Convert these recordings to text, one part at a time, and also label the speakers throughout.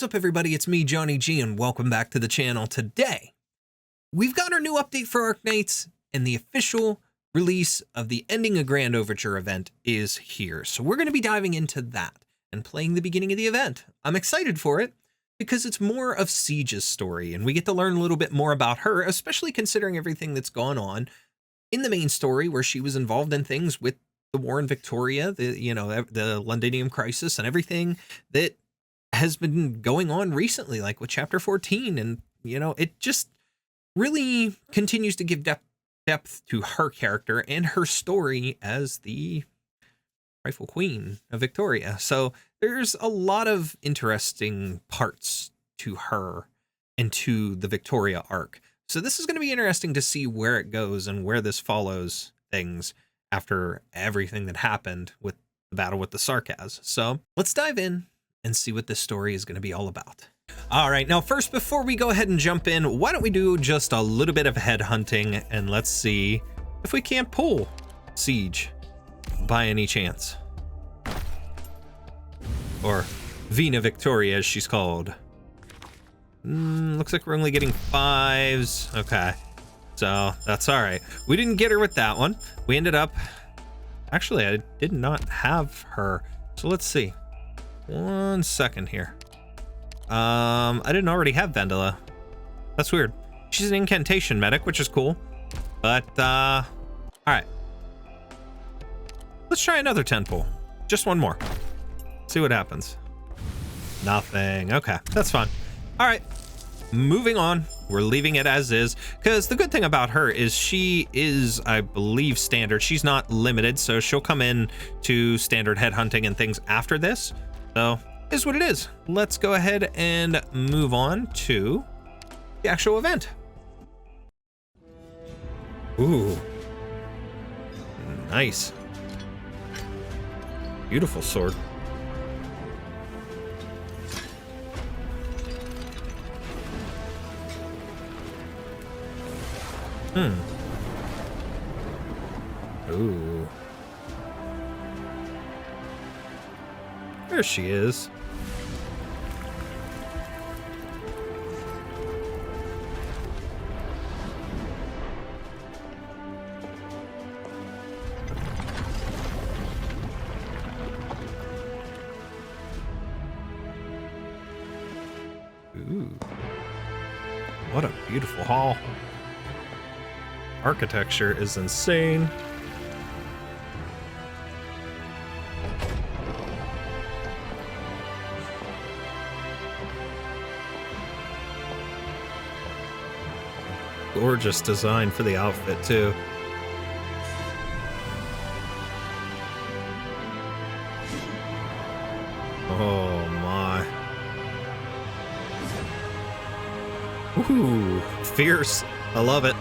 Speaker 1: What's up, everybody? It's me, Johnny G, and welcome back to the channel. Today, we've got our new update for Arknights, and the official release of the Ending a Grand Overture event is here. So we're going to be diving into that and playing the beginning of the event. I'm excited for it because it's more of Siege's story, and we get to learn a little bit more about her, especially considering everything that's gone on in the main story, where she was involved in things with the war in Victoria, the Londinium Crisis, and everything that has been going on recently, like with chapter 14. And, it just really continues to give depth to her character and her story as the rightful queen of Victoria. So there's a lot of interesting parts to her and to the Victoria arc. So this is going to be interesting to see where it goes and where this follows things after everything that happened with the battle with the Sarkaz. So let's dive in and see what this story is going to be all about. All right, now first, before we go ahead and jump in, why don't we do just a little bit of headhunting, and let's see if we can't pull Siege by any chance. Or Vina Victoria, as she's called. Looks like we're only getting 5s. Okay, so that's all right. We didn't get her with that one. We ended up... Actually, I did not have her. So let's see. 1 second here. I didn't already have Vendela. That's weird. She's an incantation medic, which is cool. But, all right. Let's try another 10 pull. Just one more. See what happens. Nothing. Okay, that's fine. All right, moving on. We're leaving it as is, because the good thing about her is she is, I believe, standard. She's not limited, so she'll come in to standard headhunting and things after this. So, is what it is. Let's go ahead and move on to the actual event. Ooh. Nice. Beautiful sword. Ooh. There she is. Ooh. What a beautiful hall. Architecture is insane. Gorgeous design for the outfit too. Oh my. Ooh, fierce. I love it.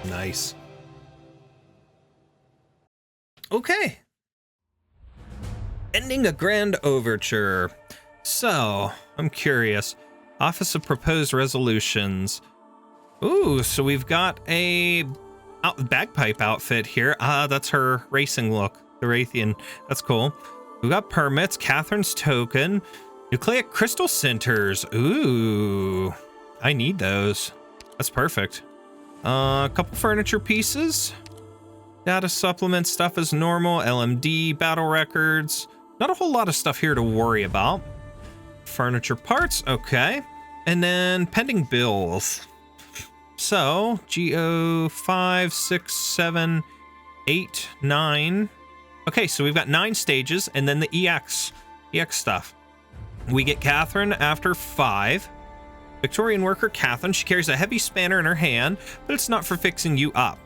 Speaker 1: Nice. Okay. Ending a Grand Overture. So, I'm curious. Office of Proposed Resolutions. Ooh, so we've got a bagpipe outfit here. That's her racing look. The Raytheon. That's cool. We've got permits. Catherine's token. Nucleic crystal centers. Ooh. I need those. That's perfect. A couple furniture pieces. Data supplement stuff as normal. LMD, battle records. Not a whole lot of stuff here to worry about. Furniture parts, okay. And then pending bills. So, GO 5, 6, 7, 8, 9. Okay, so we've got 9 stages, and then the EX stuff. We get Catherine after 5. Victorian worker Catherine, she carries a heavy spanner in her hand, but it's not for fixing you up.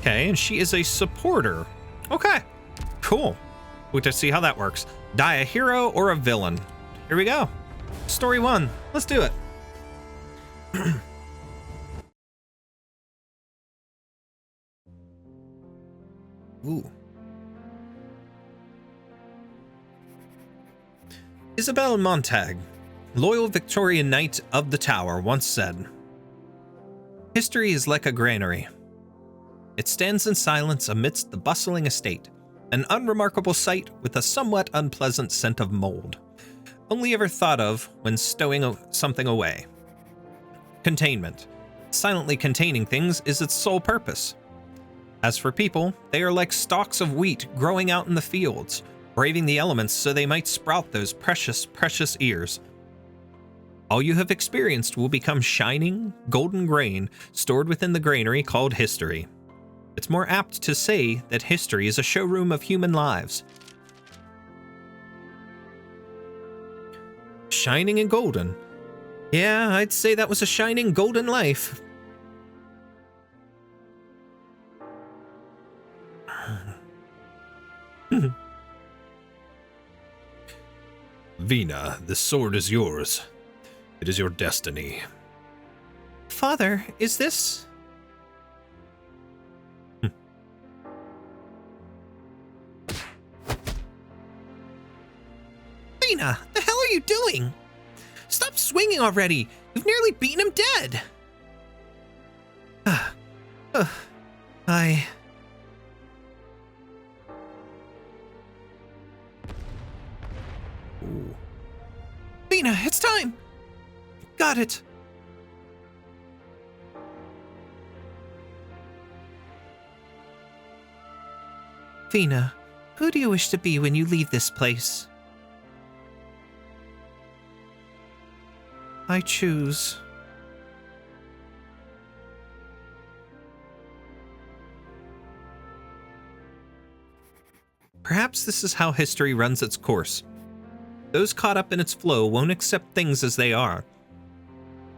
Speaker 1: Okay, and she is a supporter. Okay, cool. We'll just see how that works. Die a hero or a villain. Here we go. Story 1. Let's do it. Ooh. Isabelle Montag. loyal Victorian knight of the Tower once said, "History is like a granary. It stands in silence amidst the bustling estate, an unremarkable sight with a somewhat unpleasant scent of mold, only ever thought of when stowing something away. Containment, silently containing things, is its sole purpose. As for people, they are like stalks of wheat growing out in the fields, braving the elements so they might sprout those precious, precious ears. All you have experienced will become shining, golden grain stored within the granary called history. It's more apt to say that history is a showroom of human lives." Shining and golden. Yeah, I'd say that was a shining golden life.
Speaker 2: Vina, this sword is yours. It is your destiny.
Speaker 1: Father, is this... Vina, the hell are you doing? Stop swinging already. You've nearly beaten him dead.
Speaker 2: Ooh.
Speaker 1: Vina, it's time. Got it. Vina, who do you wish to be when you leave this place? I choose. Perhaps this is how history runs its course. Those caught up in its flow won't accept things as they are.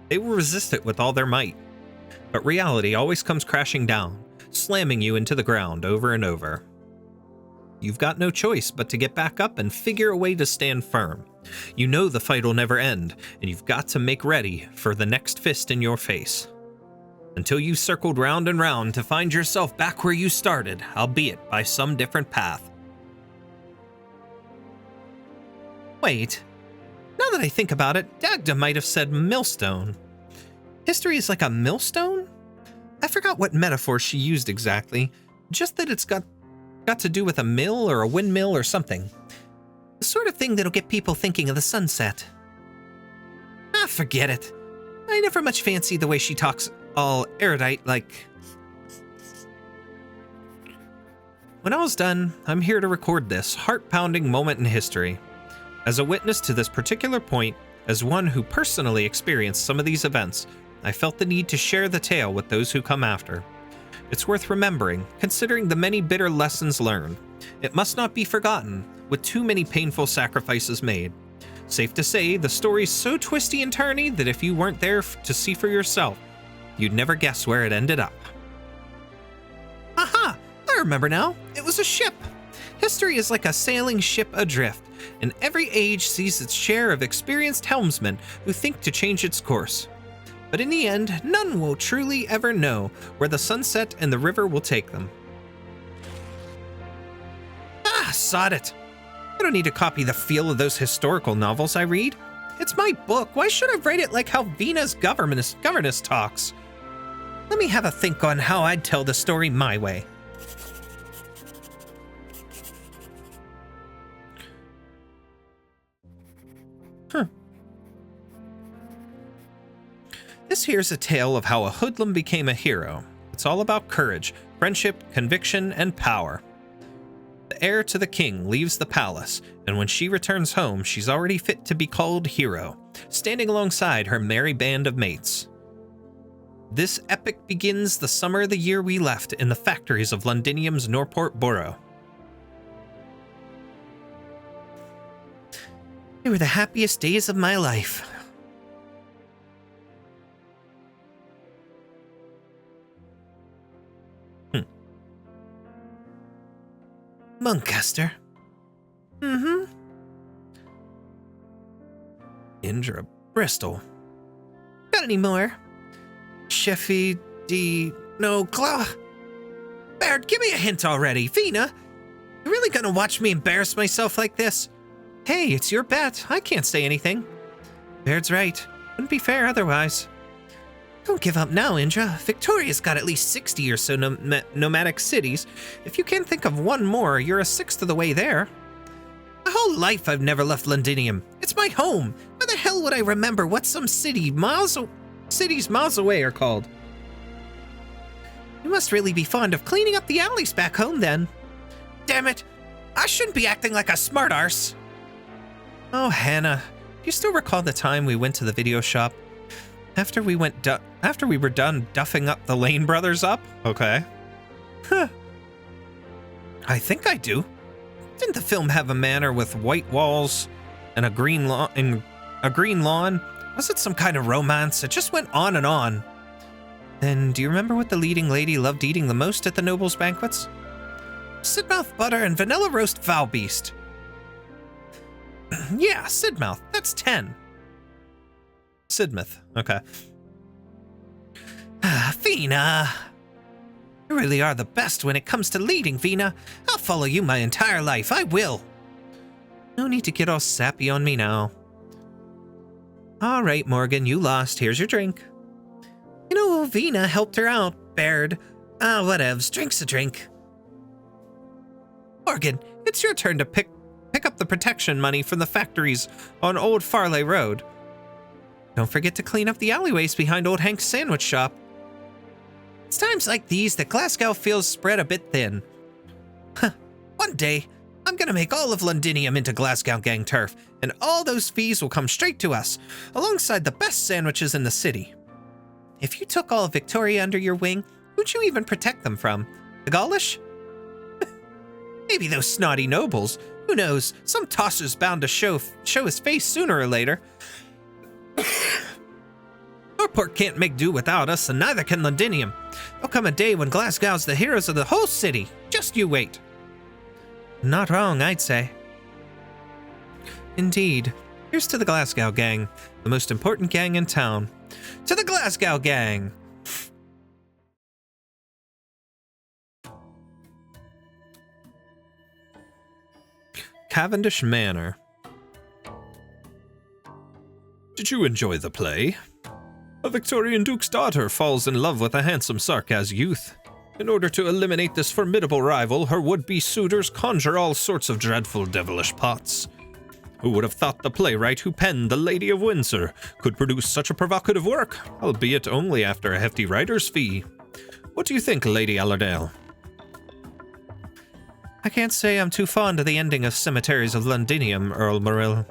Speaker 1: They will resist it with all their might. But reality always comes crashing down, slamming you into the ground over and over. You've got no choice but to get back up and figure a way to stand firm. You know the fight will never end, and you've got to make ready for the next fist in your face. Until you circled round and round to find yourself back where you started, albeit by some different path. Wait, now that I think about it, Dagda might have said millstone. History is like a millstone? I forgot what metaphor she used exactly, just that it's got to do with a mill or a windmill or something. The sort of thing that'll get people thinking of the sunset. Ah, forget it. I never much fancy the way she talks all erudite like... When all's done, I'm here to record this heart-pounding moment in history. As a witness to this particular point, as one who personally experienced some of these events, I felt the need to share the tale with those who come after. It's worth remembering, considering the many bitter lessons learned. It must not be forgotten, with too many painful sacrifices made. Safe to say, the story's so twisty and turny that if you weren't there to see for yourself, you'd never guess where it ended up. Aha! I remember now. It was a ship. History is like a sailing ship adrift, and every age sees its share of experienced helmsmen who think to change its course. But in the end, none will truly ever know where the sunset and the river will take them. Ah, sod it. I don't need to copy the feel of those historical novels I read. It's my book. Why should I write it like how Vina's governess talks? Let me have a think on how I'd tell the story my way. This here's a tale of how a hoodlum became a hero. It's all about courage, friendship, conviction, and power. The heir to the king leaves the palace, and when she returns home, she's already fit to be called hero, standing alongside her merry band of mates. This epic begins the summer of the year we left in the factories of Londinium's Norport borough. They were the happiest days of my life. Muncaster. Mm-hmm. Indra, Bristol. Got any more? Sheffy, Baird, give me a hint already. Vina, you really gonna watch me embarrass myself like this? Hey, it's your bet. I can't say anything. Baird's right. Wouldn't be fair otherwise. Don't give up now, Indra. Victoria's got at least 60 or so nomadic cities. If you can't think of one more, you're a sixth of the way there. My whole life I've never left Londinium. It's my home. Why the hell would I remember what some cities miles away are called? You must really be fond of cleaning up the alleys back home then. Damn it. I shouldn't be acting like a smartarse. Oh, Hannah. Do you still recall the time we went to the video shop? After we were done duffing up the Lane brothers up? Okay. Huh. I think I do. Didn't the film have a manor with white walls and a green lawn? Was it some kind of romance? It just went on and on. Then, do you remember what the leading lady loved eating the most at the nobles' banquets? Sidmouth butter and vanilla roast fowl beast. Yeah, Sidmouth. That's 10. Sidmouth. Okay. Vina. You really are the best when it comes to leading, Vina. I'll follow you my entire life. I will. No need to get all sappy on me now. All right, Morgan, you lost. Here's your drink. You know, Vina helped her out, Baird. Whatevs. Drink's a drink. Morgan, it's your turn to pick up the protection money from the factories on Old Farley Road. Don't forget to clean up the alleyways behind Old Hank's sandwich shop. It's times like these that Glasgow feels spread a bit thin. One day, I'm gonna make all of Londinium into Glasgow gang turf, and all those fees will come straight to us, alongside the best sandwiches in the city. If you took all of Victoria under your wing, who'd you even protect them from? The Gaulish? Maybe those snotty nobles. Who knows? Some tosser's bound to show his face sooner or later. Norport can't make do without us, and neither can Londinium. There'll come a day when Glasgow's the heroes of the whole city. Just you wait. Not wrong, I'd say. Indeed. Here's to the Glasgow gang, the most important gang in town. To the Glasgow gang! Cavendish Manor.
Speaker 2: Did you enjoy the play? A Victorian duke's daughter falls in love with a handsome Sarkaz youth. In order to eliminate this formidable rival, her would-be suitors conjure all sorts of dreadful devilish plots. Who would have thought the playwright who penned The Lady of Windsor could produce such a provocative work, albeit only after a hefty writer's fee? What do you think, Lady Allerdale?
Speaker 1: I can't say I'm too fond of the ending of Cemeteries of Londinium, Earl Morrill.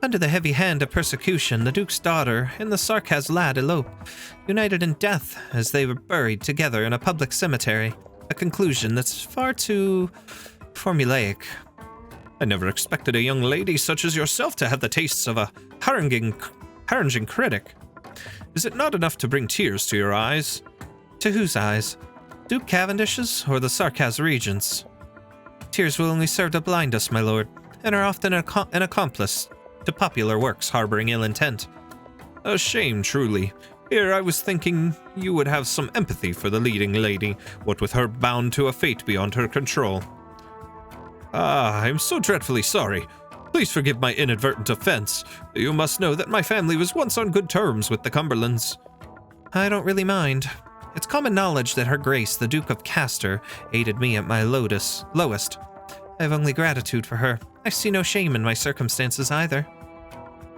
Speaker 1: Under the heavy hand of persecution, the Duke's daughter and the Sarkaz lad elope, united in death as they were buried together in a public cemetery, a conclusion that's far too formulaic.
Speaker 2: I never expected a young lady such as yourself to have the tastes of a haranguing critic. Is it not enough to bring tears to your eyes?
Speaker 1: To whose eyes? Duke Cavendish's or the Sarkaz regent's? Tears will only serve to blind us, my lord, and are often an accomplice to popular works harboring ill intent.
Speaker 2: A shame, truly. Here I was thinking you would have some empathy for the leading lady, what with her bound to a fate beyond her control. I'm so dreadfully sorry. Please forgive my inadvertent offense. You must know that my family was once on good terms with the Cumberlands.
Speaker 1: I don't really mind. It's common knowledge that Her Grace, the Duke of Castor, aided me at my lowest. I have only gratitude for her. I see no shame in my circumstances either.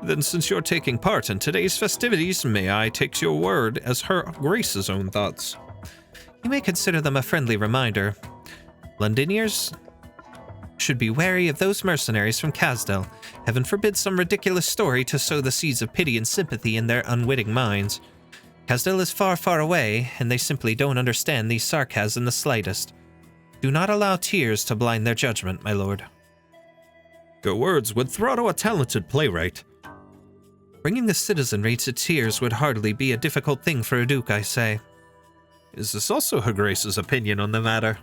Speaker 2: Then since you're taking part in today's festivities, may I take your word as Her Grace's own thoughts?
Speaker 1: You may consider them a friendly reminder. Londiniers should be wary of those mercenaries from Casdell. Heaven forbid some ridiculous story to sow the seeds of pity and sympathy in their unwitting minds. Casdell is far, far away, and they simply don't understand these Sarkaz in the slightest. Do not allow tears to blind their judgment, my lord.
Speaker 2: Your words would throttle a talented playwright.
Speaker 1: Bringing the citizenry to tears would hardly be a difficult thing for a duke, I say.
Speaker 2: Is this also Her Grace's opinion on the matter?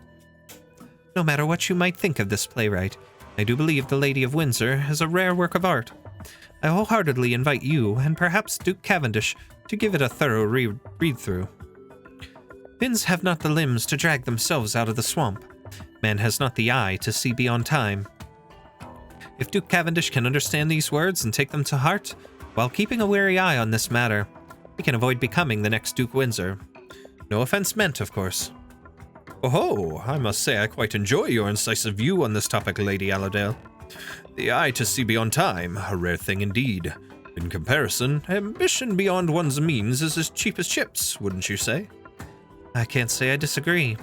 Speaker 1: No matter what you might think of this playwright, I do believe The Lady of Windsor is a rare work of art. I wholeheartedly invite you, and perhaps Duke Cavendish, to give it a thorough read-through. Winds have not the limbs to drag themselves out of the swamp. Man has not the eye to see beyond time. If Duke Cavendish can understand these words and take them to heart, while keeping a wary eye on this matter, we can avoid becoming the next Duke Windsor. No offense meant, of course.
Speaker 2: Oh, I must say I quite enjoy your incisive view on this topic, Lady Allerdale. The eye to see beyond time, a rare thing indeed. In comparison, ambition beyond one's means is as cheap as chips, wouldn't you say?
Speaker 1: I can't say I disagree.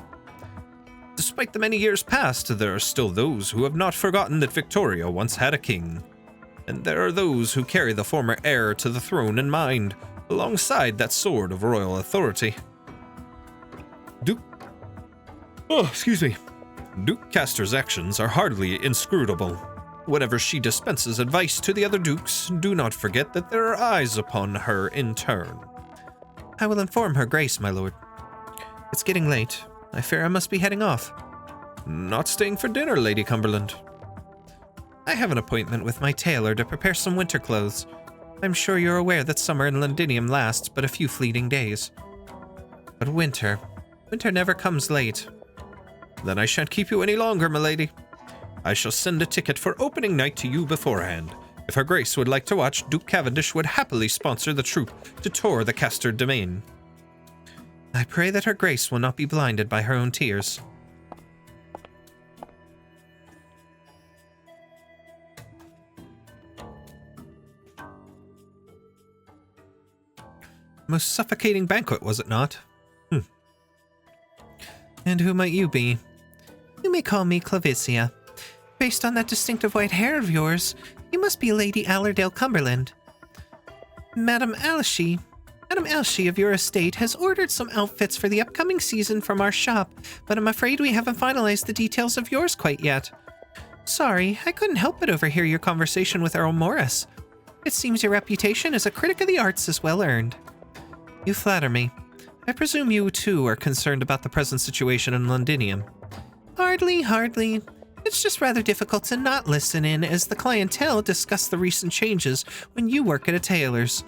Speaker 2: Despite the many years past, there are still those who have not forgotten that Victoria once had a king. And there are those who carry the former heir to the throne in mind, alongside that sword of royal authority. Duke Castor's actions are hardly inscrutable. Whenever she dispenses advice to the other dukes, do not forget that there are eyes upon her in turn.
Speaker 1: I will inform her grace, my lord. It's getting late. I fear I must be heading off.
Speaker 2: Not staying for dinner, Lady Cumberland.
Speaker 1: I have an appointment with my tailor to prepare some winter clothes. I'm sure you're aware that summer in Londinium lasts but a few fleeting days. But winter never comes late.
Speaker 2: Then I shan't keep you any longer, milady. I shall send a ticket for opening night to you beforehand. If her grace would like to watch, Duke Cavendish would happily sponsor the troupe to tour the Castor domain.
Speaker 1: I pray that her grace will not be blinded by her own tears.
Speaker 2: Most suffocating banquet, was it not?
Speaker 1: And who might you be? You may call me Clavicia. Based on that distinctive white hair of yours, you must be Lady Allerdale Cumberland. Madame Elshie of your estate has ordered some outfits for the upcoming season from our shop, but I'm afraid we haven't finalized the details of yours quite yet. Sorry, I couldn't help but overhear your conversation with Earl Morris. It seems your reputation as a critic of the arts is well earned. You flatter me. I presume you, too, are concerned about the present situation in Londinium. Hardly. It's just rather difficult to not listen in as the clientele discuss the recent changes when you work at a tailor's.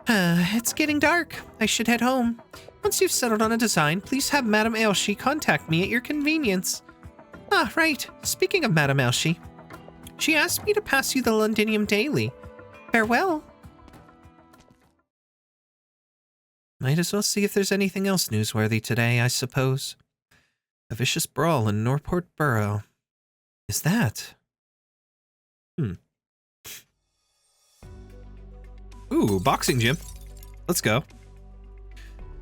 Speaker 1: It's getting dark. I should head home. Once you've settled on a design, please have Madame Elshie contact me at your convenience. Ah, right. Speaking of Madame Elshie, she asked me to pass you the Londinium Daily. Farewell. Might as well see if there's anything else newsworthy today, I suppose. A vicious brawl in Norport Borough. Is that?
Speaker 2: Ooh, boxing gym. Let's go.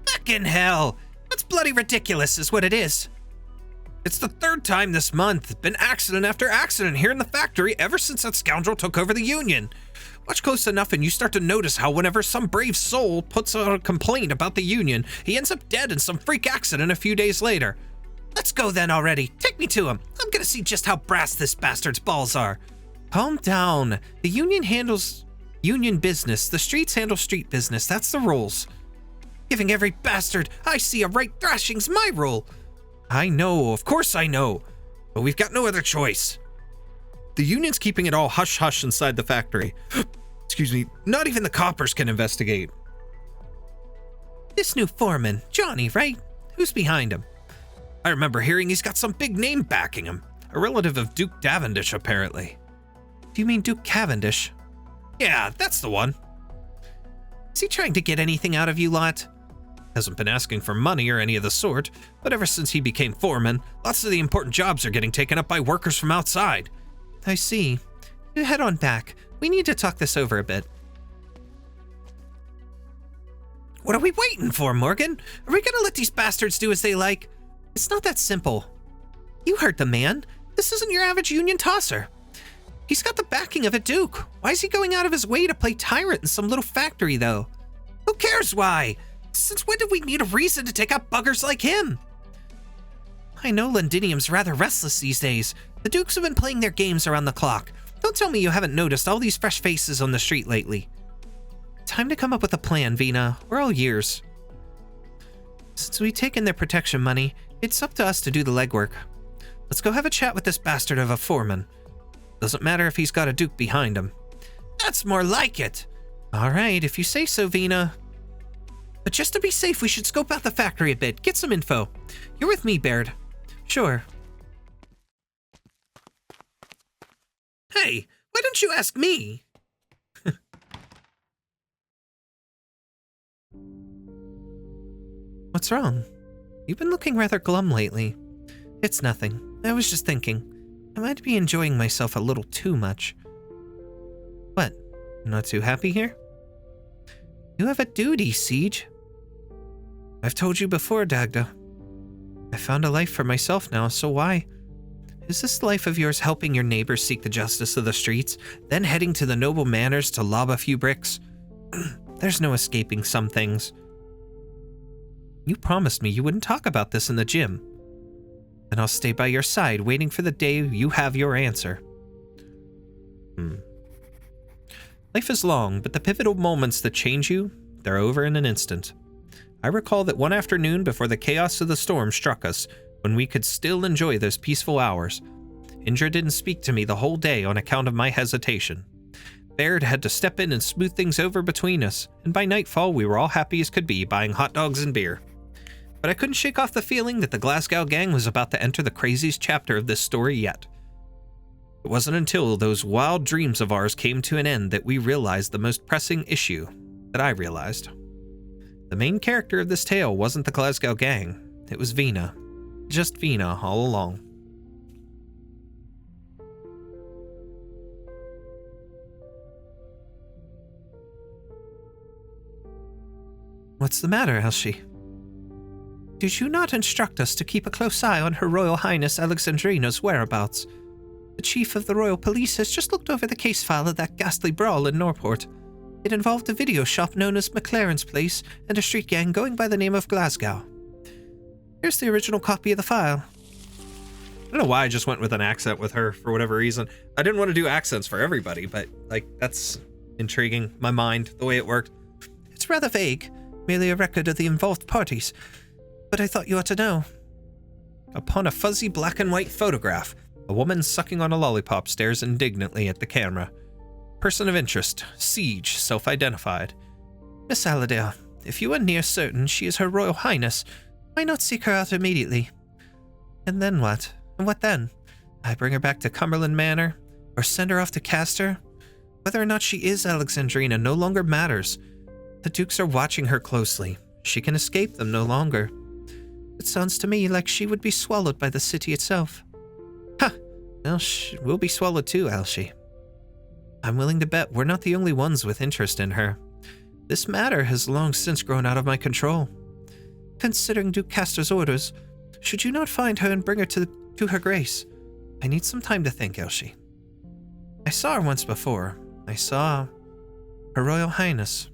Speaker 1: Fucking hell! That's bloody ridiculous is what it is.
Speaker 2: It's the third time this month. Been accident after accident here in the factory ever since that scoundrel took over the union. Watch close enough and you start to notice how whenever some brave soul puts out a complaint about the union, he ends up dead in some freak accident a few days later.
Speaker 1: Let's go then already. Take me to him. I'm gonna see just how brass this bastard's balls are. Calm down. The union handles union business. The streets handle street business. That's the rules. Giving every bastard I see a right thrashing's my rule.
Speaker 2: I know, of course I know. But we've got no other choice. The union's keeping it all hush-hush inside the factory. Excuse me, not even the coppers can investigate.
Speaker 1: This new foreman, Johnny, right? Who's behind him?
Speaker 2: I remember hearing he's got some big name backing him. A relative of Duke Cavendish, apparently.
Speaker 1: Do you mean Duke Cavendish?
Speaker 2: Yeah, that's the one.
Speaker 1: Is he trying to get anything out of you lot?
Speaker 2: Hasn't been asking for money or any of the sort, but ever since he became foreman, lots of the important jobs are getting taken up by workers from outside.
Speaker 1: I see. You head on back. We need to talk this over a bit. What are we waiting for, Morgan? Are we gonna let these bastards do as they like? It's not that simple. You heard the man. This isn't your average union tosser. He's got the backing of a duke. Why is he going out of his way to play tyrant in some little factory, though? Who cares why? Since when did we need a reason to take out buggers like him? I know Londinium's rather restless these days. The dukes have been playing their games around the clock. Don't tell me you haven't noticed all these fresh faces on the street lately. Time to come up with a plan, Vina. We're all ears. Since we've taken their protection money, it's up to us to do the legwork. Let's go have a chat with this bastard of a foreman. Doesn't matter if he's got a duke behind him. That's more like it. All right, if you say so, Vina. But just to be safe, we should scope out the factory a bit, get some info. You're with me, Baird. Sure. Hey, why don't you ask me? What's wrong? You've been looking rather glum lately. It's nothing. I was just thinking. I might be enjoying myself a little too much. What? Not too happy here? You have a duty, Siege. I've told you before, Dagda. I found a life for myself now, so why? Is this life of yours helping your neighbors seek the justice of the streets, then heading to the noble manors to lob a few bricks? There's no escaping some things. You promised me you wouldn't talk about this in the gym. Then I'll stay by your side, waiting for the day you have your answer. Life is long, but the pivotal moments that change you, they're over in an instant. I recall that one afternoon before the chaos of the storm struck us, when we could still enjoy those peaceful hours. Indra didn't speak to me the whole day on account of my hesitation. Baird had to step in and smooth things over between us, and by nightfall we were all happy as could be, buying hot dogs and beer. But I couldn't shake off the feeling that the Glasgow gang was about to enter the craziest chapter of this story yet. It wasn't until those wild dreams of ours came to an end that we realized the most pressing issue that I realized. The main character of this tale wasn't the Glasgow gang, it was Vina. Just Vina all along. What's the matter, Elsie? Did you not instruct us to keep a close eye on Her Royal Highness Alexandrina's whereabouts? The chief of the Royal Police has just looked over the case file of that ghastly brawl in Norport. It involved a video shop known as McLaren's Place and a street gang going by the name of Glasgow. Here's the original copy of the file.
Speaker 2: I don't know why I just went with an accent with her for whatever reason. I didn't want to do accents for everybody, but, like, that's intriguing. My mind, the way it worked.
Speaker 1: It's rather vague, merely a record of the involved parties, but I thought you ought to know.
Speaker 2: Upon a fuzzy black and white photograph, a woman sucking on a lollipop stares indignantly at the camera. Person of interest, Siege, self-identified.
Speaker 1: Miss Aladale, if you are near certain she is Her Royal Highness, why not seek her out immediately? And then what? And what then? I bring her back to Cumberland Manor, or send her off to Castor? Whether or not she is Alexandrina no longer matters. The Dukes are watching her closely. She can escape them no longer. It sounds to me like she would be swallowed by the city itself. Ha! Well, we'll be swallowed too, Elsie. I'm willing to bet we're not the only ones with interest in her. This matter has long since grown out of my control. Considering Duke Castor's orders, should you not find her and bring her to her grace? I need some time to think, Elsie. I saw her once before. I saw Her Royal Highness.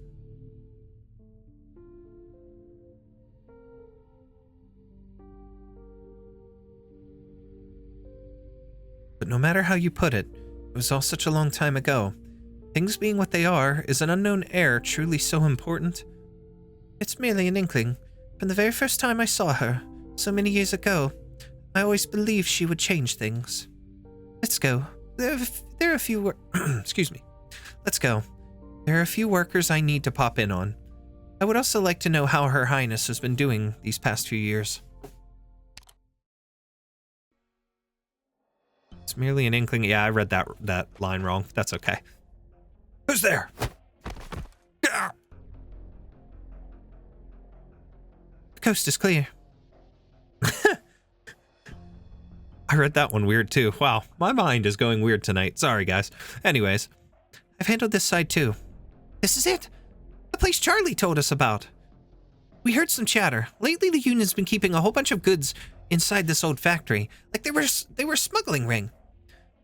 Speaker 1: But no matter how you put it, it was all such a long time ago. Things being what they are, is an unknown heir truly so important? It's merely an inkling. From the very first time I saw her, so many years ago, I always believed she would change things. Let's go. There are a few excuse me. Let's go. There are a few workers I need to pop in on. I would also like to know how Her Highness has been doing these past few years. It's merely an inkling. Yeah, I read that line wrong. That's okay. Who's there? The coast is clear. I read that one weird too. Wow, my mind is going weird tonight. Sorry, guys. Anyways, I've handled this side too. This is it. The place Charlie told us about. We heard some chatter. Lately, the Union's been keeping a whole bunch of goods inside this old factory, like they were a smuggling ring.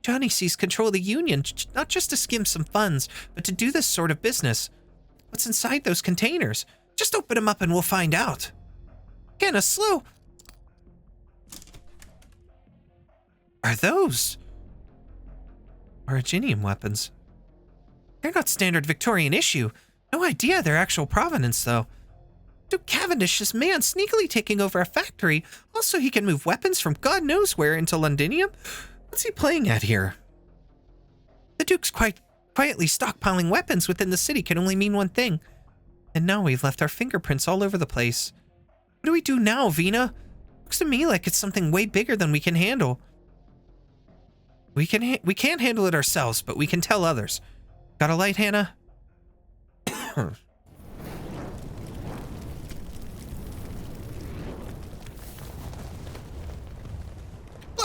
Speaker 1: Johnny sees control of the Union, not just to skim some funds, but to do this sort of business. What's inside those containers? Just open them up and we'll find out. Kinda slow. Are those originium weapons? They're not standard Victorian issue. No idea their actual provenance, though. Duke Cavendish's man sneakily taking over a factory. Also, he can move weapons from God knows where into Londinium. What's he playing at here? The Duke's quietly stockpiling weapons within the city can only mean one thing. And now we've left our fingerprints all over the place. What do we do now, Vina? Looks to me like it's something way bigger than we can handle. We can't handle it ourselves, but we can tell others. Got a light, Hannah?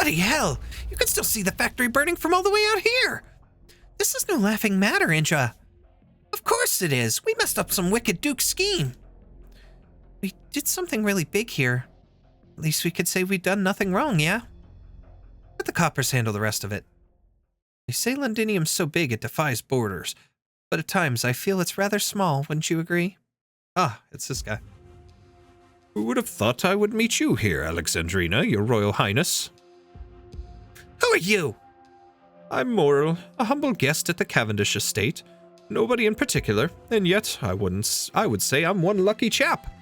Speaker 1: Bloody hell! You can still see the factory burning from all the way out here! This is no laughing matter, Indra. Of course it is. We messed up some wicked Duke's scheme. We did something really big here. At least we could say we'd done nothing wrong, yeah? Let the coppers handle the rest of it. They say Londinium's so big it defies borders, but at times I feel it's rather small, wouldn't you agree? Ah, it's this guy.
Speaker 2: Who would have thought I would meet you here, Alexandrina, your Royal Highness?
Speaker 1: Who are you?
Speaker 2: I'm Morrill, a humble guest at the Cavendish estate. Nobody in particular, and yet I would say I'm one lucky chap.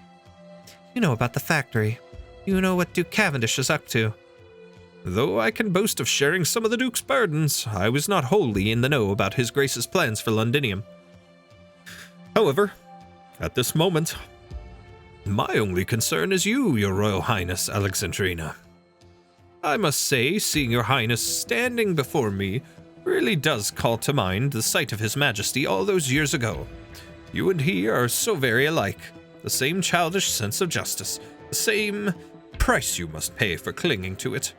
Speaker 1: You know about the factory. You know what Duke Cavendish is up to.
Speaker 2: Though I can boast of sharing some of the Duke's burdens, I was not wholly in the know about His Grace's plans for Londinium. However, at this moment, my only concern is you, your Royal Highness, Alexandrina. I must say, seeing your Highness standing before me really does call to mind the sight of His Majesty all those years ago. You and he are so very alike. The same childish sense of justice. The same price you must pay for clinging to it.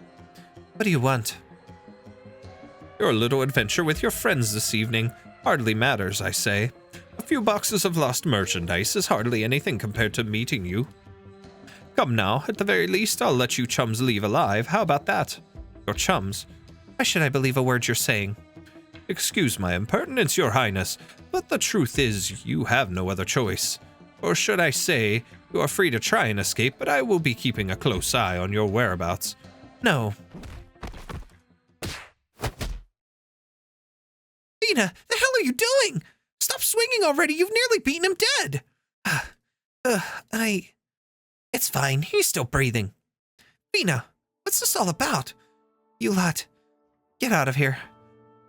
Speaker 1: What do you want?
Speaker 2: Your little adventure with your friends this evening hardly matters, I say. A few boxes of lost merchandise is hardly anything compared to meeting you. Come now, at the very least, I'll let you chums leave alive. How about that? Your chums?
Speaker 1: Why should I believe a word you're saying?
Speaker 2: Excuse my impertinence, your highness, but the truth is you have no other choice. Or should I say, you are free to try and escape, but I will be keeping a close eye on your whereabouts.
Speaker 1: No. Vina, the hell are you doing? Stop swinging already. You've nearly beaten him dead. It's fine. He's still breathing. Vina, what's this all about? You lot, get out of here.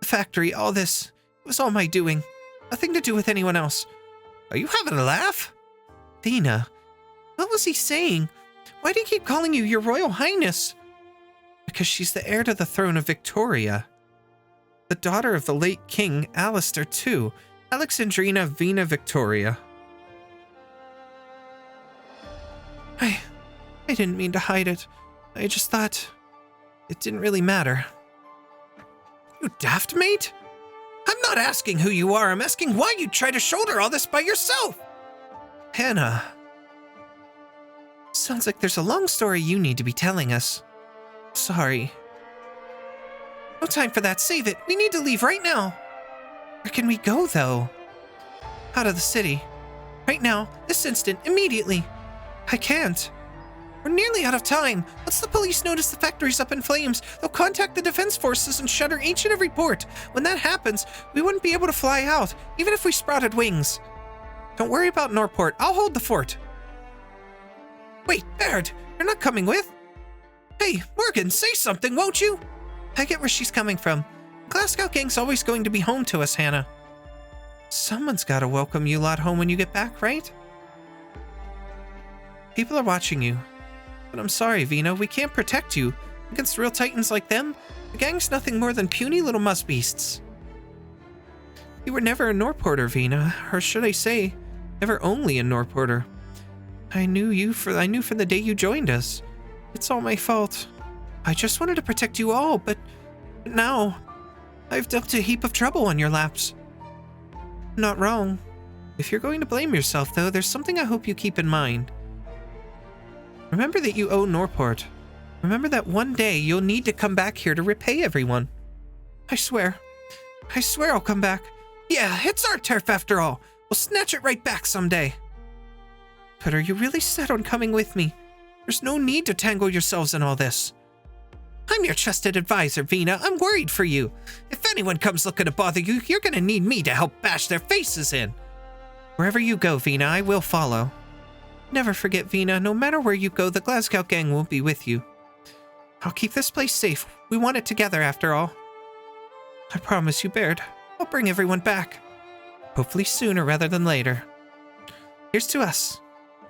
Speaker 1: The factory, all this, it was all my doing. Nothing to do with anyone else. Are you having a laugh? Vina, what was he saying? Why do you keep calling you your Royal Highness? Because she's the heir to the throne of Victoria. The daughter of the late King Alistair too. Alexandrina Vina Victoria. I didn't mean to hide it. I just thought it didn't really matter. You daft mate? I'm not asking who you are. I'm asking why you try to shoulder all this by yourself. Hannah. Sounds like there's a long story you need to be telling us. Sorry. No time for that. Save it. We need to leave right now. Where can we go, though? Out of the city. Right now. This instant. Immediately. I can't. We're nearly out of time. Once the police notice the factory's up in flames, they'll contact the defense forces and shutter each and every port. When that happens, we wouldn't be able to fly out, even if we sprouted wings. Don't worry about Norport. I'll hold the fort. Wait, Baird, you're not coming with? Hey, Morgan, say something, won't you? I get where she's coming from. Glasgow gang's always going to be home to us, Hannah. Someone's got to welcome you lot home when you get back, right? People are watching you. But I'm sorry, Vina, we can't protect you. Against real titans like them, the gang's nothing more than puny little mussbeasts. You were never a Norporter, Vina, or should I say, never only a Norporter. I knew from the day you joined us. It's all my fault. I just wanted to protect you all, but now I've dealt a heap of trouble on your laps. Not wrong. If you're going to blame yourself, though, there's something I hope you keep in mind. Remember that you owe Norport. Remember that one day you'll need to come back here to repay everyone. I swear I'll come back. Yeah, it's our turf after all. We'll snatch it right back someday. But are you really set on coming with me? There's no need to tangle yourselves in all this. I'm your trusted advisor, Vina. I'm worried for you. If anyone comes looking to bother you, you're gonna need me to help bash their faces in. Wherever you go, Vina, I will follow. Never forget, Vina, no matter where you go, the Glasgow gang will be with you. I'll keep this place safe. We want it together, after all. I promise you, Baird, I'll bring everyone back. Hopefully sooner rather than later. Here's to us.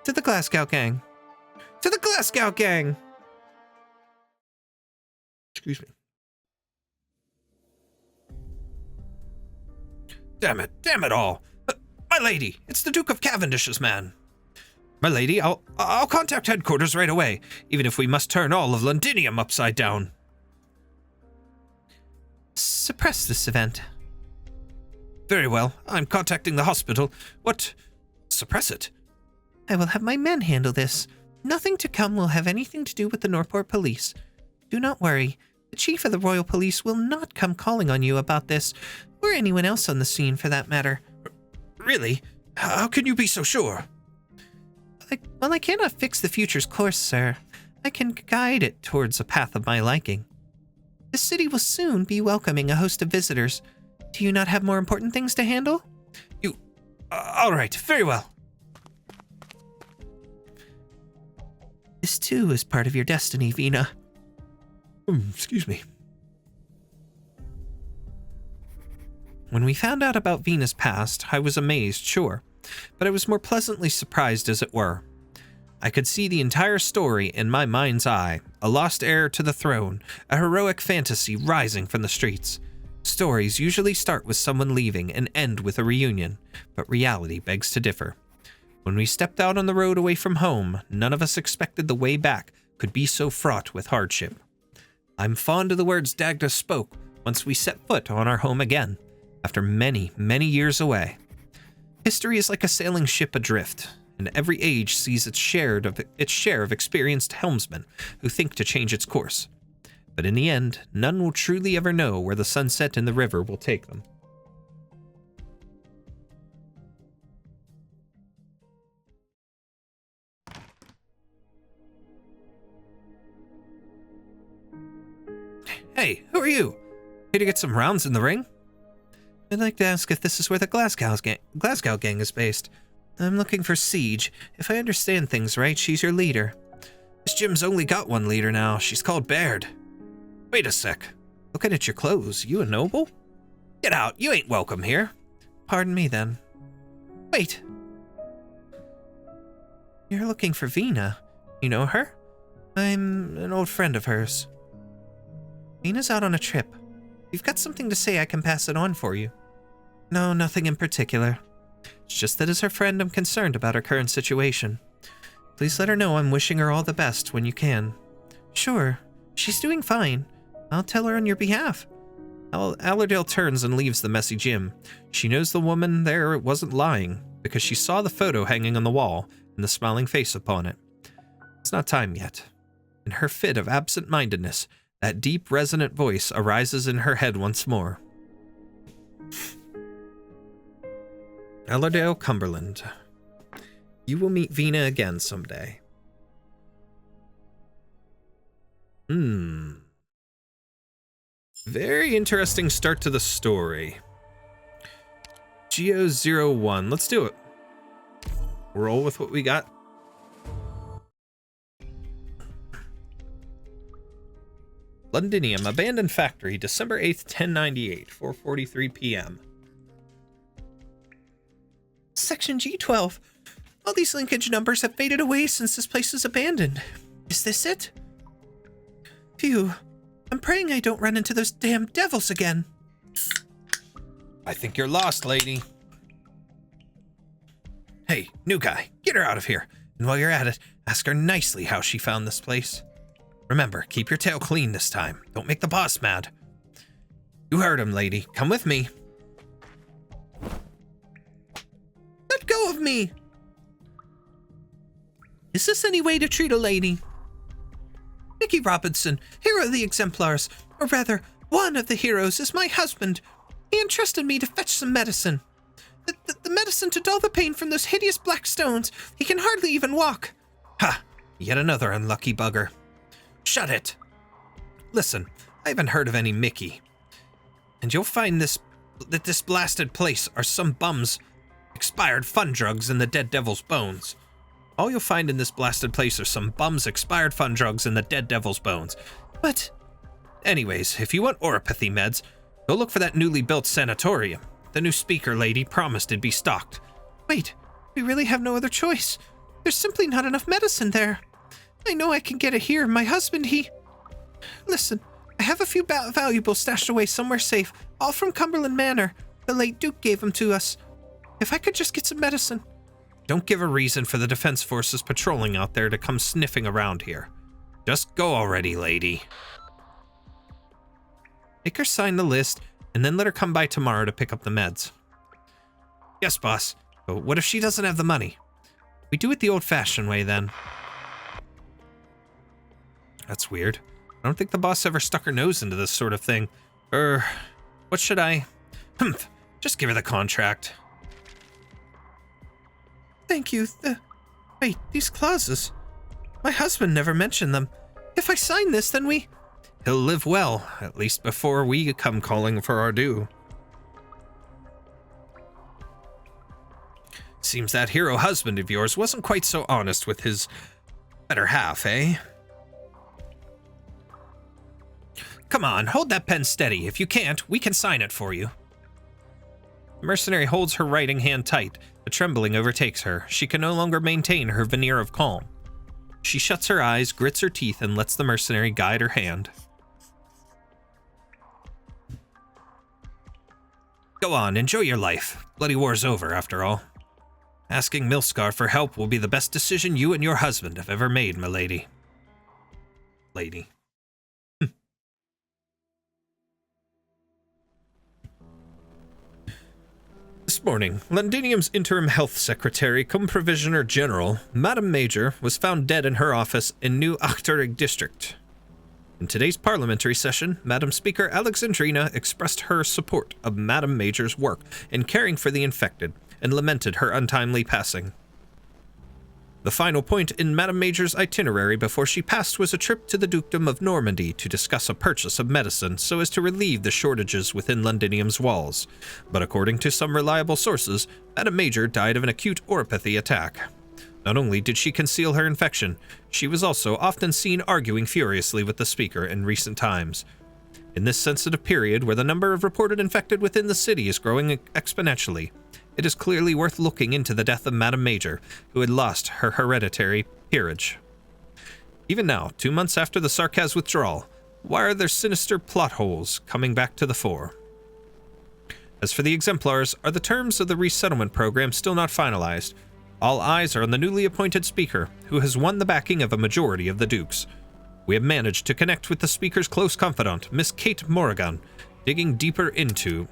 Speaker 1: To the Glasgow gang. To the Glasgow gang! Excuse me.
Speaker 2: Damn it all. My lady, it's the Duke of Cavendish's man. My lady, I'll contact headquarters right away, even if we must turn all of Londinium upside down.
Speaker 1: suppress this event.
Speaker 2: Very well. I'm contacting the hospital. What? Suppress it?
Speaker 1: I will have my men handle this. Nothing to come will have anything to do with the Norport police. Do not worry. The chief of the Royal Police will not come calling on you about this, or anyone else on the scene for that matter.
Speaker 2: Really? How can you be so sure?
Speaker 1: Well, I cannot fix the future's course, sir. I can guide it towards a path of my liking. The city will soon be welcoming a host of visitors. Do you not have more important things to handle?
Speaker 2: All right, very well.
Speaker 1: This too is part of your destiny, Vina.
Speaker 2: Excuse me.
Speaker 1: When we found out about Vina's past, I was amazed, sure, but I was more pleasantly surprised, as it were. I could see the entire story in my mind's eye, a lost heir to the throne, a heroic fantasy rising from the streets. Stories usually start with someone leaving and end with a reunion, but reality begs to differ. When we stepped out on the road away from home, none of us expected the way back could be so fraught with hardship. I'm fond of the words Dagda spoke once we set foot on our home again, after many, many years away. History is like a sailing ship adrift, and every age sees its share of experienced helmsmen who think to change its course. But in the end, none will truly ever know where the sunset in the river will take them.
Speaker 2: Hey, who are you? Here to get some rounds in the ring?
Speaker 1: I'd like to ask if this is where the Glasgow gang is based. I'm looking for Siege. If I understand things right, she's your leader.
Speaker 2: This gym's only got one leader now. She's called Baird. Wait a sec. Looking at your clothes, you a noble? Get out, you ain't welcome here.
Speaker 1: Pardon me, then. Wait. You're looking for Vina. You know her? I'm an old friend of hers. Vina's out on a trip. If you've got something to say, I can pass it on for you. No, nothing in particular. It's just that as her friend, I'm concerned about her current situation. Please let her know I'm wishing her all the best when you can. Sure, she's doing fine. I'll tell her on your behalf.
Speaker 2: Allerdale turns and leaves the messy gym. She knows the woman there wasn't lying, because she saw the photo hanging on the wall and the smiling face upon it. It's not time yet. In her fit of absent-mindedness, that deep, resonant voice arises in her head once more. Allerdale, Cumberland. You will meet Vina again someday. Very interesting start to the story. Geo01. Let's do it. Roll with what we got. Londinium, abandoned factory, December 8th, 1098, 4:43 p.m.
Speaker 1: Section G12. All these linkage numbers have faded away since this place was abandoned. Is this it? Phew. I'm praying I don't run into those damn devils again.
Speaker 2: I think you're lost, lady. Hey, new guy, get her out of here. And while you're at it, ask her nicely how she found this place. Remember, keep your tail clean this time. Don't make the boss mad. You heard him, lady. Come with me.
Speaker 1: Let go of me! Is this any way to treat a lady? Mickey Robinson, hero of the exemplars, or rather, one of the heroes, is my husband. He entrusted me to fetch some medicine. The medicine to dull the pain from those hideous black stones. He can hardly even walk.
Speaker 2: Ha! Yet another unlucky bugger. Shut it! Listen, I haven't heard of any Mickey. And you'll find that this blasted place are some bums expired fun drugs in the dead devil's bones. All you'll find in this blasted place are some bums expired fun drugs in the dead devil's bones. But anyways, if you want oropathy meds, go look for that newly built sanatorium. The new speaker lady promised it'd be stocked.
Speaker 1: Wait, we really have no other choice. There's simply not enough medicine there. I know I can get it here. My husband, Listen, I have a few valuables stashed away somewhere safe, all from Cumberland Manor. The late Duke gave them to us. If I could just get some medicine.
Speaker 2: Don't give a reason for the defense forces patrolling out there to come sniffing around here. Just go already, lady.
Speaker 1: Make her sign the list, and then let her come by tomorrow to pick up the meds.
Speaker 2: Yes, boss.
Speaker 1: But what if she doesn't have the money? We do it the old-fashioned way, then.
Speaker 2: That's weird. I don't think the boss ever stuck her nose into this sort of thing. What should I... Just give her the contract.
Speaker 1: Thank you. Wait, these clauses. My husband never mentioned them. If I sign this, then we...
Speaker 2: He'll live well, at least before we come calling for our due. Seems that hero husband of yours wasn't quite so honest with his better half, eh? Come on, hold that pen steady. If you can't, we can sign it for you. The mercenary holds her writing hand tight. The trembling overtakes her. She can no longer maintain her veneer of calm. She shuts her eyes, grits her teeth, and lets the mercenary guide her hand. Go on, enjoy your life. Bloody war's over, after all. Asking Milskar for help will be the best decision you and your husband have ever made, milady. Lady. This morning, Londinium's interim health secretary cum provisioner general, Madame Major, was found dead in her office in New Achterrig district. In today's parliamentary session, Madam Speaker Alexandrina expressed her support of Madame Major's work in caring for the infected and lamented her untimely passing. The final point in Madame Major's itinerary before she passed was a trip to the Dukedom of Normandy to discuss a purchase of medicine so as to relieve the shortages within Londinium's walls. But according to some reliable sources, Madame Major died of an acute oropathy attack. Not only did she conceal her infection, she was also often seen arguing furiously with the speaker in recent times. In this sensitive period where the number of reported infected within the city is growing exponentially, it is clearly worth looking into the death of Madame Major, who had lost her hereditary peerage. Even now, 2 months after the Sarkaz withdrawal, why are there sinister plot holes coming back to the fore? As for the exemplars, are the terms of the resettlement program still not finalized? All eyes are on the newly appointed speaker, who has won the backing of a majority of the dukes. We have managed to connect with the speaker's close confidant, Miss Kate Morrigan, digging deeper into...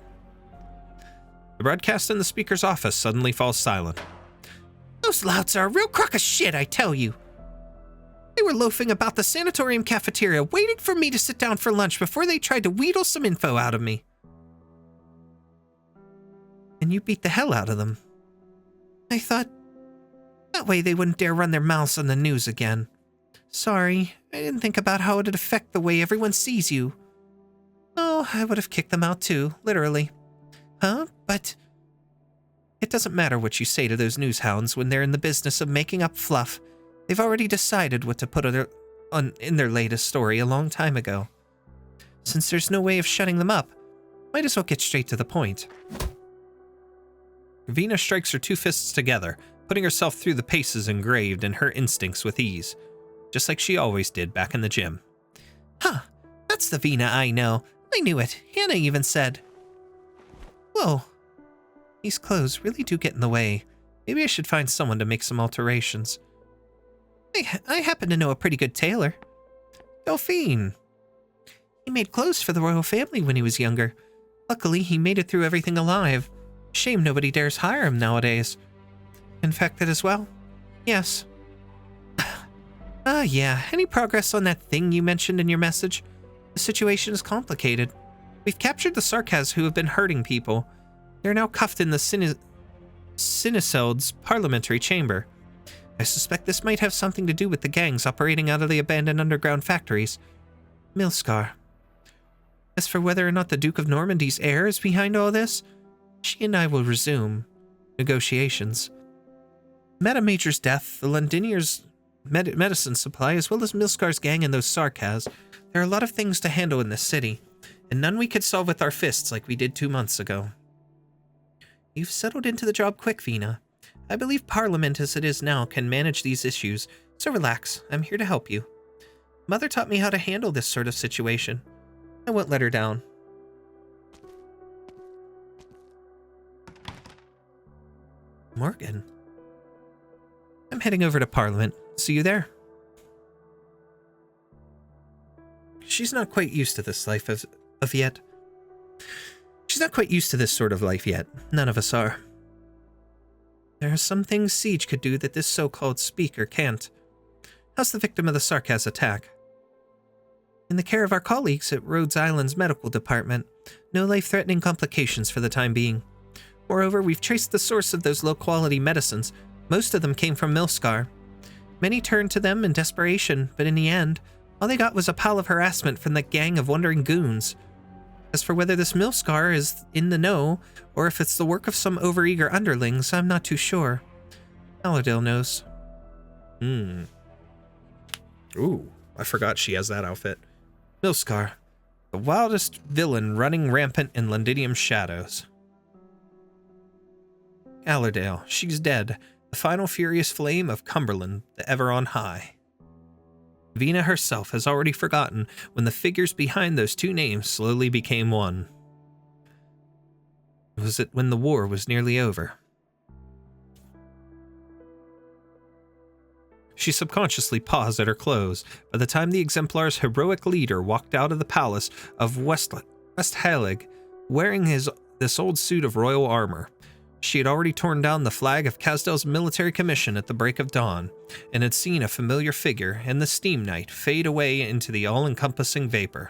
Speaker 2: The broadcast in the speaker's office suddenly falls silent.
Speaker 1: Those louts are a real crock of shit, I tell you. They were loafing about the sanatorium cafeteria, waiting for me to sit down for lunch before they tried to wheedle some info out of me. And you beat the hell out of them. I thought, that way they wouldn't dare run their mouths on the news again. Sorry, I didn't think about how it'd affect the way everyone sees you. Oh, I would have kicked them out too, literally. Huh? But it doesn't matter what you say to those news hounds when they're in the business of making up fluff. They've already decided what to put in their latest story a long time ago. Since there's no way of shutting them up, might as well get straight to the point.
Speaker 2: Vina strikes her two fists together, putting herself through the paces engraved in her instincts with ease, just like she always did back in the gym.
Speaker 1: Huh, that's the Vina I know. I knew it. Hannah even said. Whoa. These clothes really do get in the way. Maybe I should find someone to make some alterations. I happen to know a pretty good tailor. Delphine. He made clothes for the royal family when he was younger. Luckily, he made it through everything alive. Shame nobody dares hire him nowadays. Infected as well? Yes. Yeah. Any progress on that thing you mentioned in your message? The situation is complicated. We've captured the Sarkaz who have been hurting people. They're now cuffed in the Siniseld's parliamentary chamber. I suspect this might have something to do with the gangs operating out of the abandoned underground factories. Milskar. As for whether or not the Duke of Normandy's heir is behind all this, she and I will resume negotiations. Madame Major's death, the Londiniers' medicine supply, as well as Milskar's gang and those Sarkaz. There are a lot of things to handle in this city, and none we could solve with our fists like we did 2 months ago. You've settled into the job quick, Vina. I believe Parliament as it is now can manage these issues, so relax, I'm here to help you. Mother taught me how to handle this sort of situation. I won't let her down. Morgan. I'm heading over to Parliament. See you there. She's not quite used to this life of yet. She's not quite used to this sort of life yet. None of us are. There are some things Siege could do that this so-called speaker can't. How's the victim of the Sarkaz attack? In the care of our colleagues at Rhodes Island's medical department. No life-threatening complications for the time being. Moreover, we've traced the source of those low-quality medicines. Most of them came from Milscar. Many turned to them in desperation, but in the end, all they got was a pile of harassment from that gang of wandering goons. As for whether this Milscar is in the know, or if it's the work of some overeager underlings, I'm not too sure. Alardale knows. Ooh, I forgot she has that outfit. Milscar, the wildest villain running rampant in Londinium's shadows. Alardale, she's dead. The final furious flame of Cumberland, the ever on high. Vina herself has already forgotten when the figures behind those two names slowly became one. Was it when the war was nearly over? She subconsciously paused at her close by the time the Exemplar's heroic leader walked out of the palace of Westhalig, wearing this old suit of royal armor. She had already torn down the flag of Casdel's military commission at the break of dawn, and had seen a familiar figure in the steam night fade away into the all-encompassing vapor.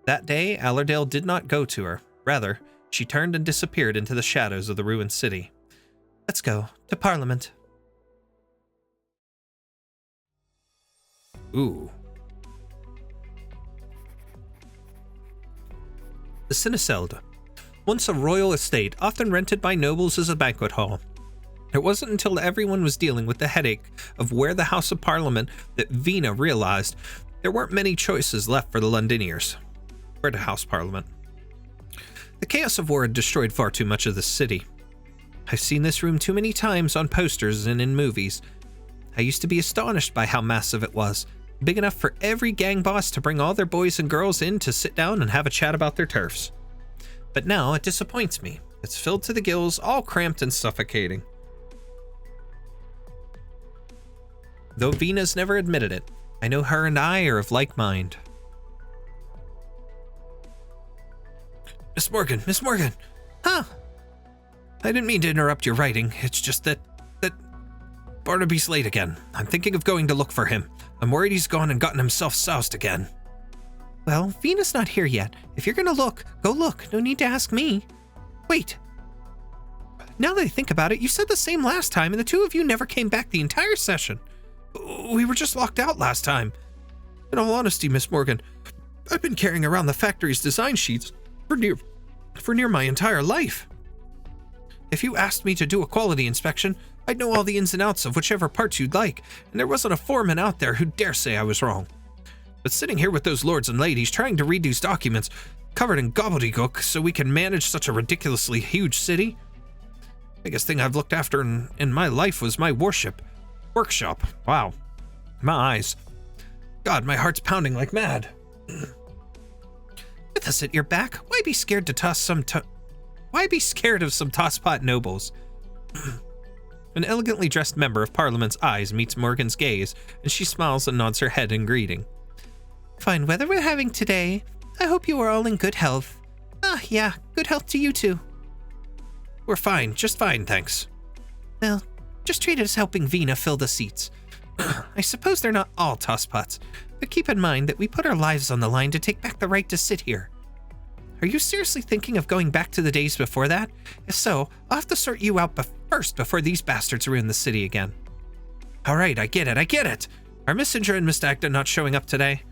Speaker 1: That day, Alardale did not go to her. Rather, she turned and disappeared into the shadows of the ruined city. Let's go, to Parliament. Ooh. The Cinecelde. Once a royal estate, often rented by nobles as a banquet hall. It wasn't until everyone was dealing with the headache of where the House of Parliament that Vina realized there weren't many choices left for the Londiniers. Where to House Parliament? The chaos of war had destroyed far too much of the city. I've seen this room too many times on posters and in movies. I used to be astonished by how massive it was, big enough for every gang boss to bring all their boys and girls in to sit down and have a chat about their turfs. But now it disappoints me. It's filled to the gills, all cramped and suffocating. Though Vina's never admitted it, I know her and I are of like mind. Miss Morgan! Huh? I didn't mean to interrupt your writing. It's just that Barnaby's late again. I'm thinking of going to look for him. I'm worried he's gone and gotten himself soused again. Well, Vina's not here yet. If you're gonna look, go look. No need to ask me. Wait. Now that I think about it, you said the same last time, and the two of you never came back the entire session. We were just locked out last time. In all honesty, Miss Morgan, I've been carrying around the factory's design sheets for near my entire life. If you asked me to do a quality inspection, I'd know all the ins and outs of whichever parts you'd like, and there wasn't a foreman out there who'd dare say I was wrong. But sitting here with those lords and ladies trying to read these documents covered in gobbledygook so we can manage such a ridiculously huge city? Biggest thing I've looked after in my life was my workshop. Wow. My eyes. God, my heart's pounding like mad. With us at your back, why be scared of some tosspot nobles? An elegantly dressed member of Parliament's eyes meets Morgan's gaze, and she smiles and nods her head in greeting. Fine weather we're having today. I hope you are all in good health. Yeah, good health to you too. We're fine, just fine, thanks. Well, just treat it as helping Vina fill the seats. I suppose they're not all tosspots, but keep in mind that we put our lives on the line to take back the right to sit here. Are you seriously thinking of going back to the days before that? If so, I'll have to sort you out first before these bastards ruin the city again. Alright, I get it. Are Miss Indra and Miss Dagda not showing up today?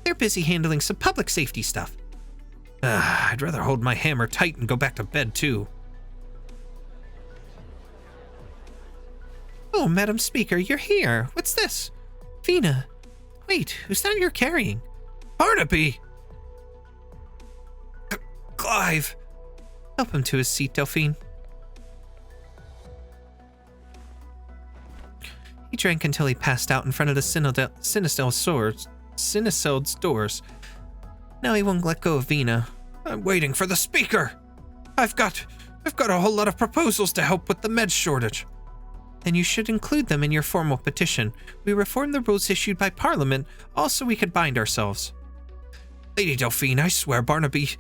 Speaker 1: They're busy handling some public safety stuff. I'd rather hold my hammer tight and go back to bed too. Oh, Madam Speaker, you're here. What's this? Vina. Wait, who's that you're carrying? Barnaby! Clive! Help him to his seat, Delphine. He drank until he passed out in front of the Cinecelde's doors. Now he won't let go of Vina. I'm waiting for the speaker. I've got a whole lot of proposals to help with the med shortage. Then you should include them in your formal petition. We reformed the rules issued by Parliament, all so we could bind ourselves.
Speaker 2: Lady Delphine, I swear Barnaby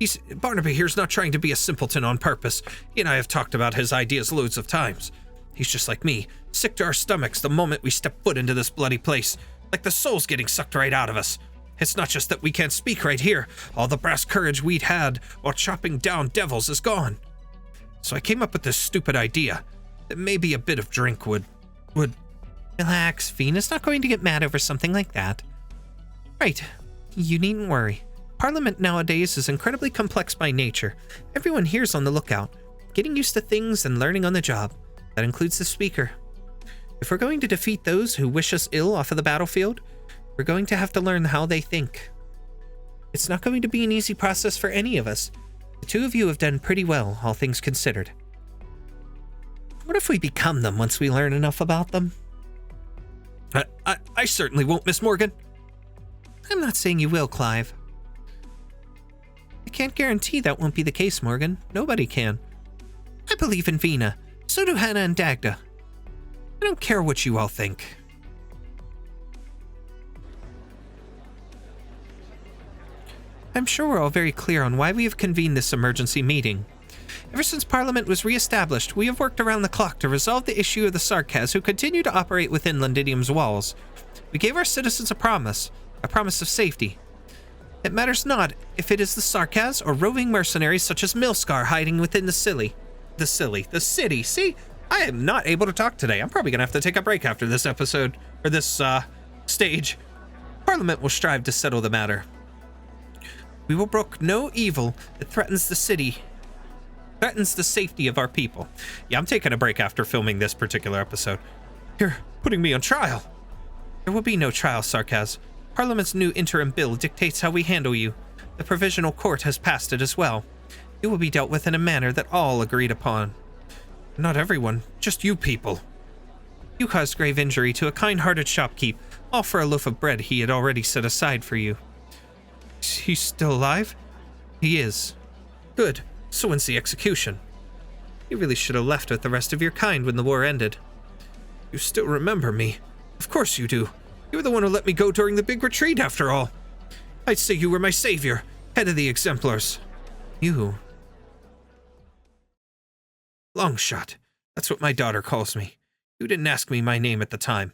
Speaker 2: here's not trying to be a simpleton on purpose. He and I have talked about his ideas loads of times. He's just like me, sick to our stomachs the moment we step foot into this bloody place, like the soul's getting sucked right out of us. It's not just that we can't speak right here. All the brass courage we'd had while chopping down devils is gone. So I came up with this stupid idea that maybe a bit of drink would...
Speaker 1: Relax, Vina's not going to get mad over something like that. Right, you needn't worry. Parliament nowadays is incredibly complex by nature. Everyone here's on the lookout, getting used to things and learning on the job. That includes the speaker. If we're going to defeat those who wish us ill off of the battlefield, we're going to have to learn how they think. It's not going to be an easy process for any of us. The two of you have done pretty well, all things considered. What if we become them once we learn enough about them?
Speaker 2: I certainly won't, Miss Morgan.
Speaker 1: I'm not saying you will, Clive. I can't guarantee that won't be the case, Morgan. Nobody can. I believe in Vina. So do Hannah and Dagda. I don't care what you all think. I'm sure we're all very clear on why we have convened this emergency meeting. Ever since Parliament was re-established, we have worked around the clock to resolve the issue of the Sarkaz who continue to operate within Londinium's walls. We gave our citizens a promise of safety. It matters not if it is the Sarkaz or roving mercenaries such as Milscar hiding within the city. See? I am not able to talk today. I'm probably going to have to take a break after this episode, or this, stage. Parliament will strive to settle the matter. We will brook no evil that threatens the safety of our people. Yeah, I'm taking a break after filming this particular episode.
Speaker 2: You're putting me on trial.
Speaker 1: There will be no trial, Sarkaz. Parliament's new interim bill dictates how we handle you. The provisional court has passed it as well. You will be dealt with in a manner that all agreed upon.
Speaker 2: Not everyone, just you people.
Speaker 1: You caused grave injury to a kind-hearted shopkeep, all for a loaf of bread he had already set aside for you.
Speaker 2: He's still alive?
Speaker 1: He is.
Speaker 2: Good. So when's the execution?
Speaker 1: You really should have left with the rest of your kind when the war ended.
Speaker 2: You still remember me. Of course you do. You were the one who let me go during the big retreat, after all. I'd say you were my savior, head of the exemplars.
Speaker 1: You?
Speaker 2: Longshot. That's what my daughter calls me. You didn't ask me my name at the time,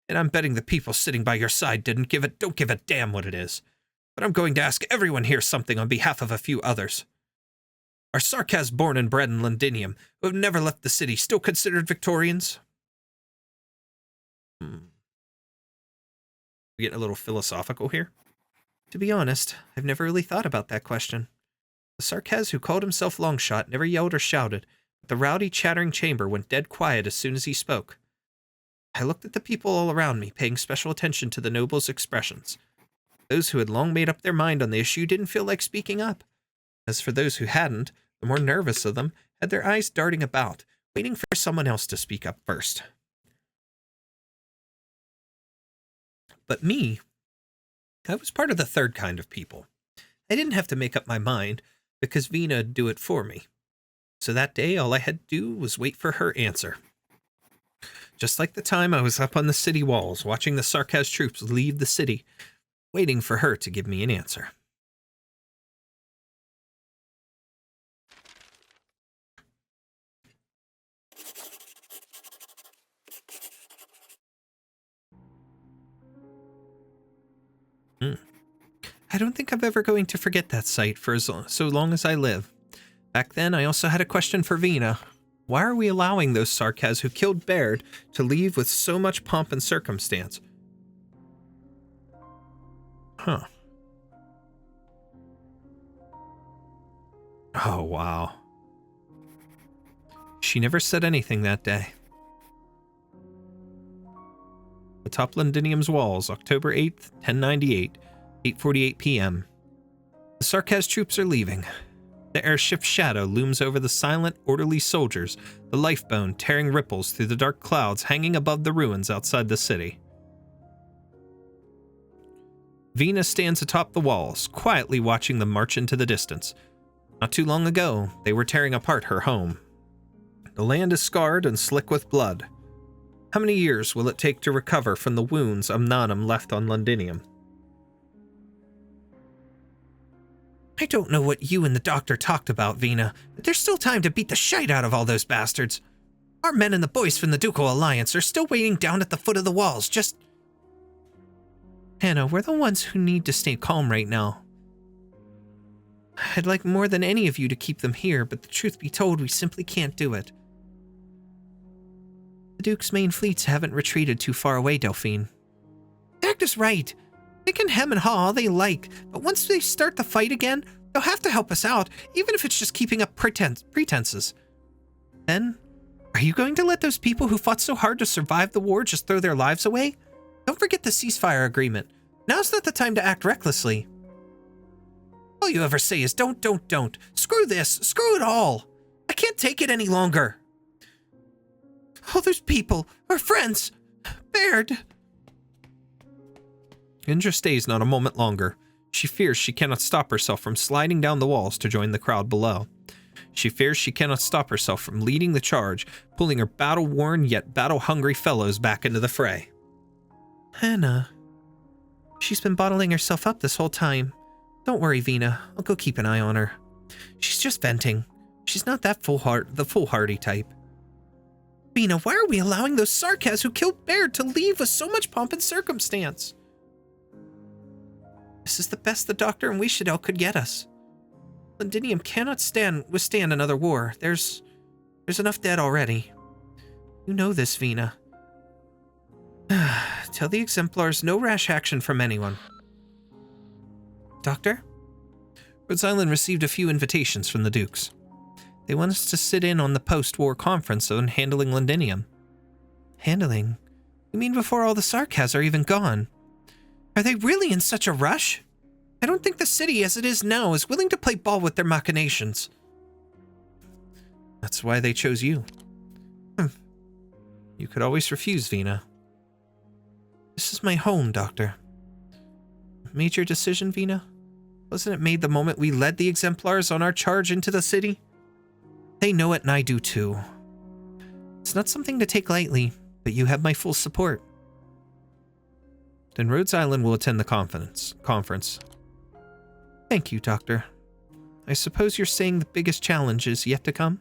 Speaker 2: and I'm betting the people sitting by your side don't give a damn what it is. But I'm going to ask everyone here something on behalf of a few others. Are Sarkaz born and bred in Londinium, who have never left the city, still considered Victorians?
Speaker 1: We're getting a little philosophical here. To be honest, I've never really thought about that question. The Sarkaz who called himself Longshot never yelled or shouted, but the rowdy, chattering chamber went dead quiet as soon as he spoke. I looked at the people all around me, paying special attention to the noble's expressions. Those who had long made up their mind on the issue didn't feel like speaking up. As for those who hadn't, the more nervous of them had their eyes darting about, waiting for someone else to speak up first. But me, I was part of the third kind of people. I didn't have to make up my mind, because Vina'd do it for me. So that day, all I had to do was wait for her answer. Just like the time I was up on the city walls, watching the Sarkaz troops leave the city, waiting for her to give me an answer. I don't think I'm ever going to forget that sight for so long as I live. Back then, I also had a question for Vina. Why are we allowing those Sarkaz who killed Baird to leave with so much pomp and circumstance? Huh. Oh, wow. She never said anything that day. Atop Londinium's walls, October 8th, 1098, 8:48 p.m. The Sarkaz troops are leaving. The airship's shadow looms over the silent, orderly soldiers, the lifebone tearing ripples through the dark clouds hanging above the ruins outside the city. Vina stands atop the walls, quietly watching them march into the distance. Not too long ago, they were tearing apart her home. The land is scarred and slick with blood. How many years will it take to recover from the wounds Amnanum left on Londinium? I don't know what you and the doctor talked about, Vina, but there's still time to beat the shite out of all those bastards. Our men and the boys from the Ducal Alliance are still waiting down at the foot of the walls, just... Hannah, we're the ones who need to stay calm right now. I'd like more than any of you to keep them here, but the truth be told, we simply can't do it. The Duke's main fleets haven't retreated too far away, Delphine. Agda's right. They can hem and haw all they like, but once they start the fight again, they'll have to help us out, even if it's just keeping up pretenses. Then, are you going to let those people who fought so hard to survive the war just throw their lives away? Don't forget the ceasefire agreement. Now's not the time to act recklessly. All you ever say is don't. Screw this. Screw it all. I can't take it any longer. All those people, our friends, Baird.
Speaker 2: Indra stays not a moment longer. She fears she cannot stop herself from sliding down the walls to join the crowd below. She fears she cannot stop herself from leading the charge, pulling her battle-worn yet battle-hungry fellows back into the fray.
Speaker 1: Hannah. She's been bottling herself up this whole time. Don't worry, Vina. I'll go keep an eye on her. She's just venting. She's not that the foolhardy type. Vina, why are we allowing those Sarkaz who killed Baird to leave with so much pomp and circumstance? This is the best the Doctor and Wishadel could get us. Londinium cannot withstand another war. There's enough dead already. You know this, Vina. Tell the Exemplars no rash action from anyone. Doctor?
Speaker 2: Rhodes Island received a few invitations from the Dukes. They want us to sit in on the post-war conference on handling Londinium.
Speaker 1: Handling? You mean before all the Sarkaz are even gone? Are they really in such a rush? I don't think the city as it is now is willing to play ball with their machinations.
Speaker 2: That's why they chose you. You could always refuse, Vina.
Speaker 1: This is my home, Doctor. Made your decision, Vina? Wasn't it made the moment we led the Exemplars on our charge into the city? They know it and I do too. It's not something to take lightly, but you have my full support.
Speaker 2: Then Rhodes Island will attend the conference.
Speaker 1: Thank you, Doctor. I suppose you're saying the biggest challenge is yet to come?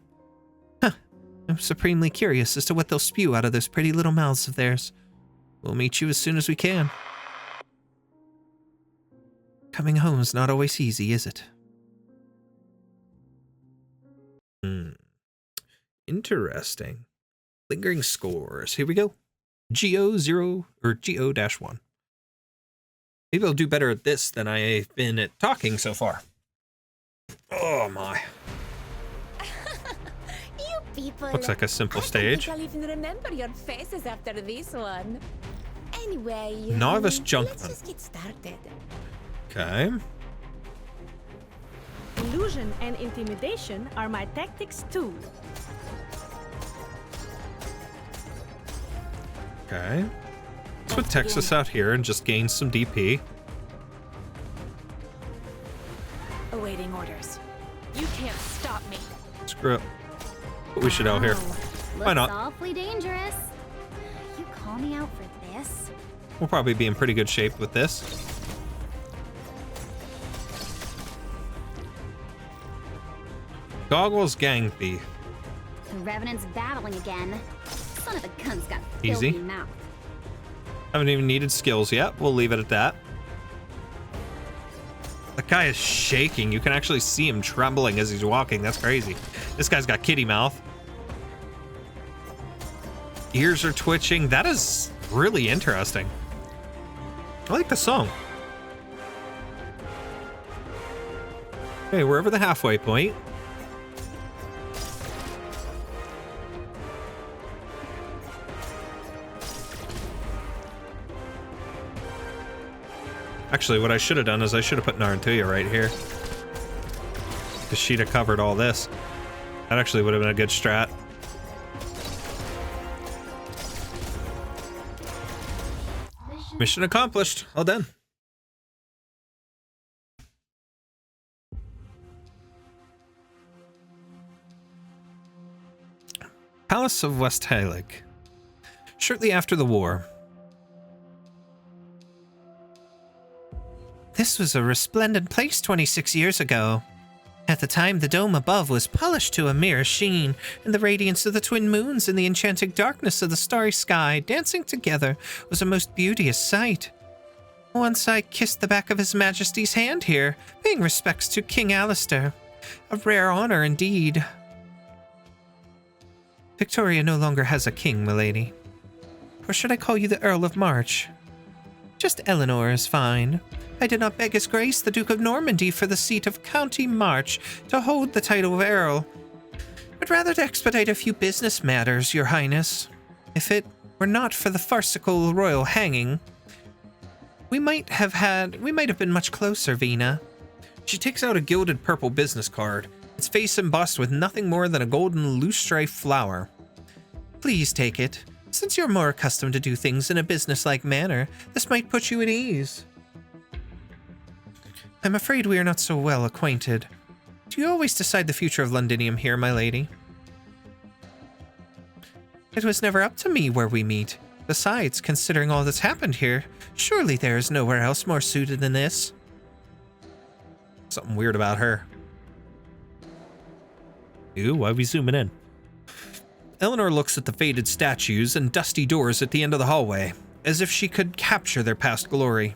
Speaker 1: Huh. I'm supremely curious as to what they'll spew out of those pretty little mouths of theirs.
Speaker 2: We'll meet you as soon as we can.
Speaker 1: Coming home's not always easy, is it?
Speaker 2: Interesting. Lingering scores. Here we go. GO0 or GO-1. Maybe I'll do better at this than I've been at talking so far. Oh my.
Speaker 3: You people.
Speaker 2: Looks like a simple stage.
Speaker 3: I can't even remember your faces after this one. Anyway,
Speaker 2: Novice Junkman.
Speaker 3: Let's just get started.
Speaker 2: Okay.
Speaker 4: Illusion and intimidation are my tactics too.
Speaker 2: Okay. Let's put Texas out here and just gain some DP.
Speaker 4: Awaiting orders. You can't stop me.
Speaker 2: Screw it. But we should out here. Why not?
Speaker 5: Looks awfully dangerous. You call me out for this?
Speaker 2: We'll probably be in pretty good shape with this. Goggles gang thief.
Speaker 5: The Revenant's battling again. Son of a gun's got
Speaker 2: Easy.
Speaker 5: filthy mouth.
Speaker 2: Haven't even needed skills yet. We'll leave it at that. That guy is shaking. You can actually see him trembling as he's walking. That's crazy. This guy's got kitty mouth. Ears are twitching. That is really interesting. I like the song. Okay, we're over the halfway point. Actually, what I should have done is I should have put Narantuya right here. Because she'd have covered all this. That actually would have been a good strat. Mission accomplished. All done. Palace of Westhalig. Shortly after the war,
Speaker 1: This was a resplendent place 26 years ago. At the time, the dome above was polished to a mere sheen, and the radiance of the twin moons and the enchanting darkness of the starry sky dancing together was a most beauteous sight. Once I kissed the back of His Majesty's hand here, paying respects to King Alistair. A rare honor indeed. Victoria no longer has a king, milady. Or should I call you the Earl of March? Just Eleanor is fine. I did not beg His Grace the Duke of Normandy for the seat of County March to hold the title of Earl, but rather to expedite a few business matters, Your Highness. If it were not for the farcical royal hanging, we might have been much closer, Vina.
Speaker 2: She takes out a gilded purple business card, its face embossed with nothing more than a golden loosestrife flower.
Speaker 1: Please take it. Since you're more accustomed to do things in a business-like manner, this might put you at ease. I'm afraid we are not so well acquainted. Do you always decide the future of Londinium here, my lady? It was never up to me where we meet. Besides, considering all that's happened here, surely there is nowhere else more suited than this.
Speaker 2: Something weird about her. Ew, why are we zooming in? Eleanor looks at the faded statues and dusty doors at the end of the hallway, as if she could capture their past glory.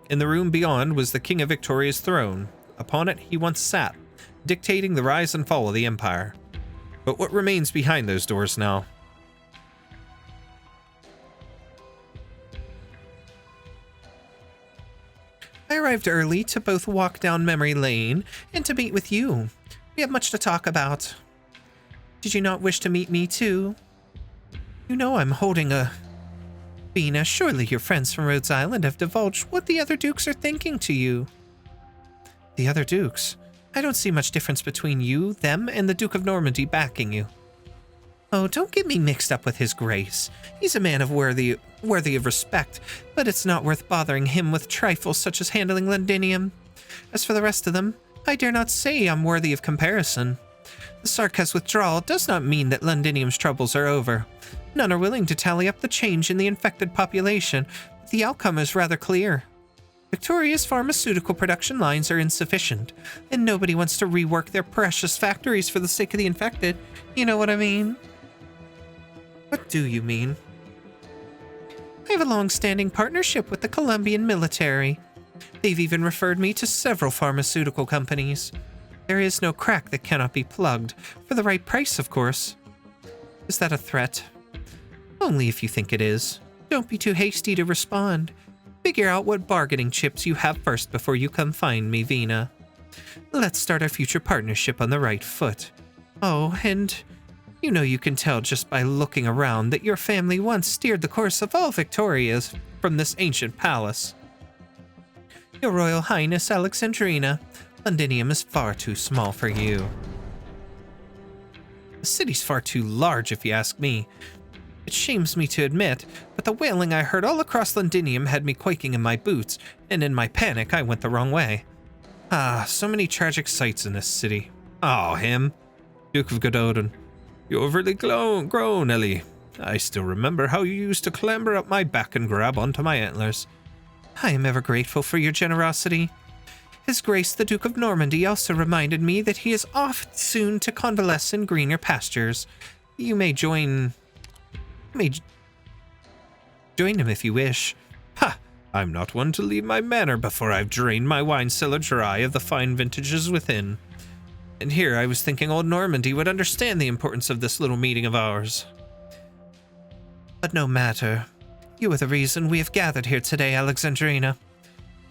Speaker 2: In the room beyond was the King of Victoria's throne. Upon it he once sat, dictating the rise and fall of the Empire. But what remains behind those doors now?
Speaker 1: I arrived early to both walk down memory lane and to meet with you. We have much to talk about. Did you not wish to meet me too? You know I'm holding a... Vina, surely your friends from Rhodes Island have divulged what the other dukes are thinking to you. The other dukes? I don't see much difference between you, them, and the Duke of Normandy backing you. Oh, don't get me mixed up with His Grace. He's a man worthy of respect, but it's not worth bothering him with trifles such as handling Londinium. As for the rest of them, I dare not say I'm worthy of comparison. The Sarkaz withdrawal does not mean that Londinium's troubles are over. None are willing to tally up the change in the infected population, but the outcome is rather clear. Victoria's pharmaceutical production lines are insufficient, and nobody wants to rework their precious factories for the sake of the infected. You know what I mean? What do you mean? I have a long-standing partnership with the Colombian military. They've even referred me to several pharmaceutical companies. There is no crack that cannot be plugged, for the right price, of course. Is that a threat? Only if you think it is. Don't be too hasty to respond. Figure out what bargaining chips you have first before you come find me, Vina. Let's start our future partnership on the right foot. Oh, and you know you can tell just by looking around that your family once steered the course of all Victorias from this ancient palace. Your Royal Highness Alexandrina, Londinium is far too small for you. The city's far too large, if you ask me. It shames me to admit, but the wailing I heard all across Londinium had me quaking in my boots, and in my panic I went the wrong way. Ah, so many tragic sights in this city. Oh, him. Duke of Gododin. You overly grown, Ellie. I still remember how you used to clamber up my back and grab onto my antlers. I am ever grateful for your generosity. His Grace the Duke of Normandy also reminded me that he is off soon to convalesce in greener pastures. You may join him if you wish.
Speaker 2: Ha! I'm not one to leave my manor before I've drained my wine cellar dry of the fine vintages within.
Speaker 1: And here I was thinking old Normandy would understand the importance of this little meeting of ours. But no matter. You are the reason we have gathered here today, Alexandrina.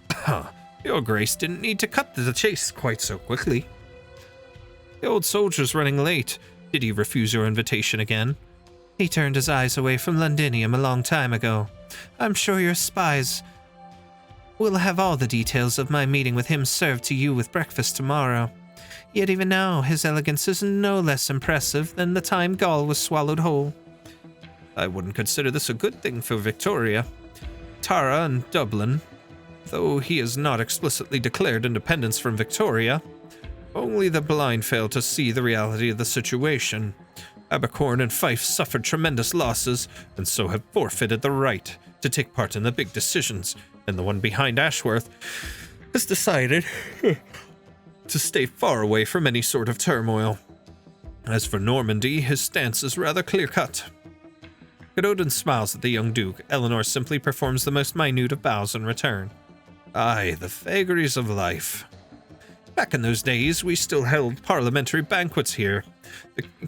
Speaker 2: Huh. Your Grace didn't need to cut to the chase quite so quickly. The old soldier's running late. Did he refuse your invitation again?
Speaker 1: He turned his eyes away from Londinium a long time ago. I'm sure your spies will have all the details of my meeting with him served to you with breakfast tomorrow. Yet even now, his elegance is no less impressive than the time Gaul was swallowed whole.
Speaker 2: I wouldn't consider this a good thing for Victoria. Tara and Dublin, though he has not explicitly declared independence from Victoria, only the blind fail to see the reality of the situation. Abercorn and Fife suffered tremendous losses, and so have forfeited the right to take part in the big decisions, and the one behind Ashworth has decided to stay far away from any sort of turmoil. As for Normandy, his stance is rather clear-cut. Gododin smiles at the young duke. Eleanor simply performs the most minute of bows in return. Aye, the vagaries of life. Back in those days, we still held parliamentary banquets here.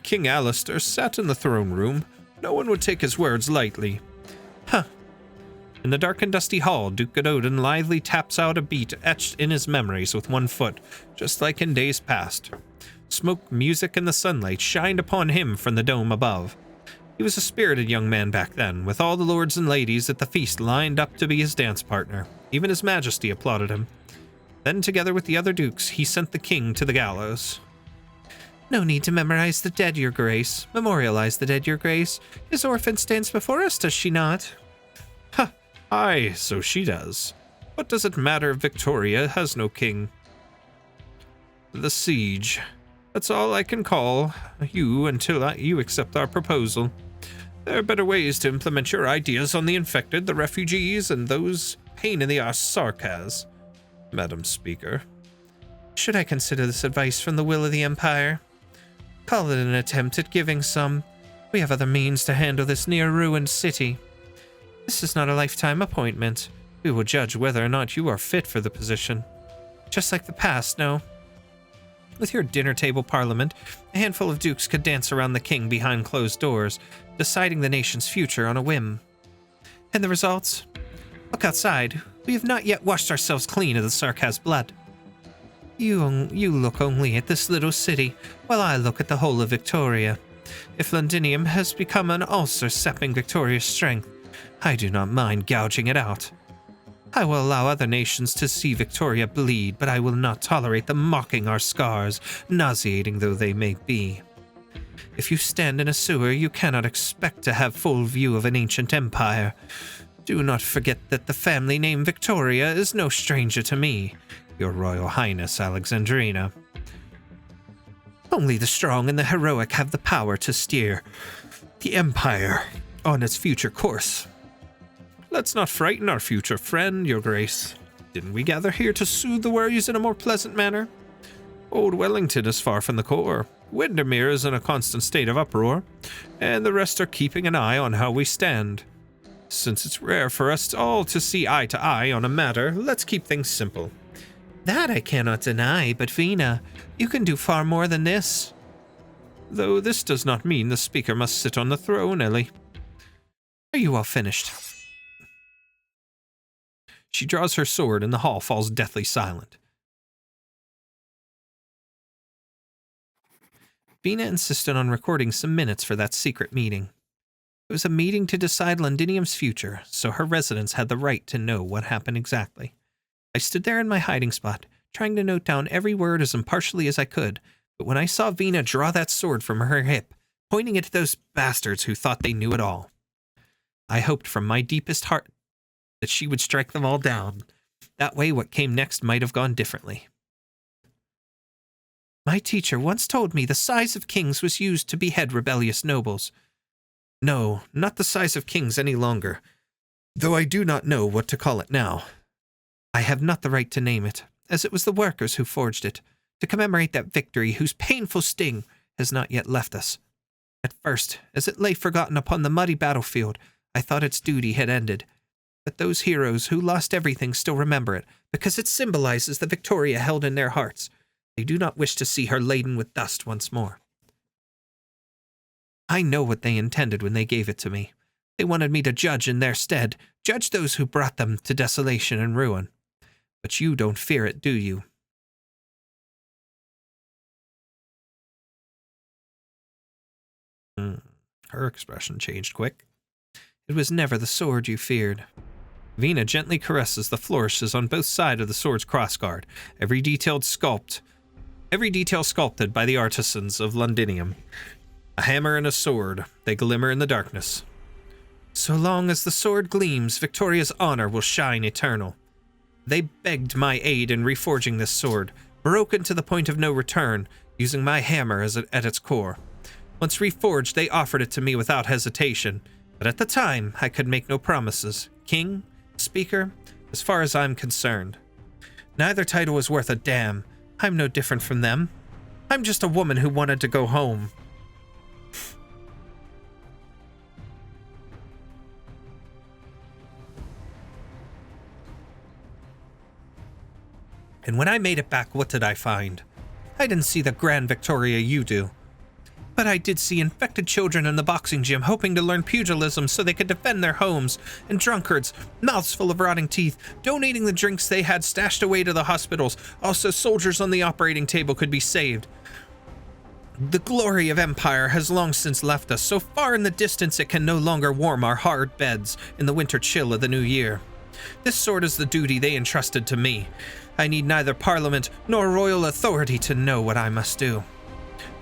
Speaker 2: King Alistair sat in the throne room. No one would take his words lightly. Huh. In the dark and dusty hall, Duke Gododin lithely taps out a beat etched in his memories with one foot, just like in days past. Smoke, music, and the sunlight shined upon him from the dome above. He was a spirited young man back then, with all the lords and ladies at the feast lined up to be his dance partner. Even His Majesty applauded him. Then, together with the other dukes, he sent the king to the gallows. No need to memorize the dead, your grace. Memorialize the dead, your grace. His orphan stands before us, does she not? Ha! Aye, so she does. What does it matter if Victoria has no king? The siege. That's all I can call you until you accept our proposal. There are better ways to implement your ideas on the infected, the refugees, and those pain-in-the-arse Sarkaz, Madam Speaker. Should I consider this advice from the will of the Empire? Call it an attempt at giving some. We have other means to handle this near-ruined city. This is not a lifetime appointment. We will judge whether or not you are fit for the position. Just like the past, no? With your dinner table parliament, a handful of dukes could dance around the king behind closed doors, deciding the nation's future on a whim. And the results? Look outside. We have not yet washed ourselves clean of the Sarkaz blood. You look only at this little city, while I look at the whole of Victoria. If Londinium has become an ulcer sapping Victoria's strength, I do not mind gouging it out. I will allow other nations to see Victoria bleed, but I will not tolerate them mocking our scars, nauseating though they may be. If you stand in a sewer, you cannot expect to have full view of an ancient empire. Do not forget that the family name Victoria is no stranger to me, Your Royal Highness Alexandrina. Only the strong and the heroic have the power to steer the empire on its future course. Let's not frighten our future friend, Your Grace. Didn't we gather here to soothe the worries in a more pleasant manner? Old Wellington is far from the core. Windermere is in a constant state of uproar, and the rest are keeping an eye on how we stand. Since it's rare for us all to see eye to eye on a matter, let's keep things simple. That I cannot deny, but Vina, you can do far more than this. Though this does not mean the speaker must sit on the throne, Ellie. Are you all finished? She draws her sword and the hall falls deathly silent. Vina insisted on recording some minutes for that secret meeting. It was a meeting to decide Londinium's future, so her residents had the right to know what happened exactly. I stood there in my hiding spot, trying to note down every word as impartially as I could, but when I saw Vina draw that sword from her hip, pointing it at those bastards who thought they knew it all, I hoped from my deepest heart that she would strike them all down. That way what came next might have gone differently. My teacher once told me the size of kings was used to behead rebellious nobles. No, not the size of kings any longer, though I do not know what to call it now. I have not the right to name it, as it was the workers who forged it, to commemorate that victory whose painful sting has not yet left us. At first, as it lay forgotten upon the muddy battlefield, I thought its duty had ended. But those heroes who lost everything still remember it, because it symbolizes the Victoria held in their hearts. They do not wish to see her laden with dust once more. I know what they intended when they gave it to me. They wanted me to judge in their stead, judge those who brought them to desolation and ruin. But you don't fear it, do you? Her expression changed quick. It was never the sword you feared. Vina gently caresses the flourishes on both sides of the sword's crossguard, every detail sculpted by the artisans of Londinium. A hammer and a sword, they glimmer in the darkness. So long as the sword gleams, Victoria's honor will shine eternal. They begged my aid in reforging this sword, broken to the point of no return, using my hammer at its core. Once reforged, they offered it to me without hesitation, but at the time, I could make no promises. King, speaker, as far as I'm concerned. Neither title is worth a damn. I'm no different from them. I'm just a woman who wanted to go home. And when I made it back, what did I find? I didn't see the Grand Victoria you do. But I did see infected children in the boxing gym hoping to learn pugilism so they could defend their homes, and drunkards, mouths full of rotting teeth, donating the drinks they had stashed away to the hospitals. Also, soldiers on the operating table could be saved. The glory of empire has long since left us, so far in the distance it can no longer warm our hard beds in the winter chill of the new year. This sword is the duty they entrusted to me. I need neither parliament nor royal authority to know what I must do.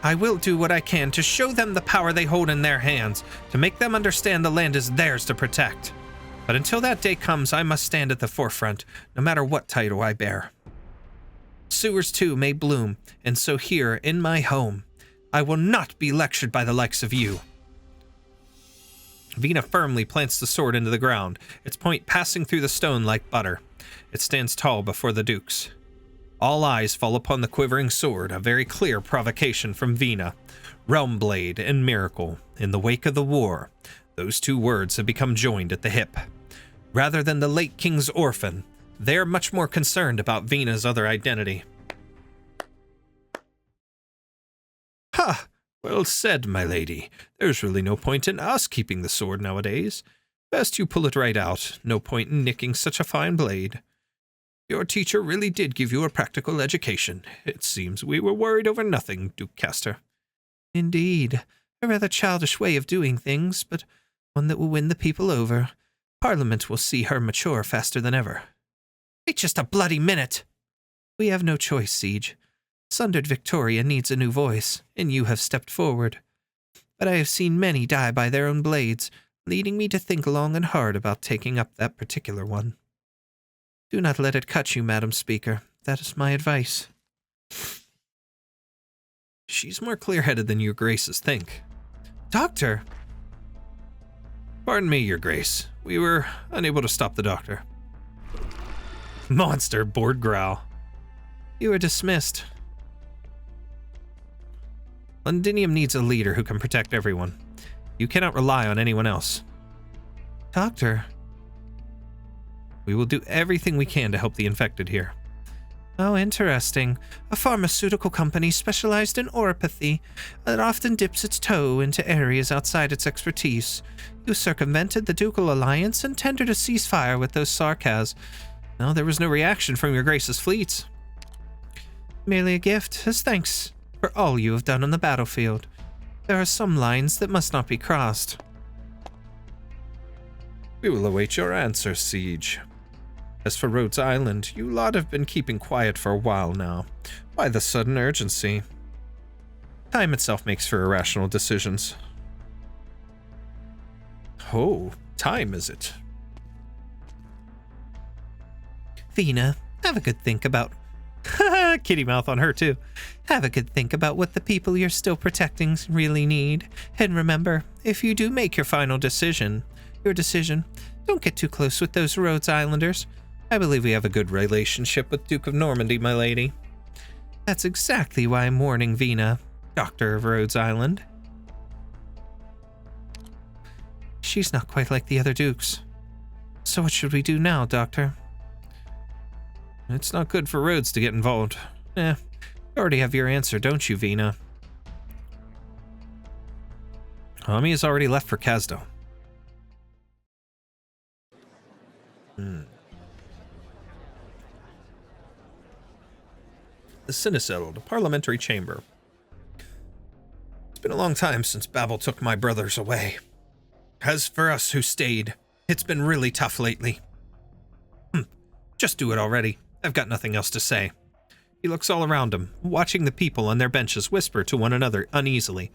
Speaker 2: I will do what I can to show them the power they hold in their hands, to make them understand the land is theirs to protect. But until that day comes, I must stand at the forefront, no matter what title I bear. Sewers too may bloom, and so here, in my home, I will not be lectured by the likes of you. Vina firmly plants the sword into the ground, its point passing through the stone like butter. It stands tall before the dukes. All eyes fall upon the quivering sword, a very clear provocation from Vina. Realm blade and miracle. In the wake of the war, those two words have become joined at the hip. Rather than the late king's orphan, they're much more concerned about Vina's other identity. Ha! Well said, my lady. There's really no point in us keeping the sword nowadays. Best you pull it right out. No point in nicking such a fine blade. Your teacher really did give you a practical education. It seems we were worried over nothing, Duke Castor. Indeed. A rather childish way of doing things, but one that will win the people over. Parliament will see her mature faster than ever. Wait just a bloody minute! We have no choice, Siege. Sundered Victoria needs a new voice, and you have stepped forward. But I have seen many die by their own blades, leading me to think long and hard about taking up that particular one. Do not let it cut you, Madam Speaker. That is my advice. She's more clear-headed than your graces think. Doctor! Pardon me, your grace. We were unable to stop the doctor. Monster, bored growl. You are dismissed. Londinium needs a leader who can protect everyone. You cannot rely on anyone else. Doctor. We will do everything we can to help the infected here. Oh, interesting. A pharmaceutical company specialized in oropathy that often dips its toe into areas outside its expertise. You circumvented the ducal alliance and tendered a ceasefire with those Sarkaz. No, there was no reaction from your grace's fleets. Merely a gift, as thanks for all you have done on the battlefield. There are some lines that must not be crossed. We will await your answer, Siege. As for Rhodes Island, you lot have been keeping quiet for a while now. Why the sudden urgency? Time itself makes for irrational decisions. Oh, time is it? Vina, have a good think about... Kitty mouth on her, too. Have a good think about what the people you're still protecting really need. And remember, if you do make your final decision, don't get too close with those Rhodes Islanders. I believe we have a good relationship with Duke of Normandy, my lady. That's exactly why I'm warning Vina, Doctor of Rhodes Island. She's not quite like the other dukes. So what should we do now, Doctor? It's not good for Rhodes to get involved. You already have your answer, don't you, Vina? Ami has already left for Glasgow. The Cinicettle, the parliamentary chamber. It's been a long time since Babel took my brothers away. As for us who stayed, it's been really tough lately. Just do it already. I've got nothing else to say. He looks all around him, watching the people on their benches whisper to one another uneasily,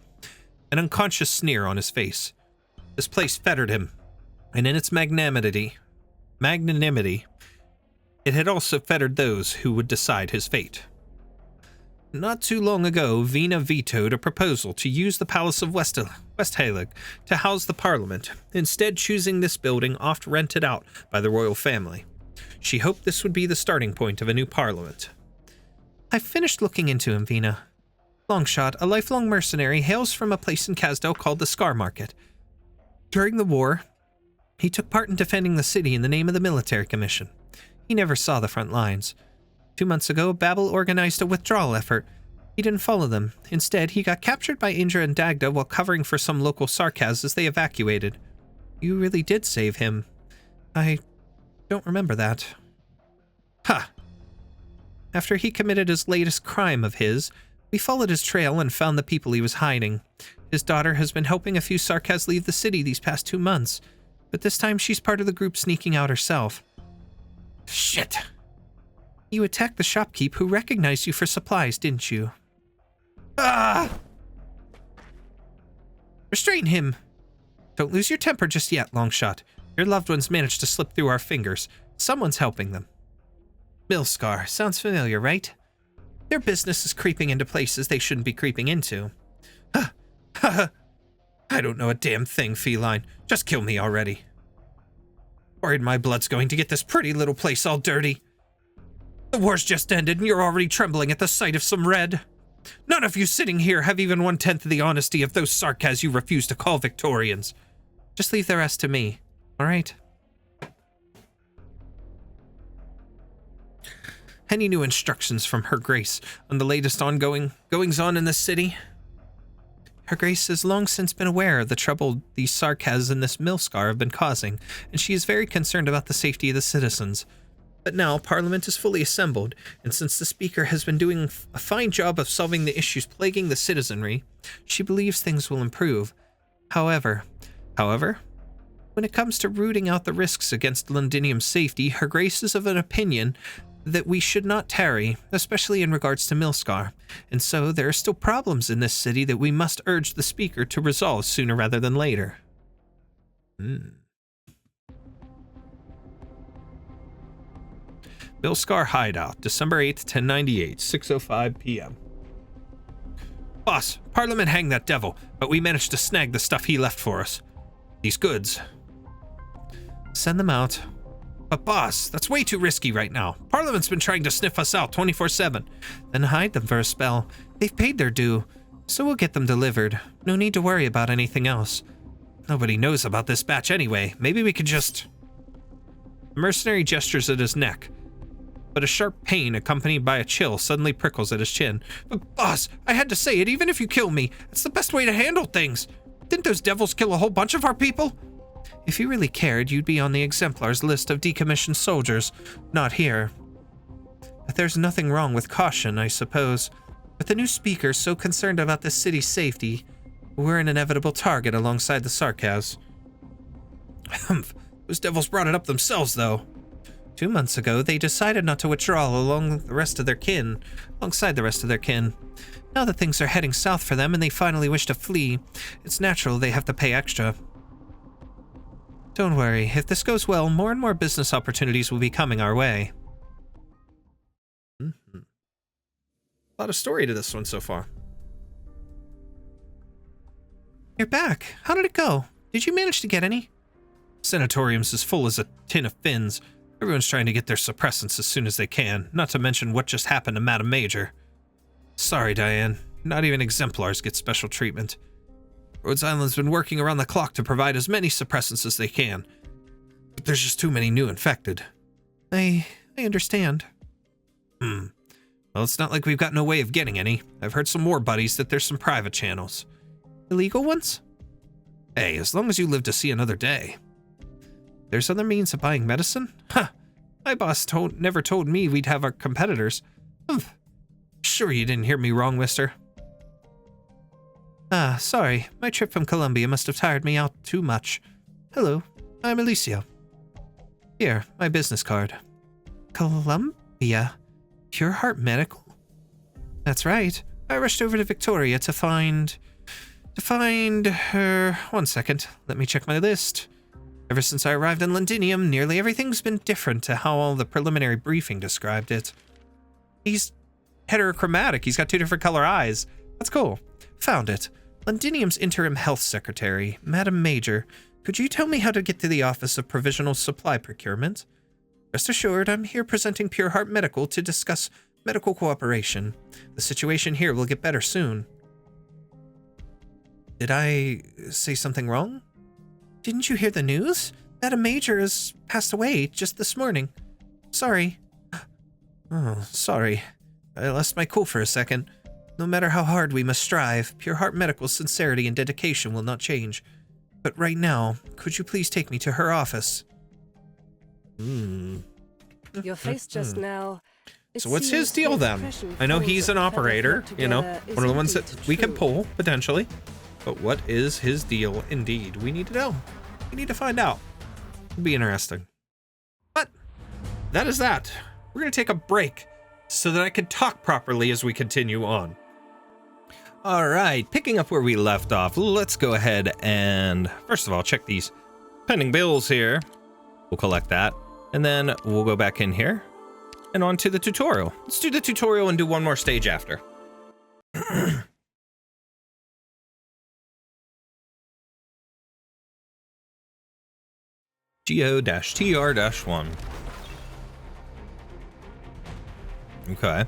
Speaker 2: an unconscious sneer on his face. This place fettered him, and in its magnanimity, it had also fettered those who would decide his fate. Not too long ago, Vina vetoed a proposal to use the Palace of Westhalig to house the Parliament, instead choosing this building oft rented out by the royal family.
Speaker 1: She hoped this would be the starting point of a new parliament. I've finished looking into him, Vina. Longshot, a lifelong mercenary, hails from a place in Glasgow called the Scar Market. During the war, he took part in defending the city in the name of the military commission. He never saw the front lines. 2 months ago, Babel organized a withdrawal effort. He didn't follow them. Instead, he got captured by Indra and Dagda while covering for some local Sarkaz as they evacuated. You really did save him. I don't remember that. Ha! After he committed his latest crime of his, we followed his trail and found the people he was hiding. His daughter has been helping a few Sarkaz leave the city these past 2 months, but this time she's part of the group sneaking out herself. Shit! You attacked the shopkeep who recognized you for supplies, didn't you? Ah! Restrain him! Don't lose your temper just yet, Longshot. Your loved ones managed to slip through our fingers. Someone's helping them. Milscar. Sounds familiar, right? Their business is creeping into places they shouldn't be creeping into. Ha! Ha! I don't know a damn thing, Feline. Just kill me already. Worried my blood's going to get this pretty little place all dirty. The war's just ended and you're already trembling at the sight of some red. None of you sitting here have even 1/10 of the honesty of those Sarkaz you refuse to call Victorians. Just leave the rest to me, all right? Any new instructions from Her Grace on the latest goings-on in this city? Her Grace has long since been aware of the trouble these Sarkaz and this Milscar have been causing, and she is very concerned about the safety of the citizens. But now Parliament is fully assembled, and since the Speaker has been doing a fine job of solving the issues plaguing the citizenry, she believes things will improve. However, when it comes to rooting out the risks against Londinium's safety, Her Grace is of an opinion that we should not tarry, especially in regards to Milscar, and so there are still problems in this city that we must urge the Speaker to resolve sooner rather than later. Milscar Hideout, December 8th, 1098, 6:05 p.m. Boss, Parliament hanged that devil, but we managed to snag the stuff he left for us. These goods. Send them out. But boss, that's way too risky right now. Parliament's been trying to sniff us out 24/7. Then hide them for a spell. They've paid their due, so we'll get them delivered. No need to worry about anything else. Nobody knows about this batch anyway. Maybe we could just... The mercenary gestures at his neck, but a sharp pain accompanied by a chill suddenly prickles at his chin. But boss, I had to say it, even if you kill me. It's the best way to handle things. Didn't those devils kill a whole bunch of our people? If you really cared, you'd be on the exemplars list of decommissioned soldiers, not here. But there's nothing wrong with caution, I suppose. With the new Speaker so concerned about the city's safety, we're an inevitable target alongside the Sarkaz. Those devils brought it up themselves, though. 2 months ago, they decided not to withdraw alongside the rest of their kin. Now that things are heading south for them and they finally wish to flee, it's natural they have to pay extra. Don't worry, if this goes well, more and more business opportunities will be coming our way. A lot of story to this one so far. You're back. How did it go? Did you manage to get any? Sanatorium's as full as a tin of fins. Everyone's trying to get their suppressants as soon as they can, not to mention what just happened to Madam Major. Sorry, Diane. Not even exemplars get special treatment. Rhodes Island's been working around the clock to provide as many suppressants as they can, but there's just too many new infected. I understand. Well, it's not like we've got no way of getting any. I've heard some more buddies that there's some private channels. Illegal ones? Hey, as long as you live to see another day. There's other means of buying medicine? My boss never told me we'd have our competitors. Sure you didn't hear me wrong, mister. Sorry. My trip from Colombia must have tired me out too much. Hello, I'm Alicia. Here, my business card. Colombia? Pure Heart Medical? That's right. I rushed over to Victoria to find her... 1 second. Let me check my list. Ever since I arrived in Londinium, nearly everything's been different to how all the preliminary briefing described it. He's heterochromatic. He's got 2 different color eyes. That's cool. Found it. Londinium's interim health secretary, Madam Major. Could you tell me how to get to the Office of Provisional Supply Procurement? Rest assured, I'm here presenting Pure Heart Medical to discuss medical cooperation. The situation here will get better soon. Did I say something wrong? Didn't you hear the news? Madam Major has passed away just this morning. Sorry. Oh, sorry. I lost my cool for a second. No matter how hard we must strive, Pure Heart Medical's sincerity and dedication will not change. But right now, could you please take me to her office?
Speaker 6: Your face just now.
Speaker 2: So what's his deal then? I know he's an operator, you know, one of the ones that we can pull, potentially. But what is his deal indeed? We need to know. We need to find out. It'll be interesting. But that is that. We're going to take a break so that I can talk properly as we continue on. All right, picking up where we left off, let's go ahead and, first of all, check these pending bills here. We'll collect that, and then we'll go back in here and on to the tutorial. Let's do the tutorial and do one more stage after. GO-TR-1. Okay.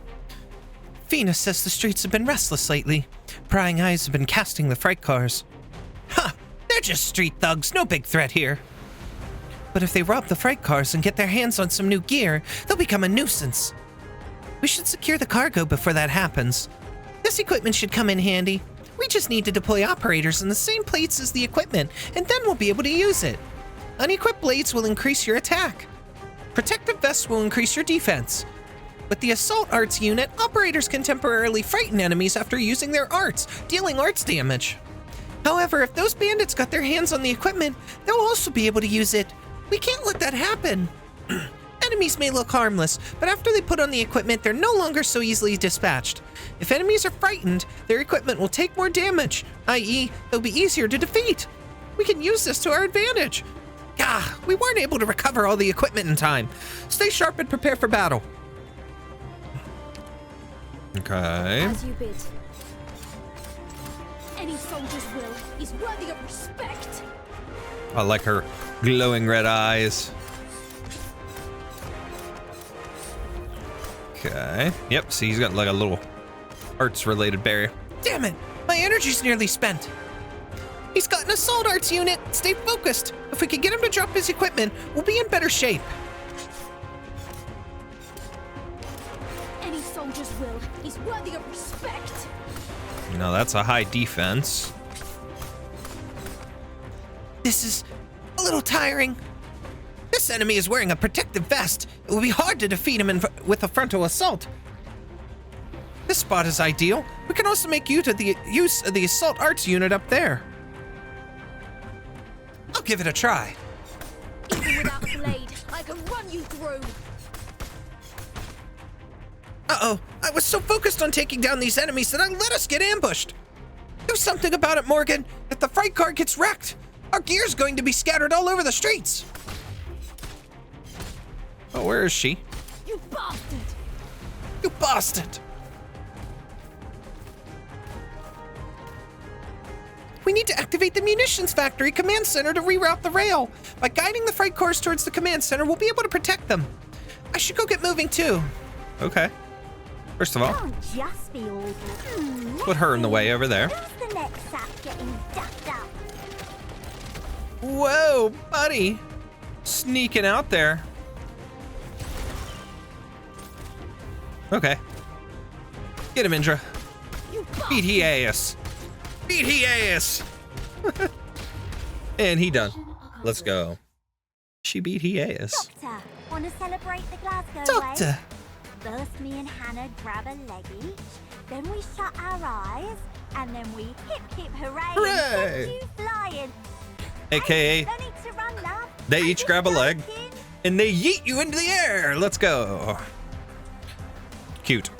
Speaker 2: Vina says the streets have been restless lately. Prying eyes have been casting the freight cars. Ha! They're just street thugs, no big threat here. But if they rob the freight cars and get their hands on some new gear, they'll become a nuisance. We should secure the cargo before that happens. This equipment should come in handy. We just need to deploy operators in the same plates as the equipment, and then we'll be able to use it. Unequipped blades will increase your attack. Protective vests will increase your defense. With the Assault Arts unit, operators can temporarily frighten enemies after using their arts, dealing arts damage. However, if those bandits got their hands on the equipment, they'll also be able to use it. We can't let that happen. Enemies may look harmless, but after they put on the equipment, they're no longer so easily dispatched. If enemies are frightened, their equipment will take more damage, i.e., it'll be easier to defeat. We can use this to our advantage. We weren't able to recover all the equipment in time. Stay sharp and prepare for battle. Okay.
Speaker 5: As you bid. Any soldier's will is worthy of respect.
Speaker 2: I like her glowing red eyes. Okay. Yep, see, he's got like a little arts-related barrier.
Speaker 1: Damn it! My energy's nearly spent. He's got an Assault Arts unit. Stay focused. If we can get him to drop his equipment, we'll be in better shape.
Speaker 5: Any soldier's will is worthy of respect.
Speaker 2: No, that's a high defense.
Speaker 1: This is a little tiring. This enemy is wearing a protective vest. It will be hard to defeat him with a frontal assault. This spot is ideal. We can also make use of the Assault Arts unit up there. I'll give it a try.
Speaker 5: Even without a blade, I can run you through.
Speaker 1: Uh-oh, I was so focused on taking down these enemies that I let us get ambushed. Do something about it, Morgan. If the freight car gets wrecked, our gear's going to be scattered all over the streets.
Speaker 2: Oh, where is she?
Speaker 5: You bastard!
Speaker 1: You bastard! We need to activate the munitions factory command center to reroute the rail. By guiding the freight cars towards the command center, we'll be able to protect them. I should go get moving too.
Speaker 2: Okay. First of all,
Speaker 5: Don't just be all good.
Speaker 2: put her in the way over there.
Speaker 5: Who's the next sap getting ducked up?
Speaker 2: Whoa, buddy. Sneaking out there. Okay. Get him, Indra. Beat he ass. Beat he ass. And he done. Let's go. She beat he ass.
Speaker 5: Doctor, want to celebrate the Glasgow
Speaker 1: Doctor!
Speaker 5: way? First me and Hannah grab a leg each, then we shut our eyes, and then we hip hip hooray,
Speaker 2: Hooray!
Speaker 5: and send you flying.
Speaker 2: AKA,
Speaker 5: No need to run, love.
Speaker 2: they
Speaker 5: I'm
Speaker 2: each
Speaker 5: just
Speaker 2: grab a leg
Speaker 5: joking.
Speaker 2: and they yeet you into the air. Let's go. Cute.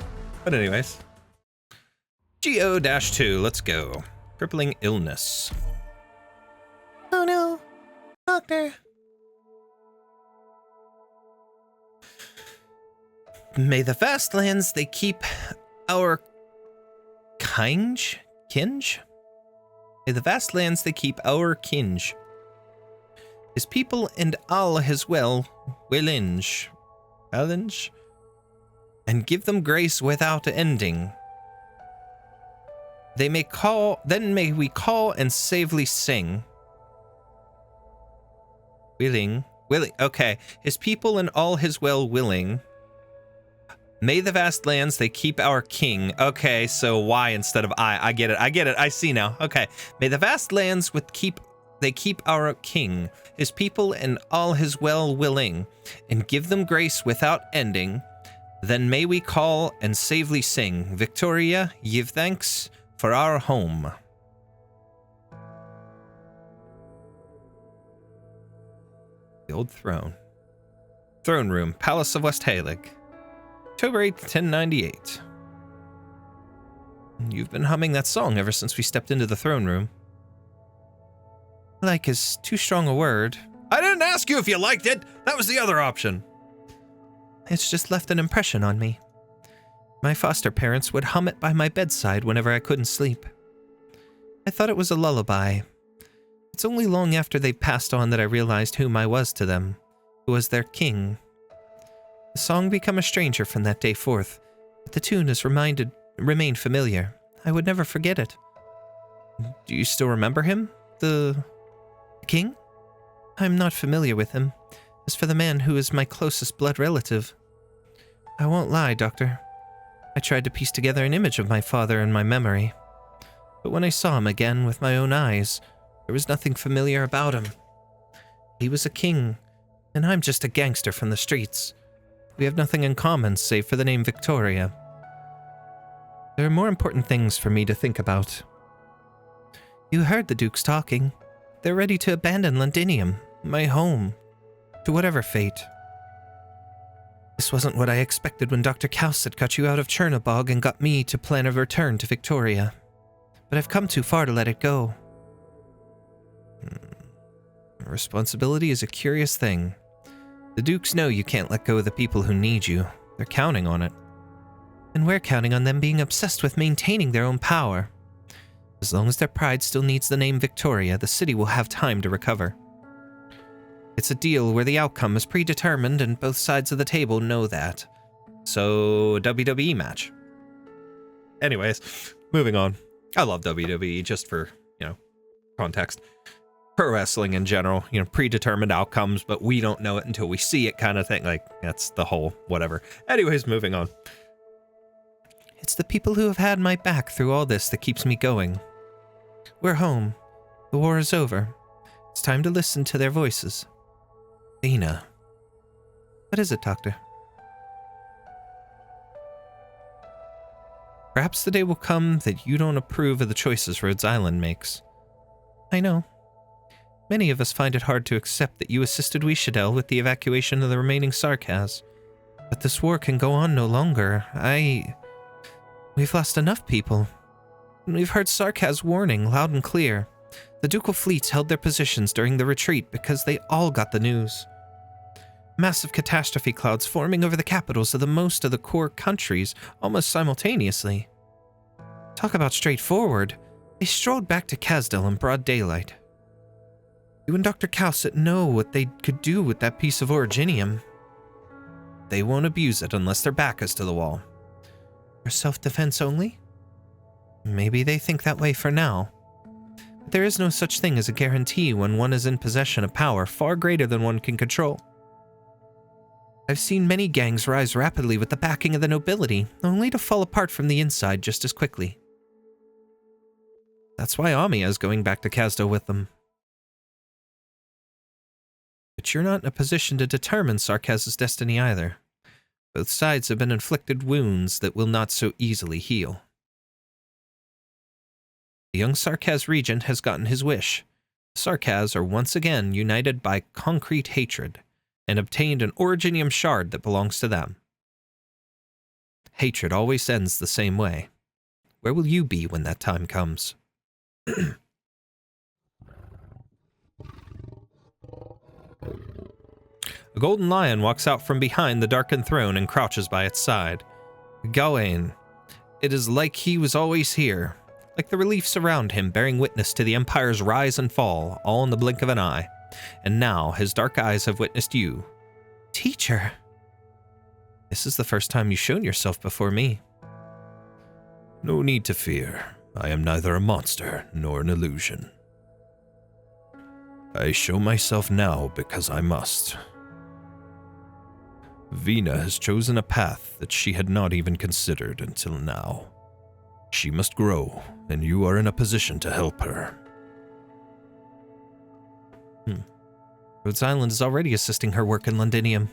Speaker 2: But anyways. GO-2, let's go. Crippling illness.
Speaker 1: Oh no, Doctor. May the vast lands they keep our kinge? May the vast lands they keep our kinge. His people and all his well, Willinge, challenge, and give them grace without ending. Then may we call and savely sing. Willing, okay. His people and all his well-willing. May the vast lands they keep our king. Okay, so why instead of I? I get it. I see now. Okay. May the vast lands they keep our king, his people and all his well-willing, and give them grace without ending. Then may we call and savely sing. Victoria, give thanks for our home. The old throne. Throne room, Palace of West Halig. October 8th, 1098. You've been humming that song ever since we stepped into the throne room. Like is too strong a word. I didn't ask you if you liked it. That was the other option. It's just left an impression on me. My foster parents would hum it by my bedside whenever I couldn't sleep. I thought it was a lullaby. It's only long after they passed on that I realized whom I was to them, who was their king. The song became a stranger from that day forth, but the tune has remained familiar. I would never forget it. Do you still remember him? The king? I'm not familiar with him. As for the man who is my closest blood relative, I won't lie, Doctor. I tried to piece together an image of my father in my memory, but when I saw him again with my own eyes, there was nothing familiar about him. He was a king, and I'm just a gangster from the streets. We have nothing in common save for the name Victoria. There are more important things for me to think about. You heard the Dukes talking. They're ready to abandon Londinium, my home, to whatever fate. This wasn't what I expected when Dr. Cowsett got you out of Chernobog and got me to plan a return to Victoria. But I've come too far to let it go. Responsibility is a curious thing. The Dukes know you can't let go of the people who need you. They're counting on it. And we're counting on them being obsessed with maintaining their own power. As long as their pride still needs the name Victoria, the city will have time to recover. It's a deal where the outcome is predetermined and both sides of the table know that. So, WWE match. Anyways, moving on. I love WWE just for, context. Pro wrestling in general, predetermined outcomes, but we don't know it until we see it kind of thing. Like, that's the whole whatever. Anyways, moving on. It's the people who have had my back through all this that keeps me going. We're home. The war is over. It's time to listen to their voices. Vina. What is it, Doctor? Perhaps the day will come that you don't approve of the choices Rhodes Island makes. I know. Many of us find it hard to accept that you assisted Wishadel with the evacuation of the remaining Sarkaz. But this war can go on no longer. We've lost enough people. And we've heard Sarkaz warning loud and clear. The ducal fleets held their positions during the retreat because they all got the news. Massive catastrophe clouds forming over the capitals of most of the core countries almost simultaneously. Talk about straightforward. They strolled back to Kazdel in broad daylight. You and Dr. Cowsett know what they could do with that piece of originium. They won't abuse it unless their back is to the wall. For self-defense only? Maybe they think that way for now. But there is no such thing as a guarantee when one is in possession of power far greater than one can control. I've seen many gangs rise rapidly with the backing of the nobility, only to fall apart from the inside just as quickly. That's why Amiya is going back to Kazdel with them. But you're not in a position to determine Sarkaz's destiny either. Both sides have been inflicted wounds that will not so easily heal. The young Sarkaz regent has gotten his wish. Sarkaz are once again united by concrete hatred, and obtained an originium shard that belongs to them. Hatred always ends the same way. Where will you be when that time comes? A golden lion walks out from behind the darkened throne and crouches by its side. Gawain. It is like he was always here, like the reliefs around him bearing witness to the Empire's rise and fall, all in the blink of an eye. And now his dark eyes have witnessed you. Teacher. This is the first time you've shown yourself before me.
Speaker 2: No need to fear. I am neither a monster nor an illusion. I show myself now because I must. Vina has chosen a path that she had not even considered until now. She must grow, and you are in a position to help her.
Speaker 1: Rhodes Island is already assisting her work in Londinium.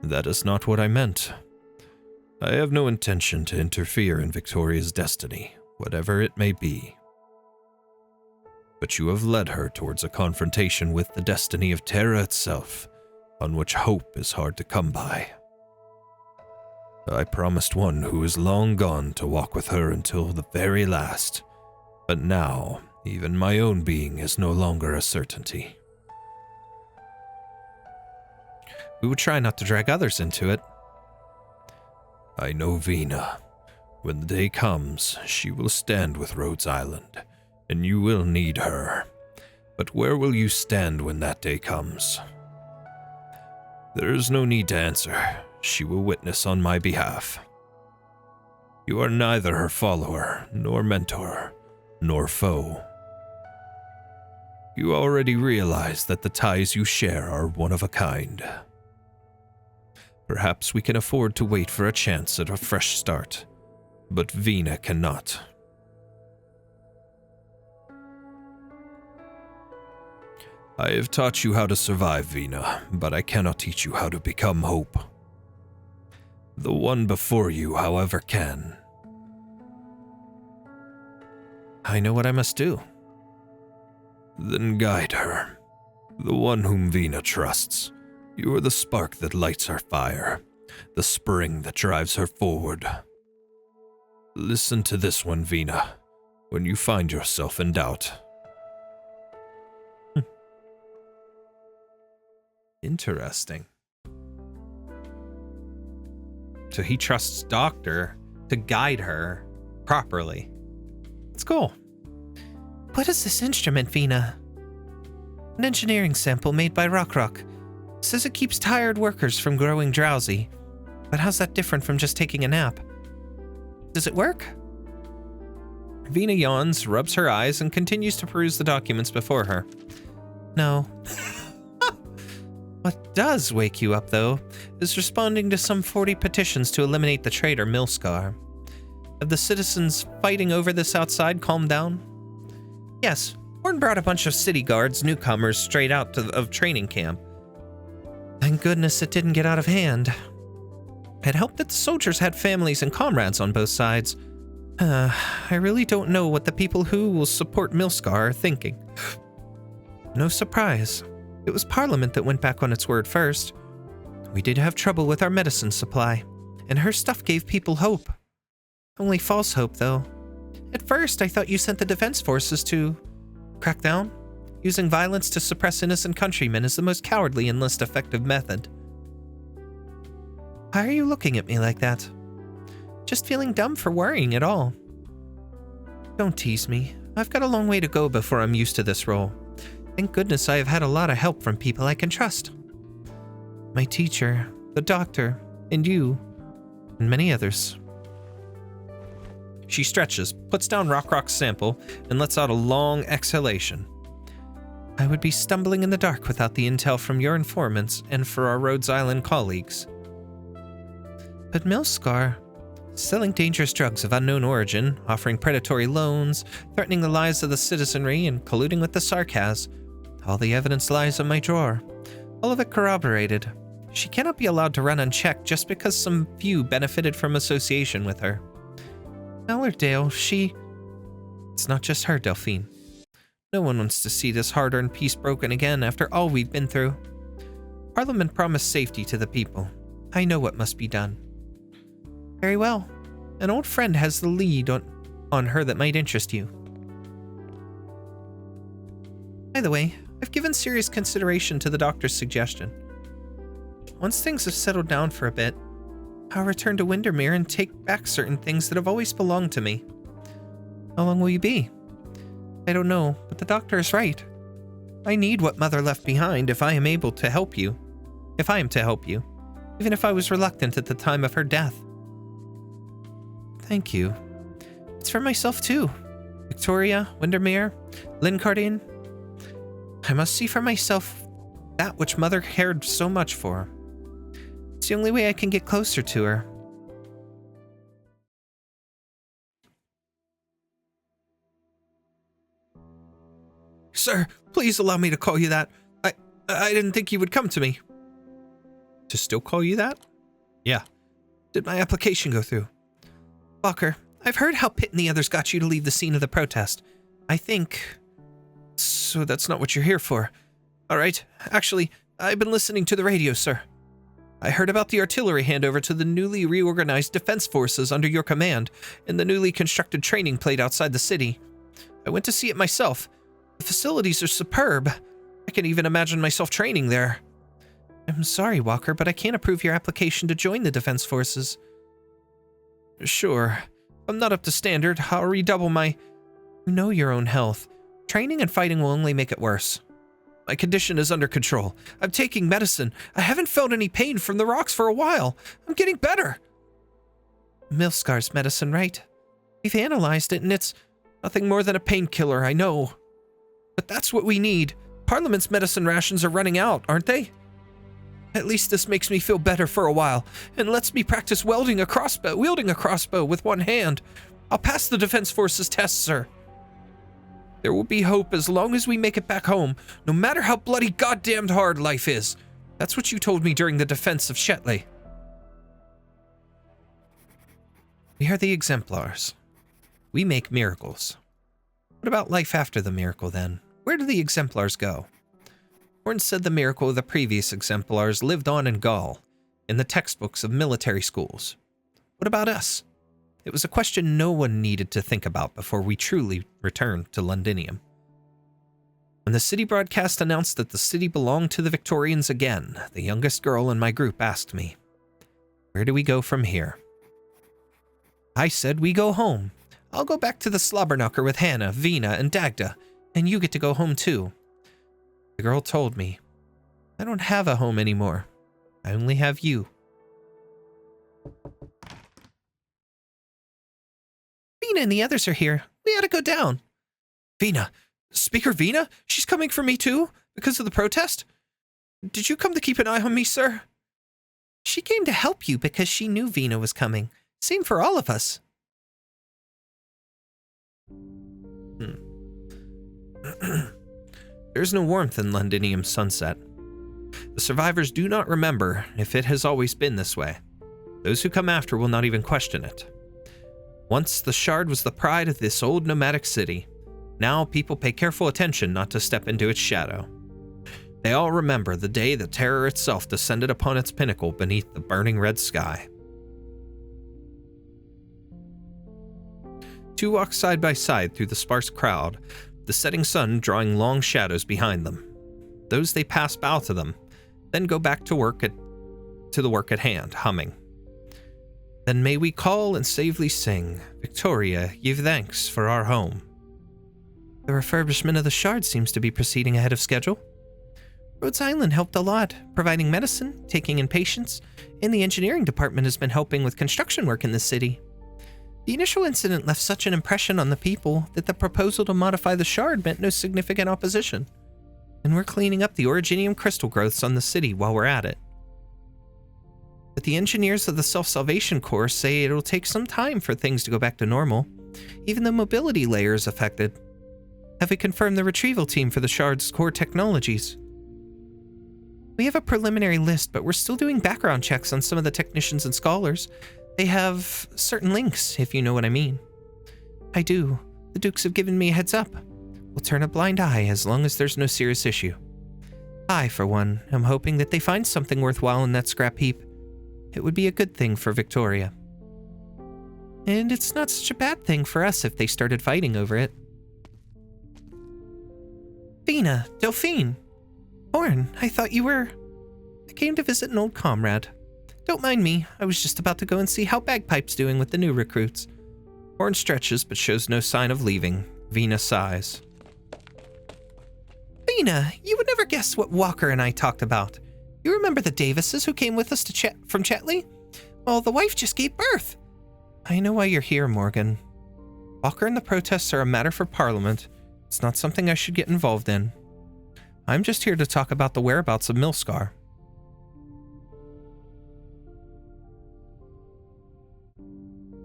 Speaker 2: That is not what I meant. I have no intention to interfere in Victoria's destiny, whatever it may be. But you have led her towards a confrontation with the destiny of Terra itself, on which hope is hard to come by. I promised one who is long gone to walk with her until the very last, but now even my own being is no longer a certainty.
Speaker 1: We would try not to drag others into it.
Speaker 2: I know Vina. When the day comes, she will stand with Rhodes Island, and you will need her. But where will you stand when that day comes? There is no need to answer. She will witness on my behalf. You are neither her follower, nor mentor, nor foe. You already realize that the ties you share are one of a kind. Perhaps we can afford to wait for a chance at a fresh start, but Vina cannot. I have taught you how to survive, Vina, but I cannot teach you how to become hope. The one before you, however, can.
Speaker 1: I know what I must do.
Speaker 2: Then guide her. The one whom Vina trusts. You are the spark that lights her fire, the spring that drives her forward. Listen to this one, Vina, when you find yourself in doubt.
Speaker 1: Interesting. So he trusts Doctor to guide her properly. It's cool. What is this instrument, Vina? An engineering sample made by Rock. Says it keeps tired workers from growing drowsy. But how's that different from just taking a nap? Does it work? Vina yawns, rubs her eyes, and continues to peruse the documents before her. No. What does wake you up, though, is responding to some 40 petitions to eliminate the traitor Milscar. Have the citizens fighting over this outside calmed down? Yes, Horn brought a bunch of city guards, newcomers, straight out of training camp. Thank goodness it didn't get out of hand. It helped that the soldiers had families and comrades on both sides. I really don't know what the people who will support Milscar are thinking. No surprise. It was Parliament that went back on its word first. We did have trouble with our medicine supply, and her stuff gave people hope. Only false hope, though. At first, I thought you sent the defense forces to crack down. Using violence to suppress innocent countrymen is the most cowardly and least effective method. Why are you looking at me like that? Just feeling dumb for worrying at all. Don't tease me. I've got a long way to go before I'm used to this role. Thank goodness I have had a lot of help from people I can trust. My teacher, the doctor, and you, and many others. She stretches, puts down Rock's sample, and lets out a long exhalation. I would be stumbling in the dark without the intel from your informants and for our Rhodes Island colleagues. But Milscar, selling dangerous drugs of unknown origin, offering predatory loans, threatening the lives of the citizenry, and colluding with the Sarkaz. All the evidence lies in my drawer. All of it corroborated. She cannot be allowed to run unchecked just because some few benefited from association with her. Mallardale, It's not just her, Delphine. No one wants to see this hard-earned peace broken again after all we've been through. Parliament promised safety to the people. I know what must be done. Very well. An old friend has the lead on her that might interest you. By the way, I've given serious consideration to the doctor's suggestion. Once things have settled down for a bit, I'll return to Windermere and take back certain things that have always belonged to me. How long will you be? I don't know, but the doctor is right. I need what Mother left behind if I am to help you. even if I was reluctant at the time of her death. Thank you. It's for myself too. Victoria, Windermere, Lincardine. I must see for myself that which Mother cared so much for. It's the only way I can get closer to her. Sir, please allow me to call you that. I didn't think you would come to me. To still call you that? Yeah. Did my application go through? Walker, I've heard how Pitt and the others got you to leave the scene of the protest. I think... So that's not what you're here for. All right. Actually, I've been listening to the radio, sir. I heard about the artillery handover to the newly reorganized defense forces under your command and the newly constructed training plate outside the city. I went to see it myself. The facilities are superb. I can even imagine myself training there. I'm sorry, Walker, but I can't approve your application to join the defense forces. Sure. If I'm not up to standard, I'll redouble my... You know your own health. Training and fighting will only make it worse. My condition is under control. I'm taking medicine. I haven't felt any pain from the rocks for a while. I'm getting better. Milscar's medicine, right? We've analyzed it, and it's nothing more than a painkiller, I know. But that's what we need. Parliament's medicine rations are running out, aren't they? At least this makes me feel better for a while, and lets me practice wielding a crossbow with one hand. I'll pass the Defense Forces test, sir. There will be hope as long as we make it back home, no matter how bloody goddamned hard life is. That's what you told me during the defense of Shetley. We are the exemplars. We make miracles. What about life after the miracle, then? Where do the exemplars go? Horn said the miracle of the previous exemplars lived on in Gaul, in the textbooks of military schools. What about us? It was a question no one needed to think about before we truly returned to Londinium. When the city broadcast announced that the city belonged to the Victorians again, the youngest girl in my group asked me, "Where do we go from here?" I said we go home. I'll go back to the Slobberknocker with Hannah, Vina, and Dagda, and you get to go home too. The girl told me, I don't have a home anymore. I only have you. Vina and the others are here. We ought to go down. Vina? Speaker Vina? She's coming for me too? Because of the protest? Did you come to keep an eye on me, sir? She came to help you because she knew Vina was coming. Same for all of us. There's no warmth in Londinium's sunset. The survivors do not remember if it has always been this way. Those who come after will not even question it. Once the Shard was the pride of this old nomadic city. Now people pay careful attention not to step into its shadow. They all remember the day the terror itself descended upon its pinnacle beneath the burning red sky. Two walk side by side through the sparse crowd, the setting sun drawing long shadows behind them. Those they pass bow to them, then go back to the work at hand, humming. Then may we call and savely sing, Victoria, give thanks for our home. The refurbishment of the Shard seems to be proceeding ahead of schedule. Rhodes Island helped a lot, providing medicine, taking in patients, and the engineering department has been helping with construction work in the city. The initial incident left such an impression on the people that the proposal to modify the Shard met no significant opposition. And we're cleaning up the originium crystal growths on the city while we're at it. But the engineers of the Self-Salvation Corps say it'll take some time for things to go back to normal. Even the mobility layer is affected. Have we confirmed the retrieval team for the Shard's core technologies? We have a preliminary list, but we're still doing background checks on some of the technicians and scholars. They have certain links, if you know what I mean. I do. The Dukes have given me a heads up. We'll turn a blind eye as long as there's no serious issue. I, for one, am hoping that they find something worthwhile in that scrap heap. It would be a good thing for Victoria. And it's not such a bad thing for us if they started fighting over it. Vina, Delphine. Horn, I thought you were... I came to visit an old comrade. Don't mind me, I was just about to go and see how Bagpipe's doing with the new recruits. Horn stretches but shows no sign of leaving. Vina sighs. Vina, you would never guess what Walker and I talked about. You remember the Davises who came with us to from Chetley? Well, the wife just gave birth. I know why you're here, Morgan. Walker and the protests are a matter for Parliament. It's not something I should get involved in. I'm just here to talk about the whereabouts of Milscar.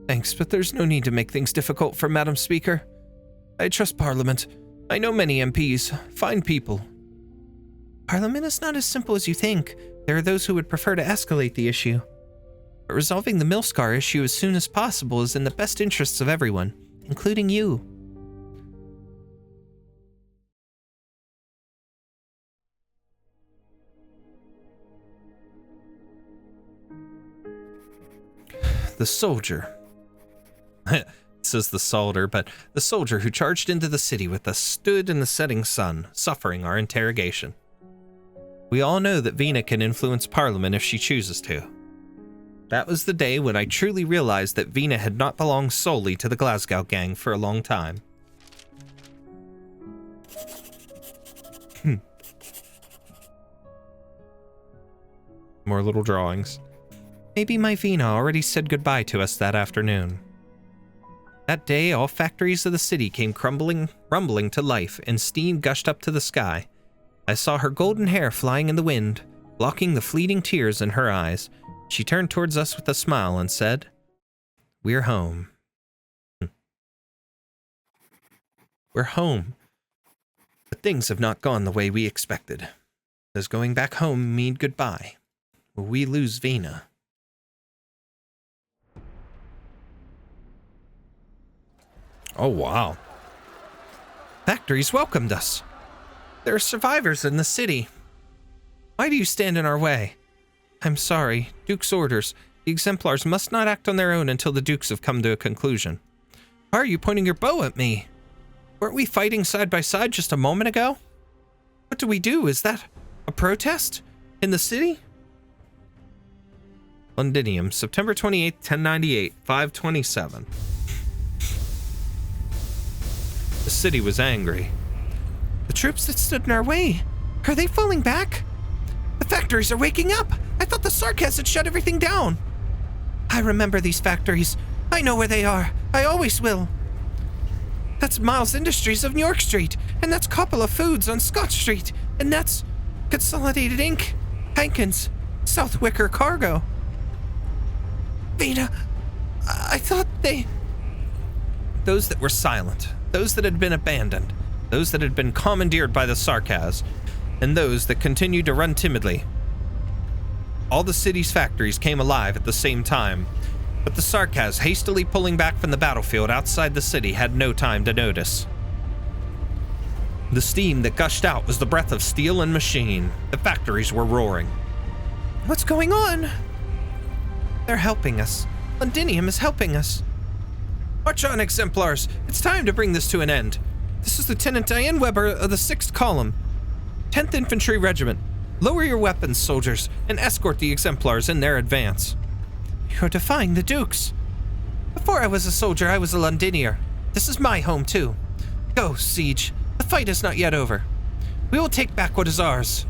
Speaker 1: Thanks, but there's no need to make things difficult for Madam Speaker. I trust Parliament. I know many MPs, fine people. Parliament is not as simple as you think. There are those who would prefer to escalate the issue. But resolving the Milscar issue as soon as possible is in the best interests of everyone, including you. The soldier. It says the soldier, but the soldier who charged into the city with us stood in the setting sun, suffering our interrogation. We all know that Vina can influence Parliament if she chooses to. That was the day when I truly realized that Vina had not belonged solely to the Glasgow gang for a long time. More little drawings. Maybe my Vina already said goodbye to us that afternoon. That day, all factories of the city came rumbling to life, and steam gushed up to the sky. I saw her golden hair flying in the wind, blocking the fleeting tears in her eyes. She turned towards us with a smile and said, "We're home." We're home. But things have not gone the way we expected. Does going back home mean goodbye? Will we lose Vina? Oh, wow. Factories welcomed us. There are survivors in the city. Why do you stand in our way? I'm sorry. Duke's orders. The exemplars must not act on their own until the Dukes have come to a conclusion. Why are you pointing your bow at me? Weren't we fighting side by side just a moment ago? What do we do? Is that a protest? In the city? Londinium, September 28, 1098, 527. The city was angry. The troops that stood in our way, are they falling back? The factories are waking up. I thought the Sarkas had shut everything down. I remember these factories. I know where they are. I always will. That's Miles Industries of New York Street, and that's Coppola Foods on Scott Street, and that's Consolidated Inc., Hankins, South Wicker Cargo. Vina, I thought they... Those that were silent, those that had been abandoned, those that had been commandeered by the Sarkas, and those that continued to run timidly. All the city's factories came alive at the same time, but the Sarkas, hastily pulling back from the battlefield outside the city, had no time to notice. The steam that gushed out was the breath of steel and machine. The factories were roaring. What's going on? They're helping us. Londinium is helping us. March on, exemplars. It's time to bring this to an end. This is Lieutenant Diane Weber of the 6th Column, 10th Infantry Regiment. Lower your weapons, soldiers, and escort the exemplars in their advance. You're defying the Dukes. Before I was a soldier, I was a Londinier. This is my home, too. Go, Siege. The fight is not yet over. We will take back what is ours.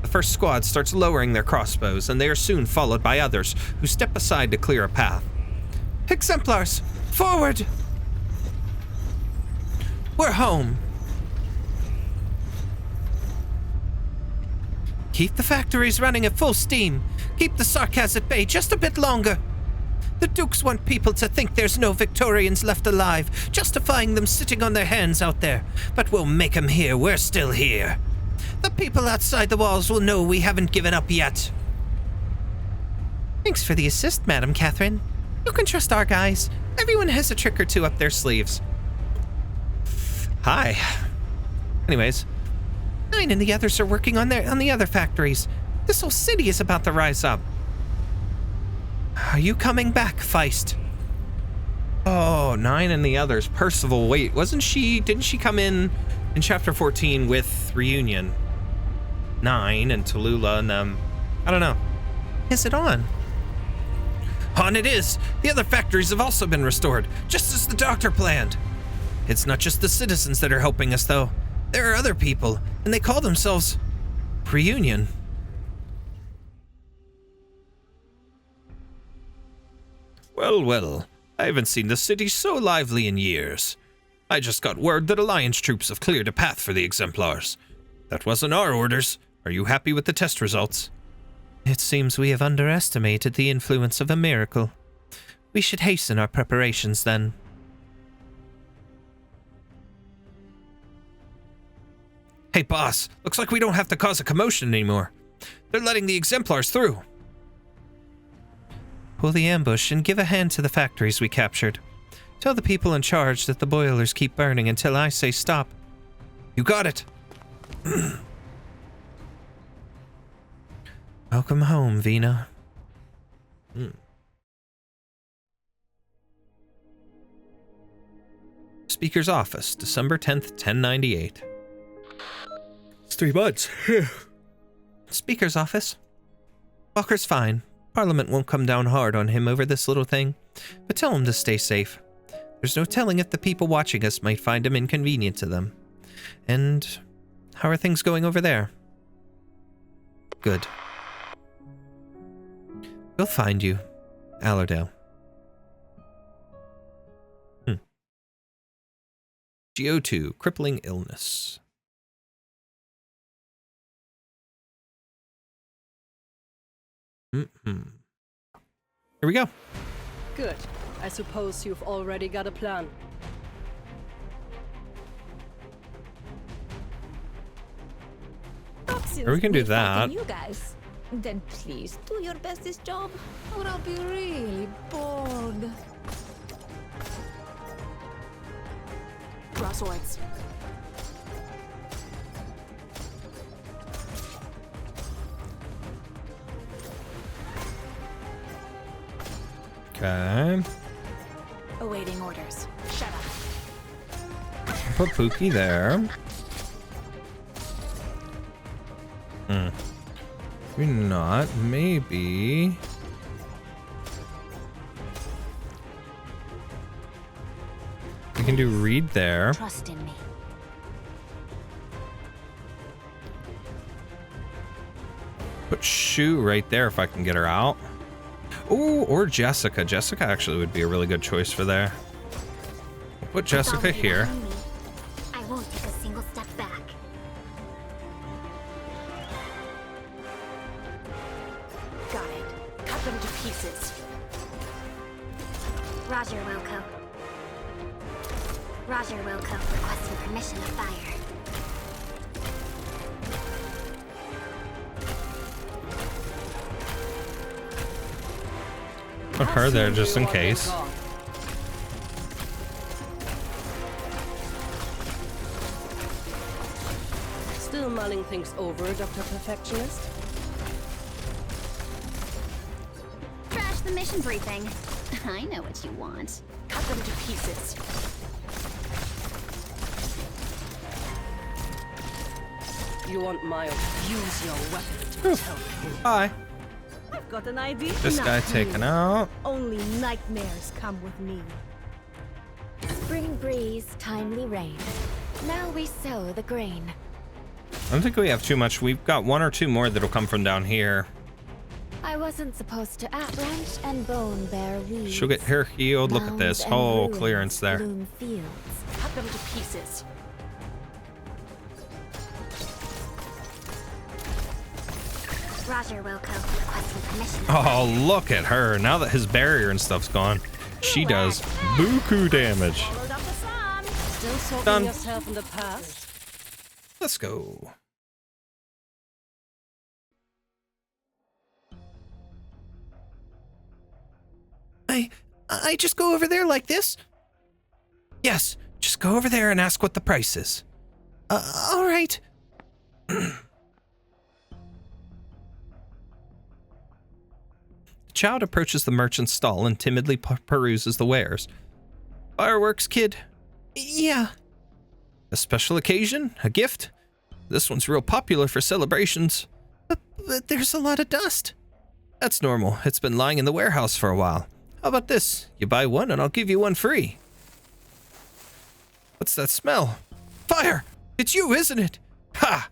Speaker 1: The first squad starts lowering their crossbows, and they are soon followed by others who step aside to clear a path. Exemplars, forward! We're home. Keep the factories running at full steam. Keep the Sarkas at bay just a bit longer. The Dukes want people to think there's no Victorians left alive, justifying them sitting on their hands out there. But we'll make them hear we're still here. The people outside the walls will know we haven't given up yet. Thanks for the assist, Madam Catherine. You can trust our guys. Everyone has a trick or two up their sleeves. Hi. Anyways, 9 and the others are working on the other factories. This whole city is about to rise up. Are you coming back, Feist? Oh, 9 and the others. Percival, wait, didn't she come in chapter 14 with Reunion? 9 and Tallulah and them. I don't know. Is it on? On it is! The other factories have also been restored, just as the doctor planned. It's not just the citizens that are helping us, though. There are other people, and they call themselves Reunion.
Speaker 2: Well, well, I haven't seen the city so lively in years. I just got word that Alliance troops have cleared a path for the Exemplars. That wasn't our orders. Are you happy with the test results?
Speaker 7: It seems we have underestimated the influence of a miracle. We should hasten our preparations then.
Speaker 2: Hey, boss, looks like we don't have to cause a commotion anymore. They're letting the Exemplars through.
Speaker 7: Pull the ambush and give a hand to the factories we captured. Tell the people in charge that the boilers keep burning until I say stop.
Speaker 2: You got it.
Speaker 7: Welcome home, Vina.
Speaker 2: Speaker's office, December 10th, 1098. It's 3 months.
Speaker 7: Speaker's office. Walker's fine. Parliament won't come down hard on him over this little thing, but tell him to stay safe. There's no telling if the people watching us might find him inconvenient to them. And how are things going over there? Good. We'll find you, Allerdale.
Speaker 2: GO2, crippling illness. Here we go.
Speaker 6: Good. I suppose you've already got a plan.
Speaker 2: Or we can do that.
Speaker 3: You guys. Then please do your best this job, or I'll be really bored.
Speaker 4: Draw swords.
Speaker 2: Okay.
Speaker 4: Awaiting orders. Shut up.
Speaker 2: Put Pookie there. Maybe not. Maybe. We can do Reed there.
Speaker 5: Trust in me.
Speaker 2: Put Shu right there if I can get her out. Oh, or Jessica. Jessica actually would be a really good choice for there. We'll put Jessica here.
Speaker 5: I won't take a single step back.
Speaker 4: Got it. Cut them to pieces.
Speaker 5: Roger, Wilco. Roger, Wilco. Requesting permission to fire.
Speaker 2: Put her there just in case.
Speaker 6: Still mulling things over, Dr. Perfectionist?
Speaker 5: Trash the mission briefing. I know what you want.
Speaker 4: Cut them to pieces.
Speaker 6: You want my... Use your weapon to tell me.
Speaker 2: Bye.
Speaker 8: I've got an idea.
Speaker 2: This guy taken out.
Speaker 8: Only nightmares come with me.
Speaker 3: Spring breeze, timely rain. Now we sow the grain.
Speaker 2: I don't think we have too much. We've got 1 or 2 more that'll come from down here.
Speaker 3: I wasn't supposed to branch and bone bear weeds.
Speaker 2: She'll get her healed. Look at this
Speaker 3: Mounds and
Speaker 2: whole
Speaker 3: ruins
Speaker 2: clearance there.
Speaker 3: bloom fields.
Speaker 4: Cut them to pieces.
Speaker 5: Roger, Wilco. Requesting permission.
Speaker 2: Oh, look at her. Now that his barrier and stuff's gone, she does buku damage.
Speaker 8: Followed up the sun.
Speaker 6: Still soaking
Speaker 2: Done.
Speaker 6: yourself in the past?
Speaker 2: Let's go.
Speaker 7: I just go over there like this? Yes, just go over there and ask what the price is. All right.
Speaker 2: The child approaches the merchant's stall and timidly peruses the wares. Fireworks, kid?
Speaker 7: Yeah.
Speaker 2: A special occasion? A gift? This one's real popular for celebrations.
Speaker 7: But there's a lot of dust.
Speaker 2: That's normal. It's been lying in the warehouse for a while. How about this? You buy one and I'll give you one free. What's that smell? Fire! It's you, isn't it? Ha!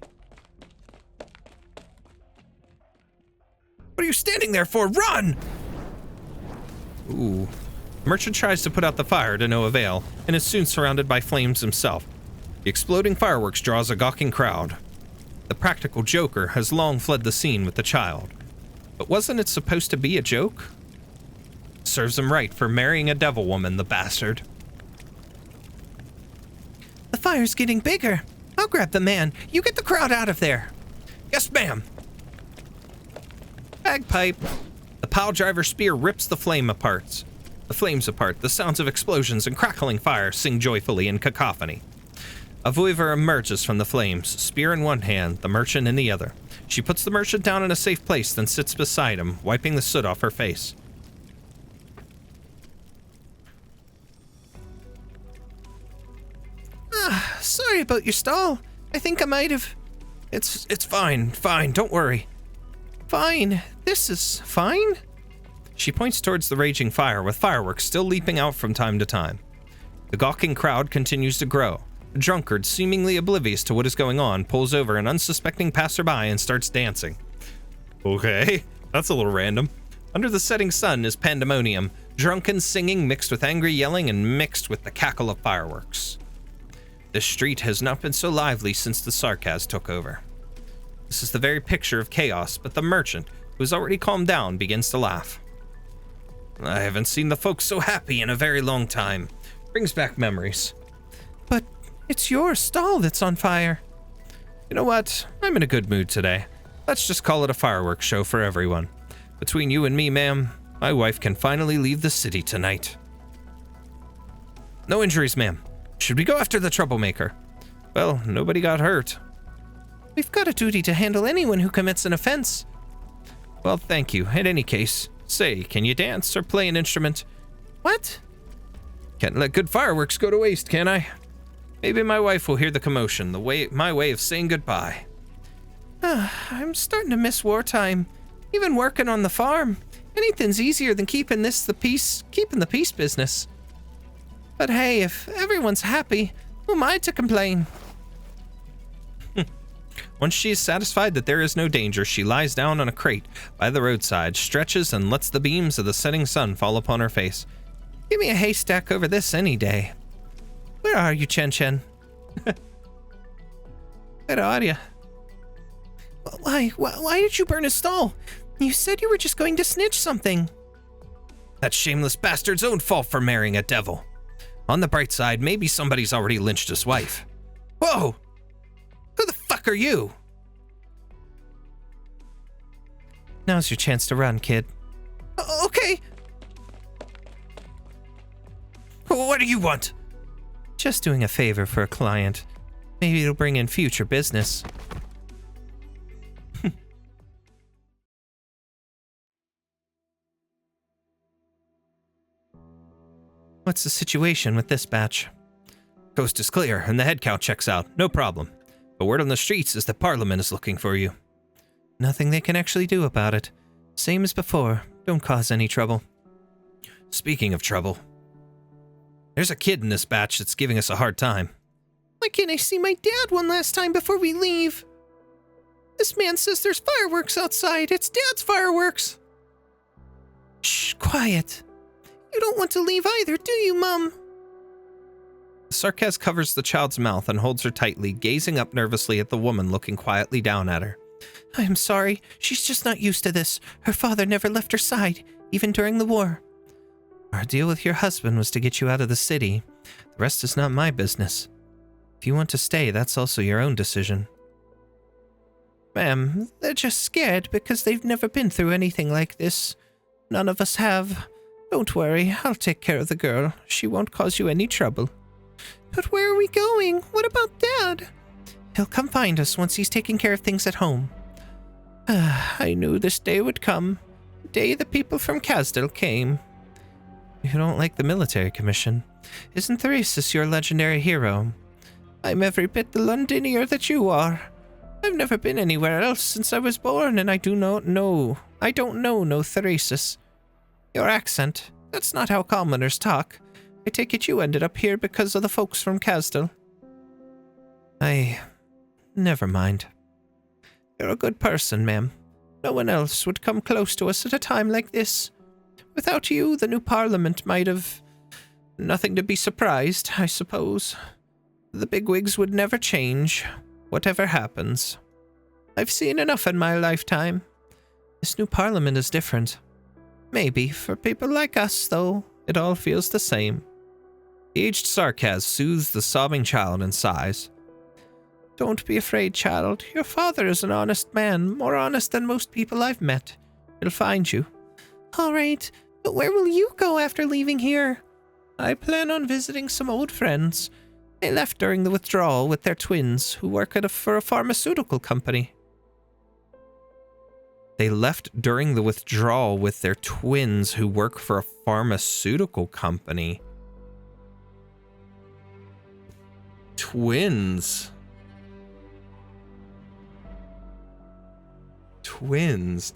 Speaker 2: What are you standing there for? Run! Ooh. Merchant tries to put out the fire to no avail, and is soon surrounded by flames himself. The exploding fireworks draws a gawking crowd. The practical joker has long fled the scene with the child. But wasn't it supposed to be a joke? Serves him right for marrying a devil woman, the bastard.
Speaker 7: The fire's getting bigger. I'll grab the man. You get the crowd out of there.
Speaker 2: Yes, ma'am. Bagpipe. The pile driver spear rips the flames apart. The sounds of explosions and crackling fire sing joyfully in cacophony. A voiver emerges from the flames, spear in one hand, the merchant in the other. She puts the merchant down in a safe place, then sits beside him, wiping the soot off her face.
Speaker 7: Sorry about your stall. I think I might have...
Speaker 2: It's fine, don't worry.
Speaker 7: Fine. This is fine?
Speaker 2: She points towards the raging fire, with fireworks still leaping out from time to time. The gawking crowd continues to grow. A drunkard, seemingly oblivious to what is going on, pulls over an unsuspecting passerby and starts dancing. Okay, that's a little random. Under the setting sun is pandemonium, drunken singing mixed with angry yelling and mixed with the cackle of fireworks. This street has not been so lively since the Sarkaz took over. This is the very picture of chaos, but the merchant, who has already calmed down, begins to laugh. I haven't seen the folks so happy in a very long time. Brings back memories.
Speaker 7: But it's your stall that's on fire.
Speaker 2: You know what? I'm in a good mood today. Let's just call it a fireworks show for everyone. Between you and me, ma'am, my wife can finally leave the city tonight. No injuries, ma'am. Should we go after the troublemaker? Well, nobody got hurt.
Speaker 7: We've got a duty to handle anyone who commits an offense.
Speaker 2: Well, thank you. In any case, say, can you dance or play an instrument?
Speaker 7: What?
Speaker 2: Can't let good fireworks go to waste, can I? Maybe my wife will hear the commotion, my way of saying goodbye.
Speaker 7: I'm starting to miss wartime. Even working on the farm. Anything's easier than keeping the peace business. But hey, if everyone's happy, who am I to complain?
Speaker 2: Once she is satisfied that there is no danger, she lies down on a crate by the roadside, stretches, and lets the beams of the setting sun fall upon her face.
Speaker 7: Give me a haystack over this any day. Where are you, Chen Chen? Where are you? Why did you burn his stall? You said you were just going to snitch something.
Speaker 2: That shameless bastard's own fault for marrying a devil. On the bright side, maybe somebody's already lynched his wife. Whoa! Who the fuck are you?
Speaker 7: Now's your chance to run, kid.
Speaker 2: Okay. What do you want?
Speaker 7: Just doing a favor for a client. Maybe it'll bring in future business. What's the situation with this batch?
Speaker 2: Coast is clear, and the head count checks out. No problem. But word on the streets is that Parliament is looking for you.
Speaker 7: Nothing they can actually do about it. Same as before. Don't cause any trouble.
Speaker 2: Speaking of trouble, there's a kid in this batch that's giving us a hard time.
Speaker 7: Why can't I see my dad one last time before we leave? This man says there's fireworks outside. It's Dad's fireworks. Shh, quiet. You don't want to leave either, do you, Mum?
Speaker 2: Sarkaz covers the child's mouth and holds her tightly, gazing up nervously at the woman looking quietly down at her.
Speaker 7: I'm sorry. She's just not used to this. Her father never left her side, even during the war. Our deal with your husband was to get you out of the city. The rest is not my business. If you want to stay, that's also your own decision. Ma'am, they're just scared because they've never been through anything like this. None of us have. Don't worry, I'll take care of the girl. She won't cause you any trouble. But where are we going? What about Dad? He'll come find us once he's taking care of things at home. I knew this day would come. The day the people from Kasdal came. You don't like the military commission. Isn't Theresis your legendary hero? I'm every bit the Londinier that you are. I've never been anywhere else since I was born, and I don't know no Theresis. Your accent, that's not how commoners talk. I take it you ended up here because of the folks from Kasdal. Never mind. You're a good person, ma'am. No one else would come close to us at a time like this. Without you, the new parliament might have... nothing to be surprised, I suppose. The bigwigs would never change, whatever happens. I've seen enough in my lifetime. This new parliament is different. Maybe, for people like us, though, it all feels the same.
Speaker 2: The aged Sarkaz soothes the sobbing child and sighs.
Speaker 7: Don't be afraid, child. Your father is an honest man, more honest than most people I've met. He'll find you. All right, but where will you go after leaving here? I plan on visiting some old friends. They left during the withdrawal with their twins, who work for a pharmaceutical company.
Speaker 2: They left during the withdrawal with their twins who work for a pharmaceutical company. Twins.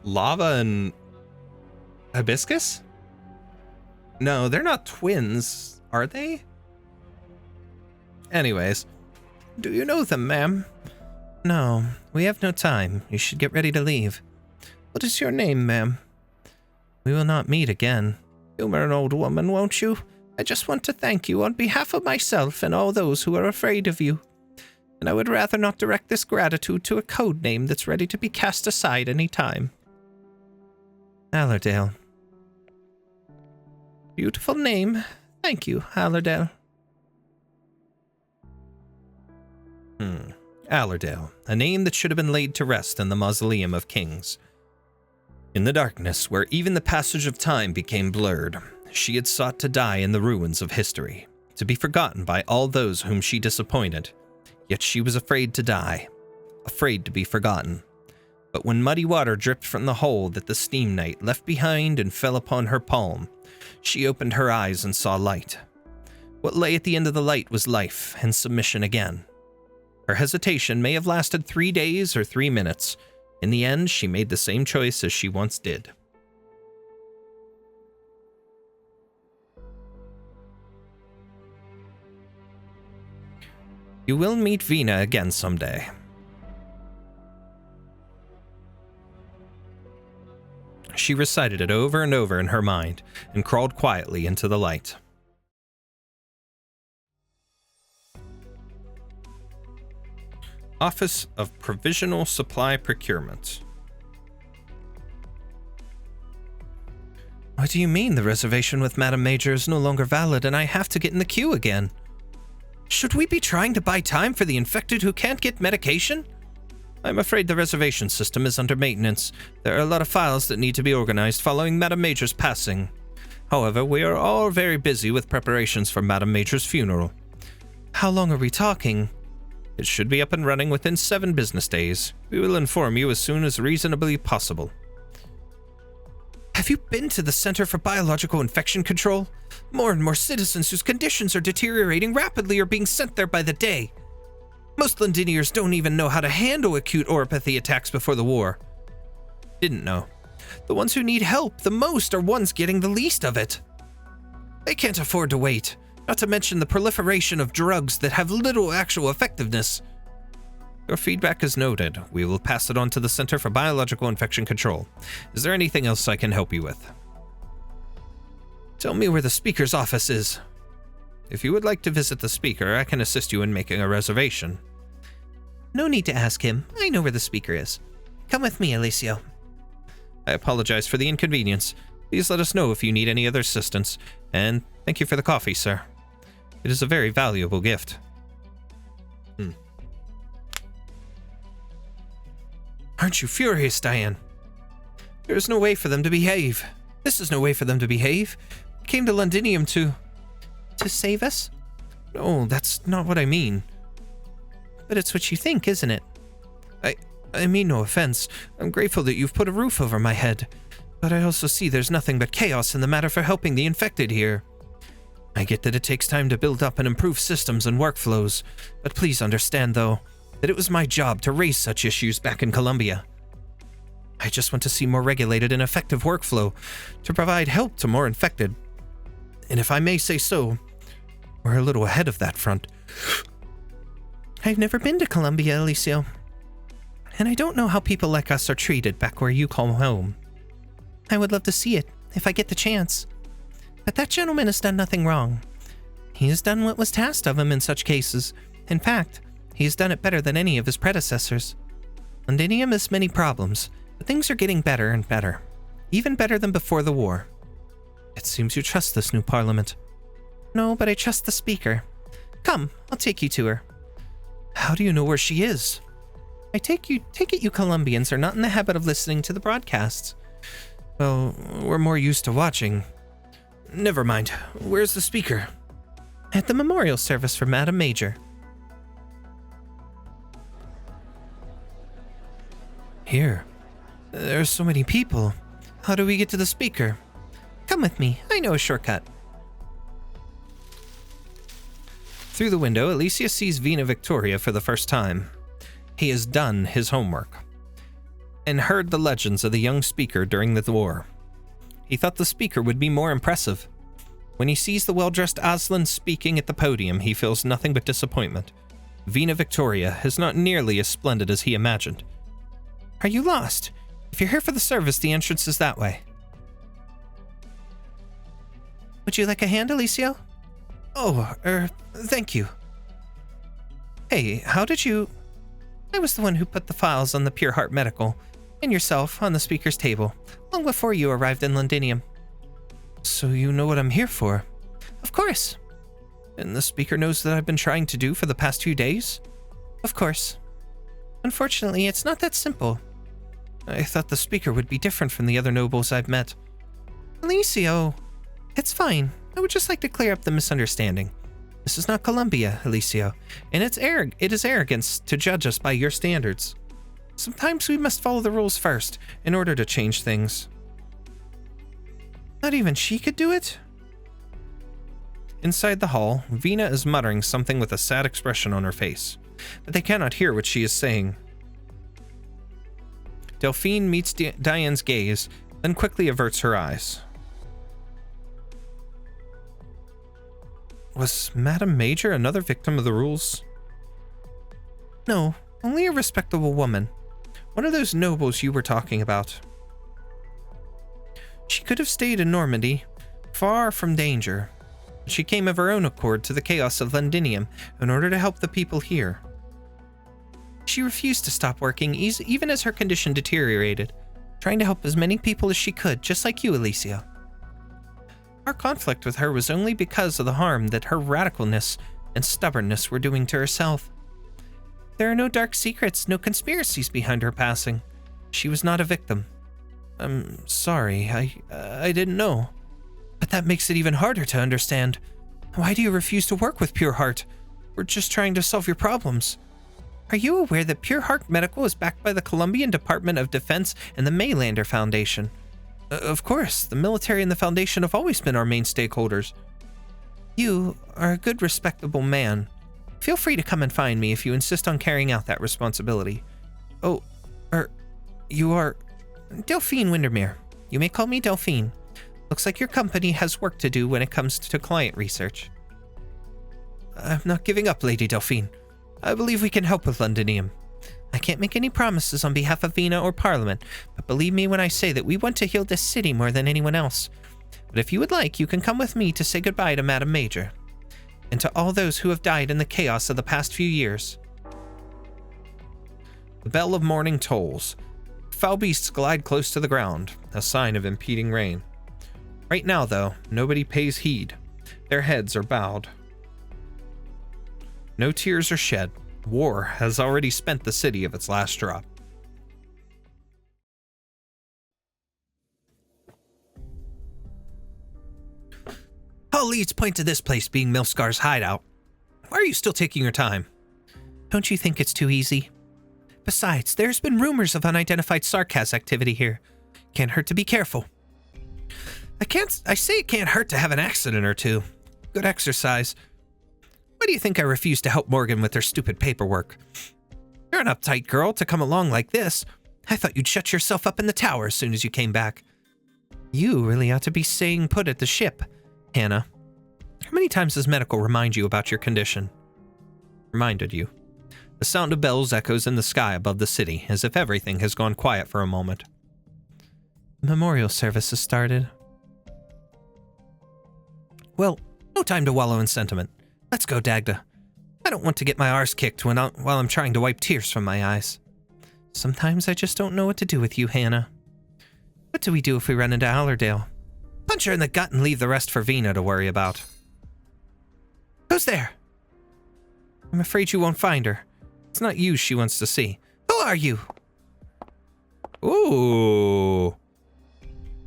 Speaker 2: Lava and hibiscus? No, they're not twins, are they? Anyways.
Speaker 7: Do you know them, ma'am? No, we have no time. You should get ready to leave. What is your name, ma'am? We will not meet again. Humor an old woman, won't you? I just want to thank you on behalf of myself and all those who are afraid of you. And I would rather not direct this gratitude to a code name that's ready to be cast aside any time. Allerdale. Beautiful name. Thank you, Allerdale.
Speaker 2: Allerdale, a name that should have been laid to rest in the Mausoleum of Kings. In the darkness, where even the passage of time became blurred, she had sought to die in the ruins of history, to be forgotten by all those whom she disappointed. Yet she was afraid to die, afraid to be forgotten. But when muddy water dripped from the hole that the steam knight left behind and fell upon her palm, she opened her eyes and saw light. What lay at the end of the light was life and submission again. Her hesitation may have lasted 3 days or 3 minutes. In the end, she made the same choice as she once did. You will meet Vina again someday. She recited it over and over in her mind and crawled quietly into the light. Office of Provisional Supply Procurement.
Speaker 7: What do you mean the reservation with Madam Major is no longer valid and I have to get in the queue again? Should we be trying to buy time for the infected who can't get medication? I'm afraid the reservation system is under maintenance. There are a lot of files that need to be organized following Madam Major's passing. However, we are all very busy with preparations for Madam Major's funeral. How long are we talking? It should be up and running within 7 business days. We will inform you as soon as reasonably possible. Have you been to the Center for Biological Infection Control? More and more citizens whose conditions are deteriorating rapidly are being sent there by the day. Most Londiniers don't even know how to handle acute oropathy attacks before the war. Didn't know. The ones who need help the most are ones getting the least of it. They can't afford to wait. Not to mention the proliferation of drugs that have little actual effectiveness. Your feedback is noted. We will pass it on to the Center for Biological Infection Control. Is there anything else I can help you with? Tell me where the Speaker's office is. If you would like to visit the Speaker, I can assist you in making a reservation. No need to ask him. I know where the Speaker is. Come with me, Alicio. I apologize for the inconvenience. Please let us know if you need any other assistance. And thank you for the coffee, sir. It is a very valuable gift. Aren't you furious, Diane? There is no way for them to behave. This is no way for them to behave. We came to Londinium to save us? No, that's not what I mean. But it's what you think, isn't it? I mean no offense. I'm grateful that you've put a roof over my head. But I also see there's nothing but chaos in the matter for helping the infected here. I get that it takes time to build up and improve systems and workflows, but please understand, though, that it was my job to raise such issues back in Colombia. I just want to see more regulated and effective workflow to provide help to more infected. And if I may say so, we're a little ahead of that front. I've never been to Colombia, Alicio. And I don't know how people like us are treated back where you call home. I would love to see it, if I get the chance. But that gentleman has done nothing wrong. He has done what was tasked of him in such cases. In fact, he has done it better than any of his predecessors. Londinium has many problems, but things are getting better and better. Even better than before the war. It seems you trust this new parliament. No, but I trust the speaker. Come, I'll take you to her. How do you know where she is? I take it you Colombians are not in the habit of listening to the broadcasts. Well, we're more used to watching. Never mind. Where's the speaker? At the memorial service for Madam Major. Here. There's so many people. How do we get to the speaker? Come with me. I know a shortcut. Through the window, Alicia sees Vina Victoria for the first time. He has done his homework and heard the legends of the young speaker during the war. He thought the speaker would be more impressive. When he sees the well-dressed Aslan speaking at the podium, he feels nothing but disappointment. Vina Victoria is not nearly as splendid as he imagined. Are you lost? If you're here for the service, the entrance is that way. Would you like a hand, Alicio? Oh, thank you. Hey, how did you... I was the one who put the files on the Pure Heart Medical, and yourself on the speaker's table, long before you arrived in Londinium. So you know what I'm here for? Of course. And the speaker knows that I've been trying to do for the past few days? Of course. Unfortunately, it's not that simple. I thought the speaker would be different from the other nobles I've met. Alicio! It's fine. I would just like to clear up the misunderstanding. This is not Colombia, Alicio, and it is arrogance to judge us by your standards. Sometimes we must follow the rules first, in order to change things. Not even she could do it? Inside the hall, Vina is muttering something with a sad expression on her face, but they cannot hear what she is saying. Delphine meets Diane's gaze, then quickly averts her eyes. Was Madam Major another victim of the rules? No, only a respectable woman. One of those nobles you were talking about. She could have stayed in Normandy, far from danger. She came of her own accord to the chaos of Londinium in order to help the people here. She refused to stop working even as her condition deteriorated, trying to help as many people as she could, just like you, Alicia. Our conflict with her was only because of the harm that her radicalness and stubbornness were doing to herself. There are no dark secrets, no conspiracies behind her passing. She was not a victim. I'm sorry, I didn't know. But that makes it even harder to understand. Why do you refuse to work with Pure Heart? We're just trying to solve your problems. Are you aware that Pure Heart Medical is backed by the Colombian Department of Defense and the Maylander Foundation? Of course, the military and the Foundation have always been our main stakeholders. You are a good, respectable man. Feel free to come and find me if you insist on carrying out that responsibility. Oh, you are... Delphine Windermere. You may call me Delphine. Looks like your company has work to do when it comes to client research. I'm not giving up, Lady Delphine. I believe we can help with Londinium. I can't make any promises on behalf of Vina or Parliament, but believe me when I say that we want to heal this city more than anyone else. But if you would like, you can come with me to say goodbye to Madam Major, and to all those who have died in the chaos of the past few years. The bell of morning tolls. Foul beasts glide close to the ground, a sign of impending rain. Right now, though, nobody pays heed. Their heads are bowed. No tears are shed. War has already spent the city of its last drop. All leads point to this place being Milscar's hideout. Why are you still taking your time? Don't you think it's too easy? Besides, there's been rumors of unidentified Sarkaz activity here. Can't hurt to be careful. I say it can't hurt to have an accident or two. Good exercise. Why do you think I refused to help Morgan with her stupid paperwork? You're an uptight girl to come along like this. I thought you'd shut yourself up in the tower as soon as you came back. You really ought to be staying put at the ship, Hannah. How many times does medical remind you about your condition? Reminded you. The sound of bells echoes in the sky above the city, as if everything has gone quiet for a moment. The memorial service has started. Well, no time to wallow in sentiment. Let's go, Dagda. I don't want to get my arse kicked while I'm trying to wipe tears from my eyes. Sometimes I just don't know what to do with you, Hannah. What do we do if we run into Allerdale? Punch her in the gut and leave the rest for Vina to worry about. Who's there? I'm afraid you won't find her. It's not you she wants to see. Who are you?
Speaker 1: Ooh.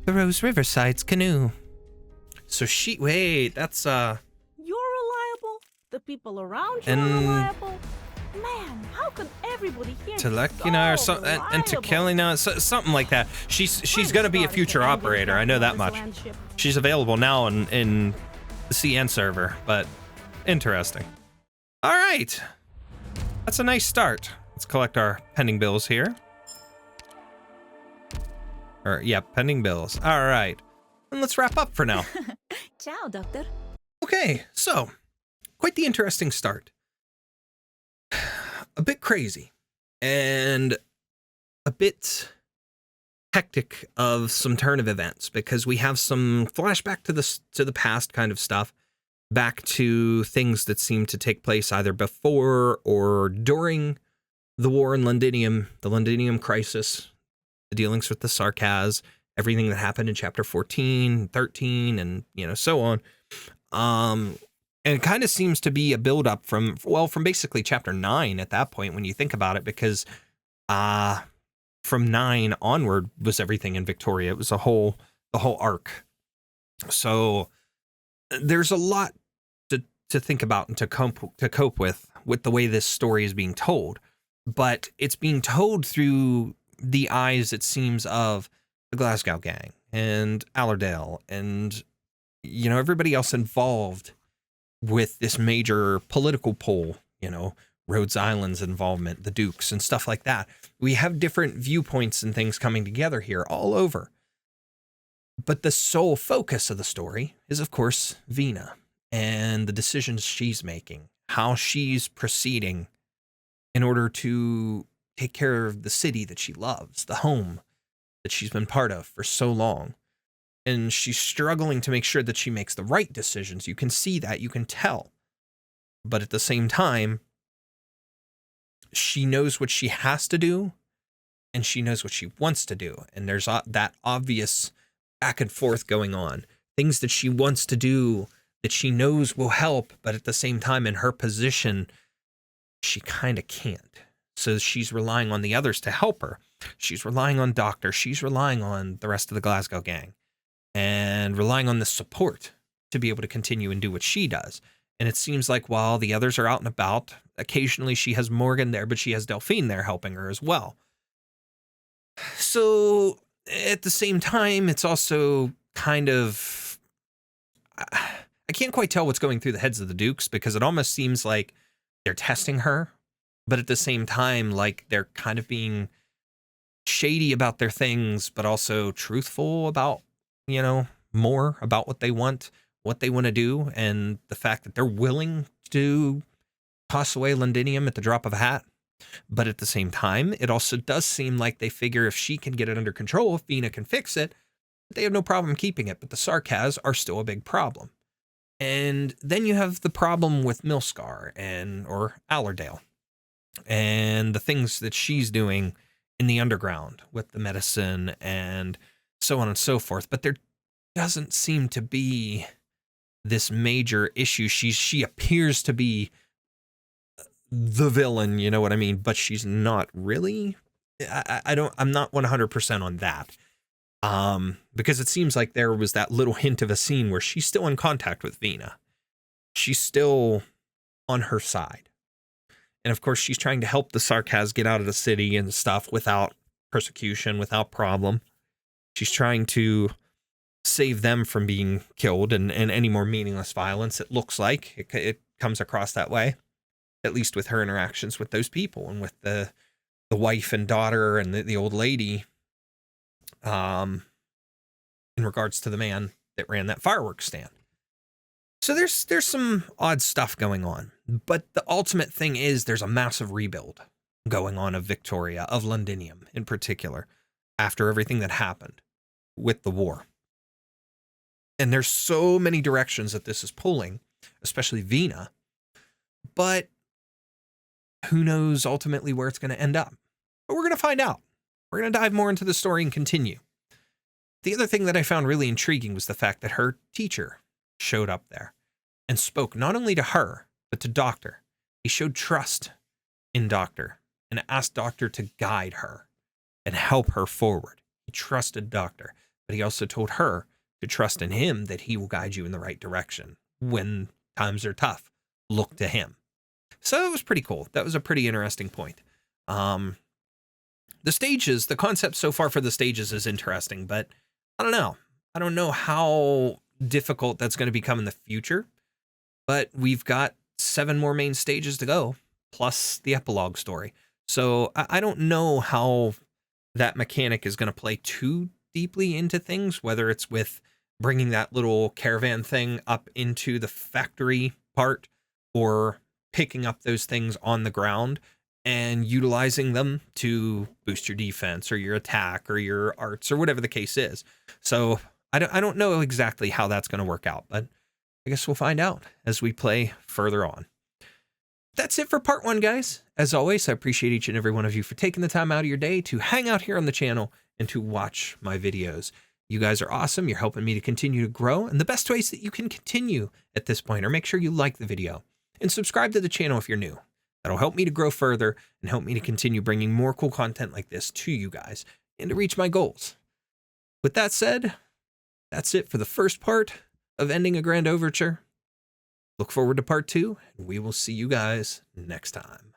Speaker 7: The Rose Riverside's canoe.
Speaker 1: So wait, that's,
Speaker 8: You're reliable. The people around you
Speaker 1: And-
Speaker 8: are reliable. Man, how can everybody here be
Speaker 1: Telekina or
Speaker 8: so
Speaker 1: something, and
Speaker 8: reliable?
Speaker 1: Tekelina, something like that. She's gonna be a future operator, I know that much. She's available now in the CN server, but interesting. All right, that's a nice start. Let's collect our pending bills here. Or yeah, pending bills. All right, and let's wrap up for now.
Speaker 3: Ciao, Doctor.
Speaker 1: Okay, so quite the interesting start. A bit crazy and a bit hectic of some turn of events, because we have some flashback to the past kind of stuff, back to things that seem to take place either before or during the war in Londinium, the Londinium Crisis, the dealings with the Sarkaz, everything that happened in chapter 14, 13, and so on. And it kind of seems to be a build-up from basically chapter 9 at that point, when you think about it, because from 9 onward was everything in Victoria. It was the whole arc. So there's a lot to think about and to cope with the way this story is being told. But it's being told through the eyes, it seems, of the Glasgow gang and Allerdale and, everybody else involved with this major political pole, Rhodes Island's involvement, the Dukes and stuff like that. We have different viewpoints and things coming together here all over. But the sole focus of the story is, of course, Vina and the decisions she's making, how she's proceeding in order to take care of the city that she loves, the home that she's been part of for so long. And she's struggling to make sure that she makes the right decisions. You can see that, you can tell. But at the same time, she knows what she has to do, and she knows what she wants to do. And there's that obvious back and forth going on. Things that she wants to do that she knows will help, but at the same time, in her position, she kind of can't. So she's relying on the others to help her. She's relying on Doctor. She's relying on the rest of the Glasgow gang, and relying on the support to be able to continue and do what she does. And it seems like while the others are out and about, occasionally she has Morgan there, but she has Delphine there helping her as well. So at the same time, it's also kind of, I can't quite tell what's going through the heads of the Dukes, because it almost seems like they're testing her, but at the same time, like they're kind of being shady about their things, but also truthful about, more about what they want to do, and the fact that they're willing to toss away Londinium at the drop of a hat. But at the same time, it also does seem like they figure if she can get it under control, if Vina can fix it, they have no problem keeping it. But the Sarkaz are still a big problem. And then you have the problem with Milscar or Allerdale, and the things that she's doing in the underground with the medicine and so on and so forth. But there doesn't seem to be this major issue. She appears to be the villain, you know what I mean? But she's not really. I'm not 100% on that. Because it seems like there was that little hint of a scene where she's still in contact with Vina. She's still on her side. And of course, she's trying to help the Sarkaz get out of the city and stuff without persecution, without problem. She's trying to save them from being killed and any more meaningless violence. It looks like it comes across that way, at least with her interactions with those people and with the wife and daughter and the old lady, in regards to the man that ran that fireworks stand. So there's some odd stuff going on, but the ultimate thing is there's a massive rebuild going on of Victoria, of Londinium in particular, after everything that happened with the war. And there's so many directions that this is pulling, especially Vina. But who knows ultimately where it's going to end up. But we're going to find out. We're going to dive more into the story and continue. The other thing that I found really intriguing was the fact that her teacher showed up there and spoke not only to her, but to Doctor. He showed trust in Doctor and asked Doctor to guide her and help her forward. He trusted Doctor, but he also told her to trust in him, that he will guide you in the right direction. When times are tough, look to him. So it was pretty cool. That was a pretty interesting point. The stages, the concept so far for the stages is interesting, but I don't know. I don't know how difficult that's going to become in the future, but we've got 7 more main stages to go, plus the epilogue story. So I don't know how that mechanic is going to play too deeply into things, whether it's with bringing that little caravan thing up into the factory part or picking up those things on the ground and utilizing them to boost your defense or your attack or your arts or whatever the case is. So I don't know exactly how that's going to work out, but I guess we'll find out as we play further on. That's it for part 1, guys. As always, I appreciate each and every one of you for taking the time out of your day to hang out here on the channel and to watch my videos. You guys are awesome. You're helping me to continue to grow. And the best ways that you can continue at this point are make sure you like the video and subscribe to the channel if you're new. That'll help me to grow further and help me to continue bringing more cool content like this to you guys and to reach my goals. With that said, that's it for the first part of Ending a Grand Overture. Look forward to part 2, and we will see you guys next time.